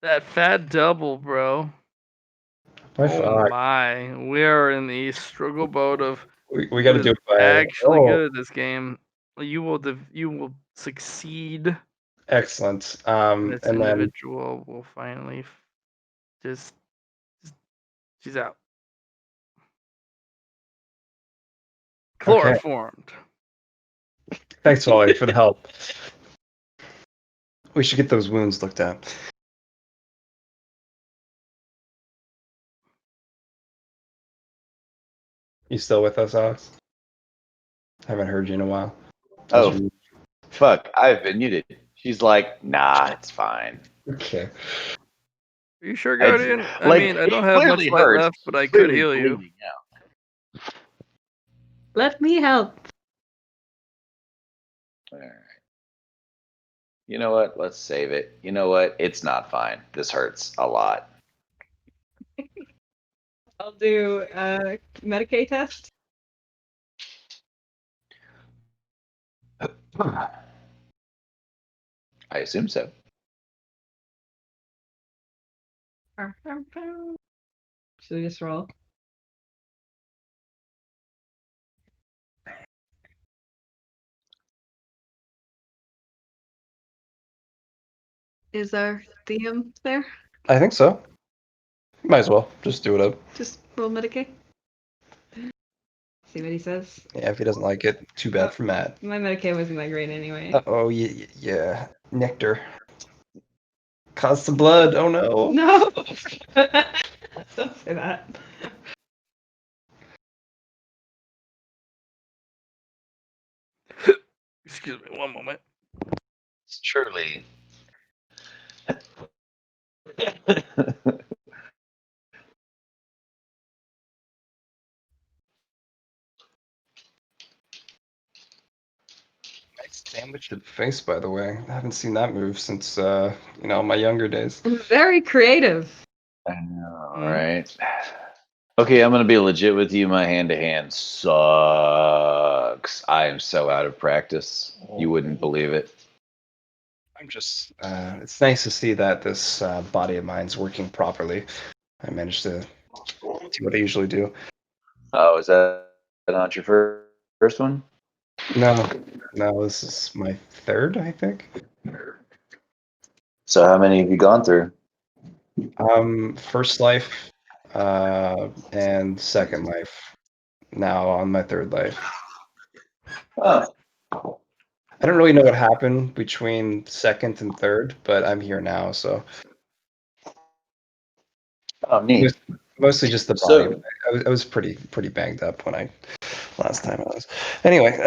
That fat double, bro. My Oh fuck. my. We are in the struggle boat of We got to who do is it by. actually Oh, good at this game. You will succeed. excellent. This And then individual will finally just she's out. okay. Chloroformed. Thanks, Wally, for the help. We should get those wounds looked at. You still with us, Alex? Haven't heard you in a while. Oh, fuck. I've been muted. She's like, nah, it's fine. Okay. Are you sure, It's- Guardian? I like, mean, I it don't have much clearly light hurts. left, but I could Clearly heal you. bleeding out. Let me help. All right. You know what? Let's save it. You know what? It's not fine. This hurts a lot. I'll do a Medicaid test. I assume so. Should we just roll? Is our DM there? I think so. Might as well. Just do it up. Just roll Medicaid. See what he says. Yeah, if he doesn't like it, too bad for Matt. My Medicaid wasn't that great anyway. Oh, yeah. Nectar. Cause some blood. Oh, no. No! Don't say that. Excuse me, one moment. It's truly. Nice sandwich to the face, by the way. I haven't seen that move since, my younger days. Very creative. I know, Mm. right? Okay, I'm gonna be legit with you. My hand-to-hand sucks. I am so out of practice. You wouldn't believe it. I'm just, it's nice to see that this body of mine's working properly. I managed to do what I usually do. Oh, is that not your first one? No, this is my third, I think. So how many have you gone through? First life, and second life. Now on my third life. Oh, I don't really know what happened between second and third, but I'm here now, so neat. mostly just the body. So, I was pretty banged up when I last time I was. Anyway,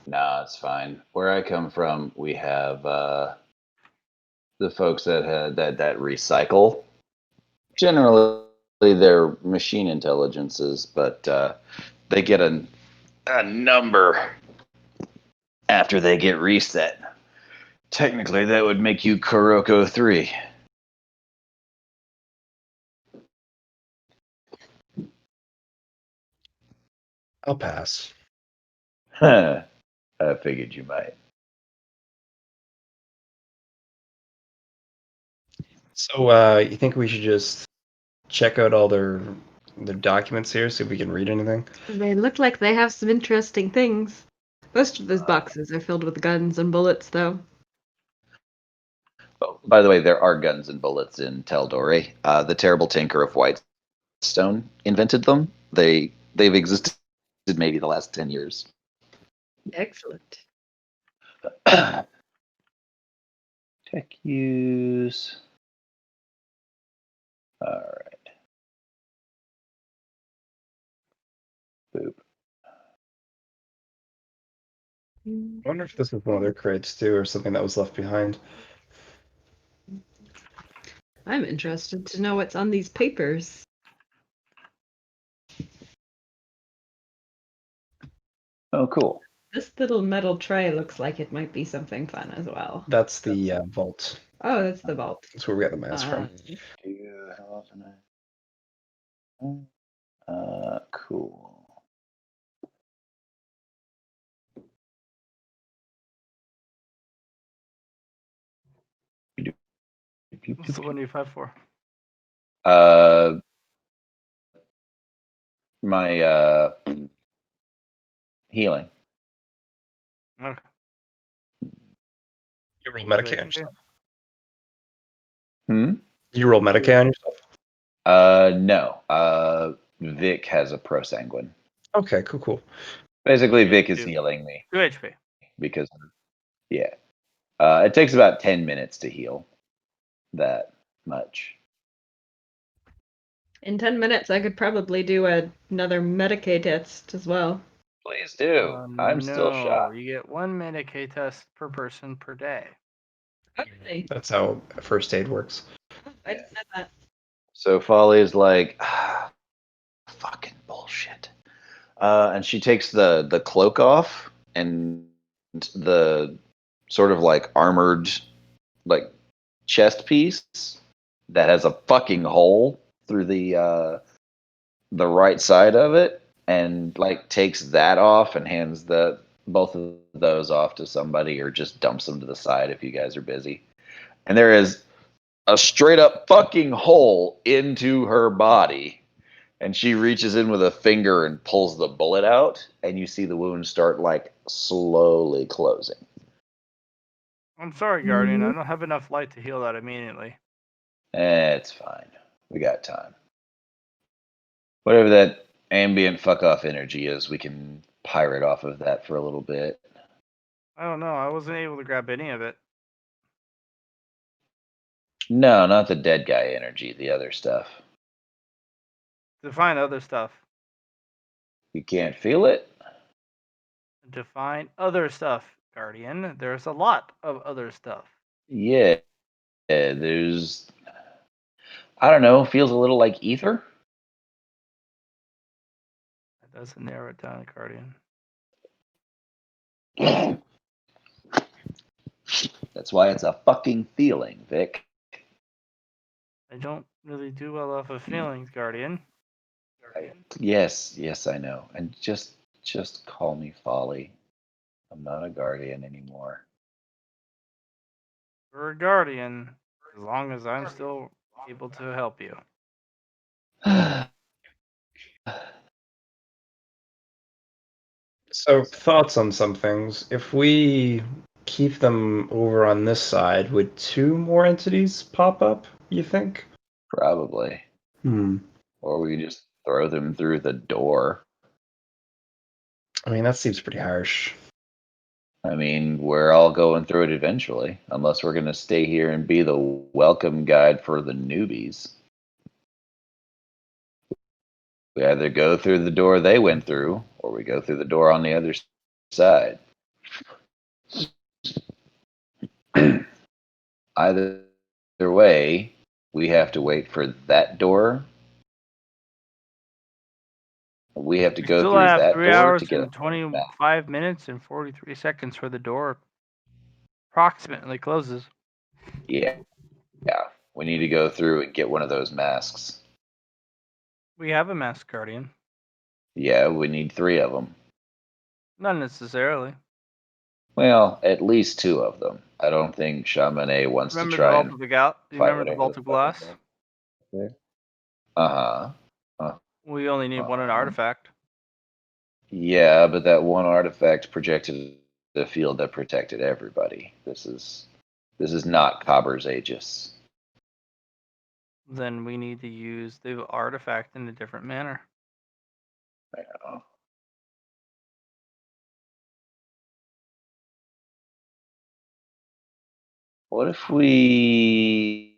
nah, it's fine. Where I come from, we have the folks that had that recycle. Generally, they're machine intelligences, but they get a number after they get reset. Technically, that would make you Kuroko 3. I'll pass. Huh. I figured you might. So, you think we should just check out all their documents here, see if we can read anything? They look like they have some interesting things. Most of those boxes are filled with guns and bullets, though. Oh, by the way, there are guns and bullets in Teldore. The terrible tinker of Whitestone invented them. They've existed maybe the last 10 years. Excellent. Tech use. All right. Boop. I wonder if this is one of their crates too, or something that was left behind. I'm interested to know what's on these papers. Oh, cool. This little metal tray looks like it might be something fun as well. That's the vault. Oh, that's the vault. That's where we got the mask from. How often cool. What's the one you fight for? My healing. Okay. You roll Medicaid on Okay. yourself? Hmm? You roll Medicaid on yourself? No. Vic has a pro sanguine. Okay, cool. Basically, Vic is Two. healing me 2 HP. because, yeah. It takes about 10 minutes to heal that much. In 10 minutes, I could probably do another Medicaid test as well. Please do. I'm still No, shocked. you get 1 Medicaid test per person per day. Okay. That's how first aid works. I didn't know that. So Folly is like, fucking bullshit. And she takes the cloak off and the sort of like armored like chest piece that has a fucking hole through the right side of it, and like takes that off and hands both of those off to somebody or just dumps them to the side if you guys are busy. And there is a straight up fucking hole into her body. And she reaches in with a finger and pulls the bullet out, and you see the wound start like slowly closing. I'm sorry, Guardian. Mhm. I don't have enough light to heal that immediately. It's fine. We got time. Whatever that ambient fuck off energy is, we can pirate off of that for a little bit. I don't know. I wasn't able to grab any of it. No, not the dead guy energy, the other stuff. Define other stuff. You can't feel it? Define other stuff, Guardian. There's a lot of other stuff. Yeah. There's, I don't know, feels a little like ether? That doesn't narrow it down, Guardian. That's why it's a fucking feeling, Vic. I don't really do well off of feelings, Guardian. Yes, I know. And just call me Folly. I'm not a guardian anymore. You're a Guardian, as long as I'm still able to help you. So, thoughts on some things. If we keep them over on this side, would 2 more entities pop up, you think? Probably. Hmm. Or we could just throw them through the door. I mean, that seems pretty harsh. I mean, we're all going through it eventually, unless we're going to stay here and be the welcome guide for the newbies. We either go through the door they went through, or we go through the door on the other side. Either way, we have to wait for that door. We have to We go still through have that 3 door hours to get and 25 minutes and 43 seconds for the door. Approximately closes. Yeah. We need to go through and get one of those masks. We have a masked guardian. Yeah, we need 3 of them. Not necessarily. Well, at least 2 of them. I don't think Chamonix wants Remember to the try Vault and of the Gal? Do you fight remember the whatever Vault the of fuck Glass? is there. Uh-huh. We only need one Uh-huh. artifact. Yeah, but that one artifact projected the field that protected everybody. This is not Cobber's Aegis. Then we need to use the artifact in a different manner. I know. What if we?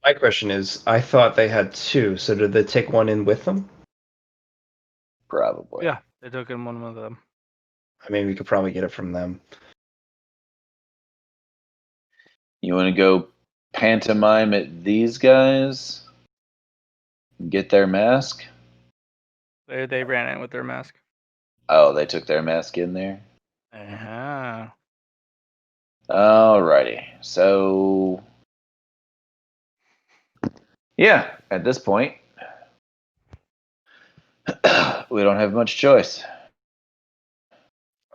My question is, I thought they had 2, so did they take one in with them? Probably. Yeah, they took in one of them. I mean, we could probably get it from them. You want to go pantomime at these guys? Get their mask? They ran in with their mask. Oh, they took their mask in there? Uh-huh. Alrighty. So, yeah, at this point, we don't have much choice.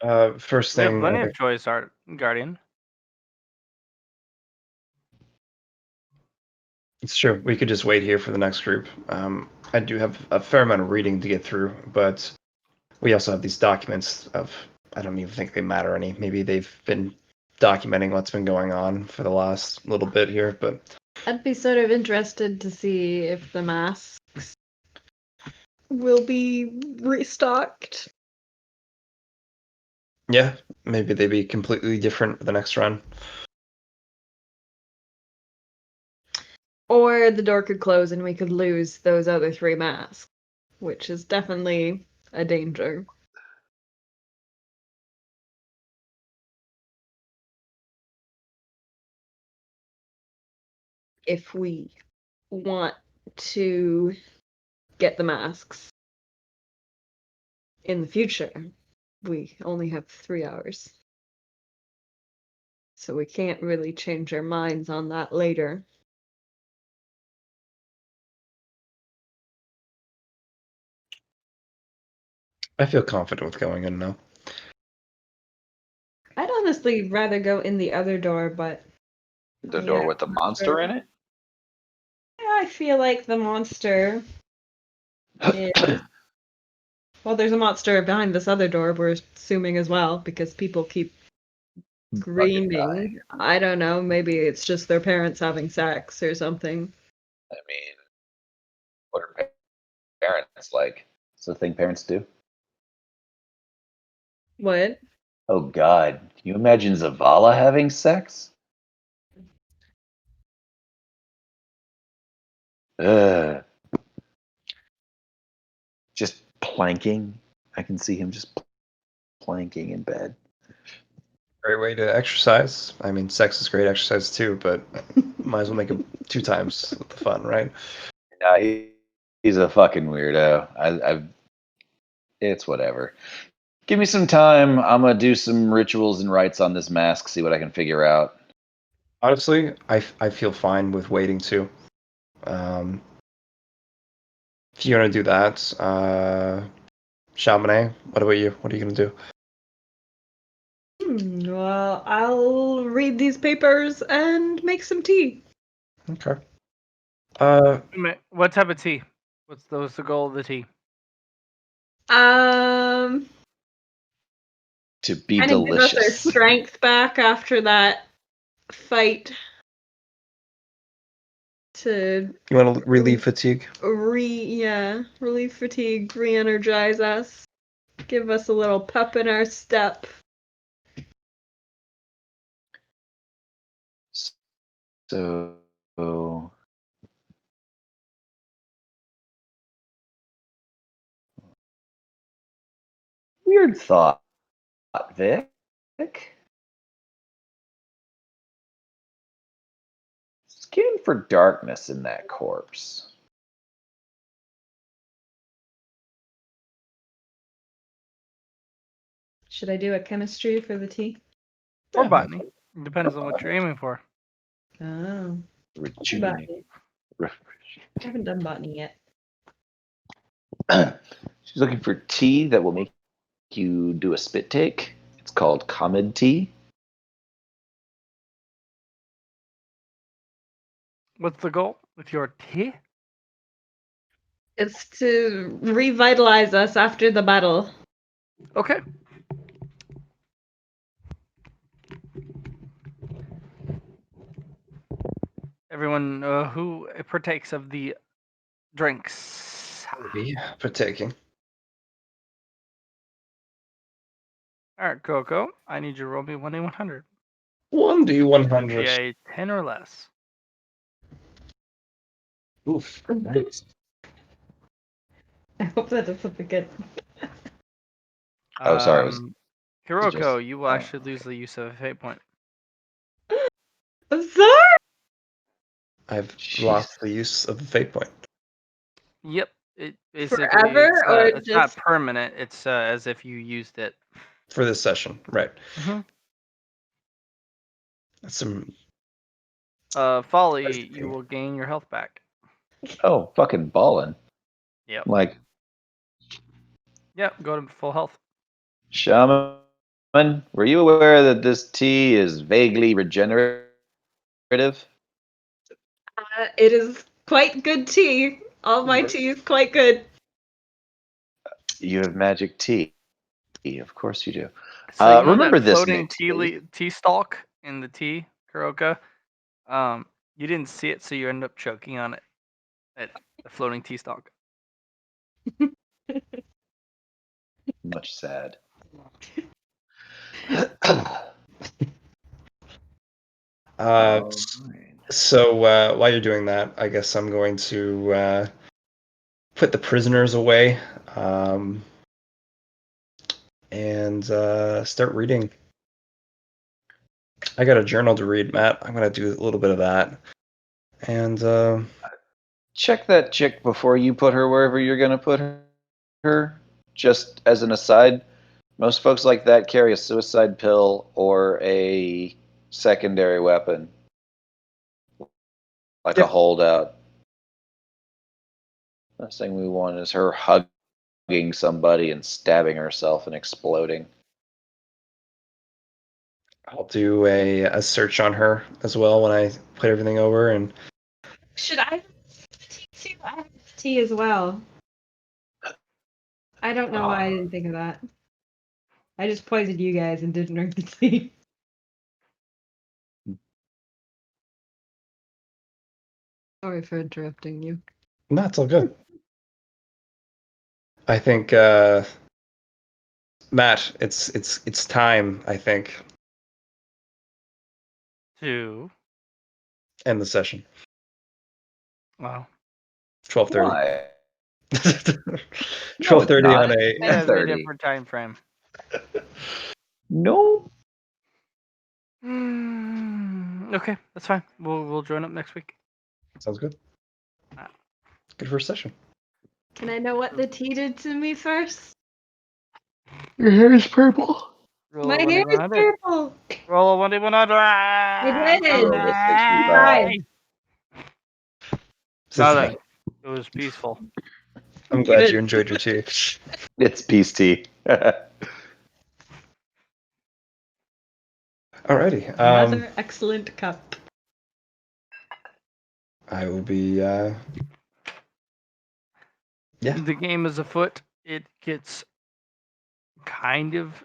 First We have thing, plenty of choice, Art Guardian. it's true. We could just wait here for the next group. I do have a fair amount of reading to get through, but we also have these documents of, I don't even think they matter any. Maybe they've been documenting what's been going on for the last little bit here, but I'd be sort of interested to see if the masks will be restocked. yeah, maybe they'd be completely different for the next run. Or the door could close and we could lose those other 3 masks, which is definitely a danger. If we want to get the masks in the future, we only have 3 hours. So we can't really change our minds on that later. I feel confident with going in now. I'd honestly rather go in the other door, but The door with the monster in it? I feel like the monster is. Well, there's a monster behind this other door, we're assuming as well, because people keep screaming. I don't know, maybe it's just their parents having sex or something. I mean, what are parents like? It's the thing parents do. What? Oh God, can you imagine Zavala having sex? Ugh. Just planking. I can see him just planking in bed. Great way to exercise. I mean, sex is great exercise too, but might as well make it 2 times the fun, right? Nah, he's a fucking weirdo. It's whatever. Give me some time. I'm gonna do some rituals and rites on this mask. See what I can figure out. Honestly, I feel fine with waiting too. Um, if you're gonna do that, Chamonix, what about you? What are you gonna do? Well, I'll read these papers and make some tea. Okay. What type of tea? What's the goal of the tea? Um, To be kind of give us our delicious. strength back after that fight. To You want to relieve fatigue? relieve fatigue, re-energize us, give us a little pep in our step. So weird thought, Vic. Scan for darkness in that corpse. Should I do a chemistry for the tea? Or Yeah. botany. Depends on what you're aiming for. Oh, Rejuvenate. I haven't done botany yet. She's looking for tea that will make you do a spit take. It's called Comed tea. What's the goal with your tea? It's to revitalize us after the battle. Okay. Everyone who partakes of the drinks. Be partaking. All right, Coco. I need you to roll me 1d100. 1d100. GA 10 or less. Oof. Nice. I hope that does something good. Oh, sorry, it was Hiroko, just- you will actually lose the use of a fate point. I'm sorry. I've Jeez. lost the use of the fate point Yep. It basically Forever, or it's not just- permanent. It's as if you used it. for this session. Right. Mm-hmm. That's some. Folly, you will gain your health back. Oh, fucking ballin'. Yep. Like, Yep. Go to full health. Shaman, were you aware that this tea is vaguely regenerative? It is quite good tea. All my tea is quite good. You have magic tea. Of course you do. So you know remember that this, floating Nate. tea stalk in the tea, Kuroka? You didn't see it, so you end up choking on it. The floating tea stalk. Much sad. Uh, Alright. so while you're doing that, I guess I'm going to put the prisoners away and start reading. I got a journal to read, Matt. I'm gonna do a little bit of that, and Check that chick before you put her wherever you're going to put her. Just as an aside, most folks like that carry a suicide pill or a secondary weapon, like a Yep. holdout. Last thing we want is her hugging somebody and stabbing herself and exploding. I'll do a search on her as well when I put everything over. And Should I have tea too? I have tea as well. I don't know why I didn't think of that. I just poisoned you guys and didn't drink the tea. Sorry for interrupting you. no, it's all good. I think Matt, it's time. I think To end the session. wow. 12:30. Why? 12:30 on not. a. We have a 10:30. different time frame. No. Okay, that's fine. We'll join up next week. Sounds good. Ah. Good first session. Can I know what the tea did to me first? Your hair is purple. Roll My a hair is 1d100. purple. Roll a 1d100. It did. Roll a 65. Fine. Nothing. It was peaceful. I'm glad Good. you enjoyed your tea. It's peace tea. Alrighty. Another excellent cup. I will be. Yeah. The game is afoot. It gets kind of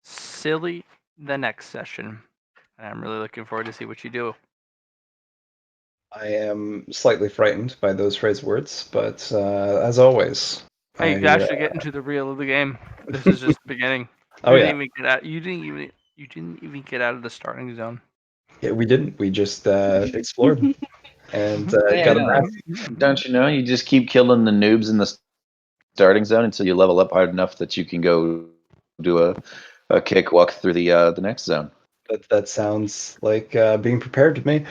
silly the next session. And I'm really looking forward to see what you do. I am slightly frightened by those phrase words, but as always, Hey, you actually get into the real of the game. This is just the beginning. Oh You yeah. didn't even get out. You didn't even get out of the starting zone. Yeah, we didn't. We just explored and got a map. Don't you know? You just keep killing the noobs in the starting zone until you level up hard enough that you can go do a kick walk through the next zone. That sounds like being prepared to me.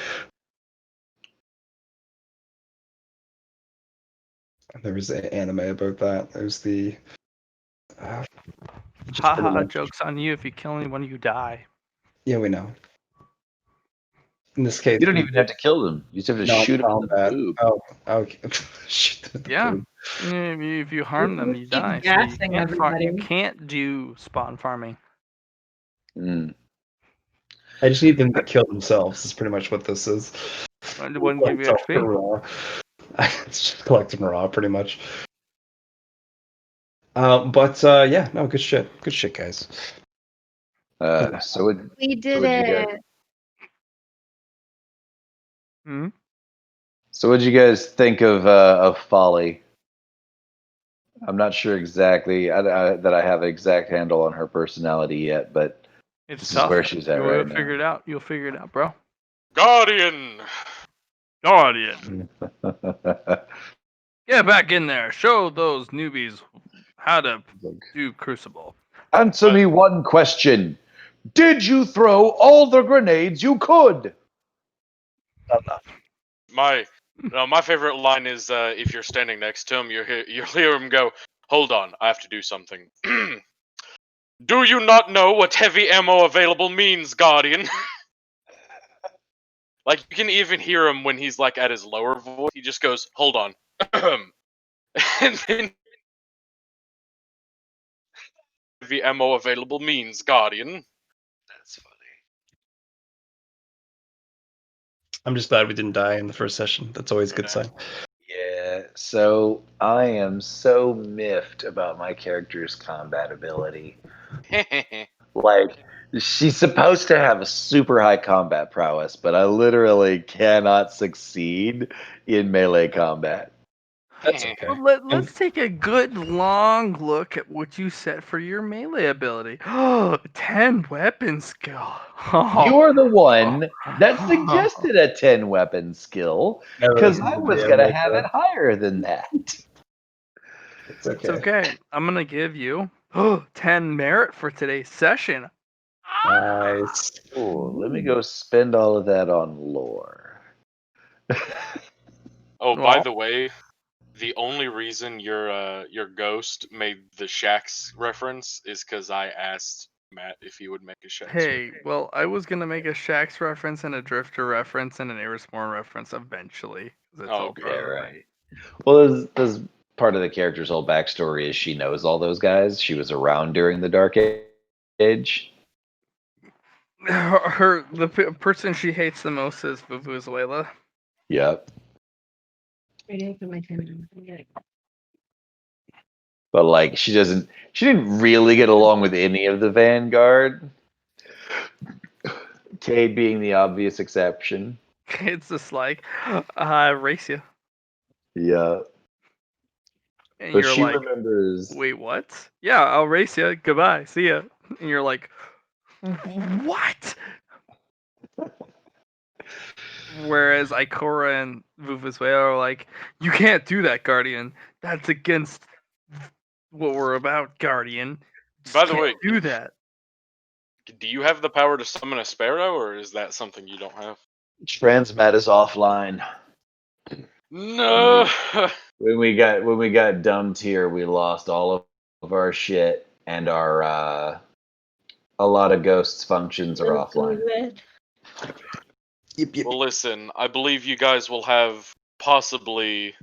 There was an anime about that. There's the Haha, much- joke's on you. If you kill anyone, you die. Yeah, we know. In this case, You don't even have to kill them. You just have to shoot them in the non-combat. boob. Oh, okay. Shoot them in the Yeah. boob. If you harm them, you Keep die. So you gassing can't, you everybody. can't do spawn farming. Mm. I just need them to kill themselves. Is pretty much what this is. It wouldn't give you Collect XP. raw. It's just collecting raw, pretty much. But yeah, no, good shit. Good shit, guys. So what? We did what'd you get? it. Hmm? So what did you guys think of Folly? I'm not sure exactly that I have an exact handle on her personality yet, but It's this tough. is where she's at You'll right figure it out. You'll figure it out, bro. Guardian! Guardian. now. Get back in there. Show those newbies how to do Crucible. Answer me one question. Did you throw all the grenades you could? My favorite line is if you're standing next to him, you'll hear him go, "Hold on, I have to do something." Do you not know what heavy ammo available means, Guardian? Like, you can even hear him when he's like at his lower voice. He just goes, "Hold on," and then heavy ammo available means, Guardian. That's funny. I'm just glad we didn't die in the first session. That's always a good sign. Yeah, so I am so miffed about my character's combat ability. Like, she's supposed to have a super high combat prowess, but I literally cannot succeed in melee combat. That's okay. Well, let's take a good long look at what you set for your melee ability. 10 weapon skill. You're the one that suggested a 10 weapon skill, because I was going to have it higher than that. It's It's okay. I'm going to give you 10 merit for today's session. Nice. Ooh, let me go spend all of that on lore. Oh, by Well- the way, the only reason your ghost made the Shax reference is because I asked Matt if he would make a Shax. Hey, well, I was going to make a Shax reference and a Drifter reference and an Erismore reference eventually. 'Cause it's all Okay, part of the right. Well, there's part of the character's whole backstory is she knows all those guys. She was around during the Dark Age. The person she hates the most is Vuvuzuela. Yep. Wait, open my camera. But like she didn't really get along with any of the Vanguard. Cade being the obvious exception. It's just like, I race you. Yeah. And But you're she like, remembers wait, what? Yeah, I'll race you. Goodbye. See ya. And you're like, what? Whereas Ikora and Vuvuzuela are like, you can't do that, Guardian. That's against what we're about, Guardian. Just By the can't way, do that. do you have the power to summon a sparrow, or is that something you don't have? Transmat is offline. No. When we got dumped here, we lost all of our shit and our a lot of ghosts functions are offline. Yep. Well, listen, I believe you guys will have possibly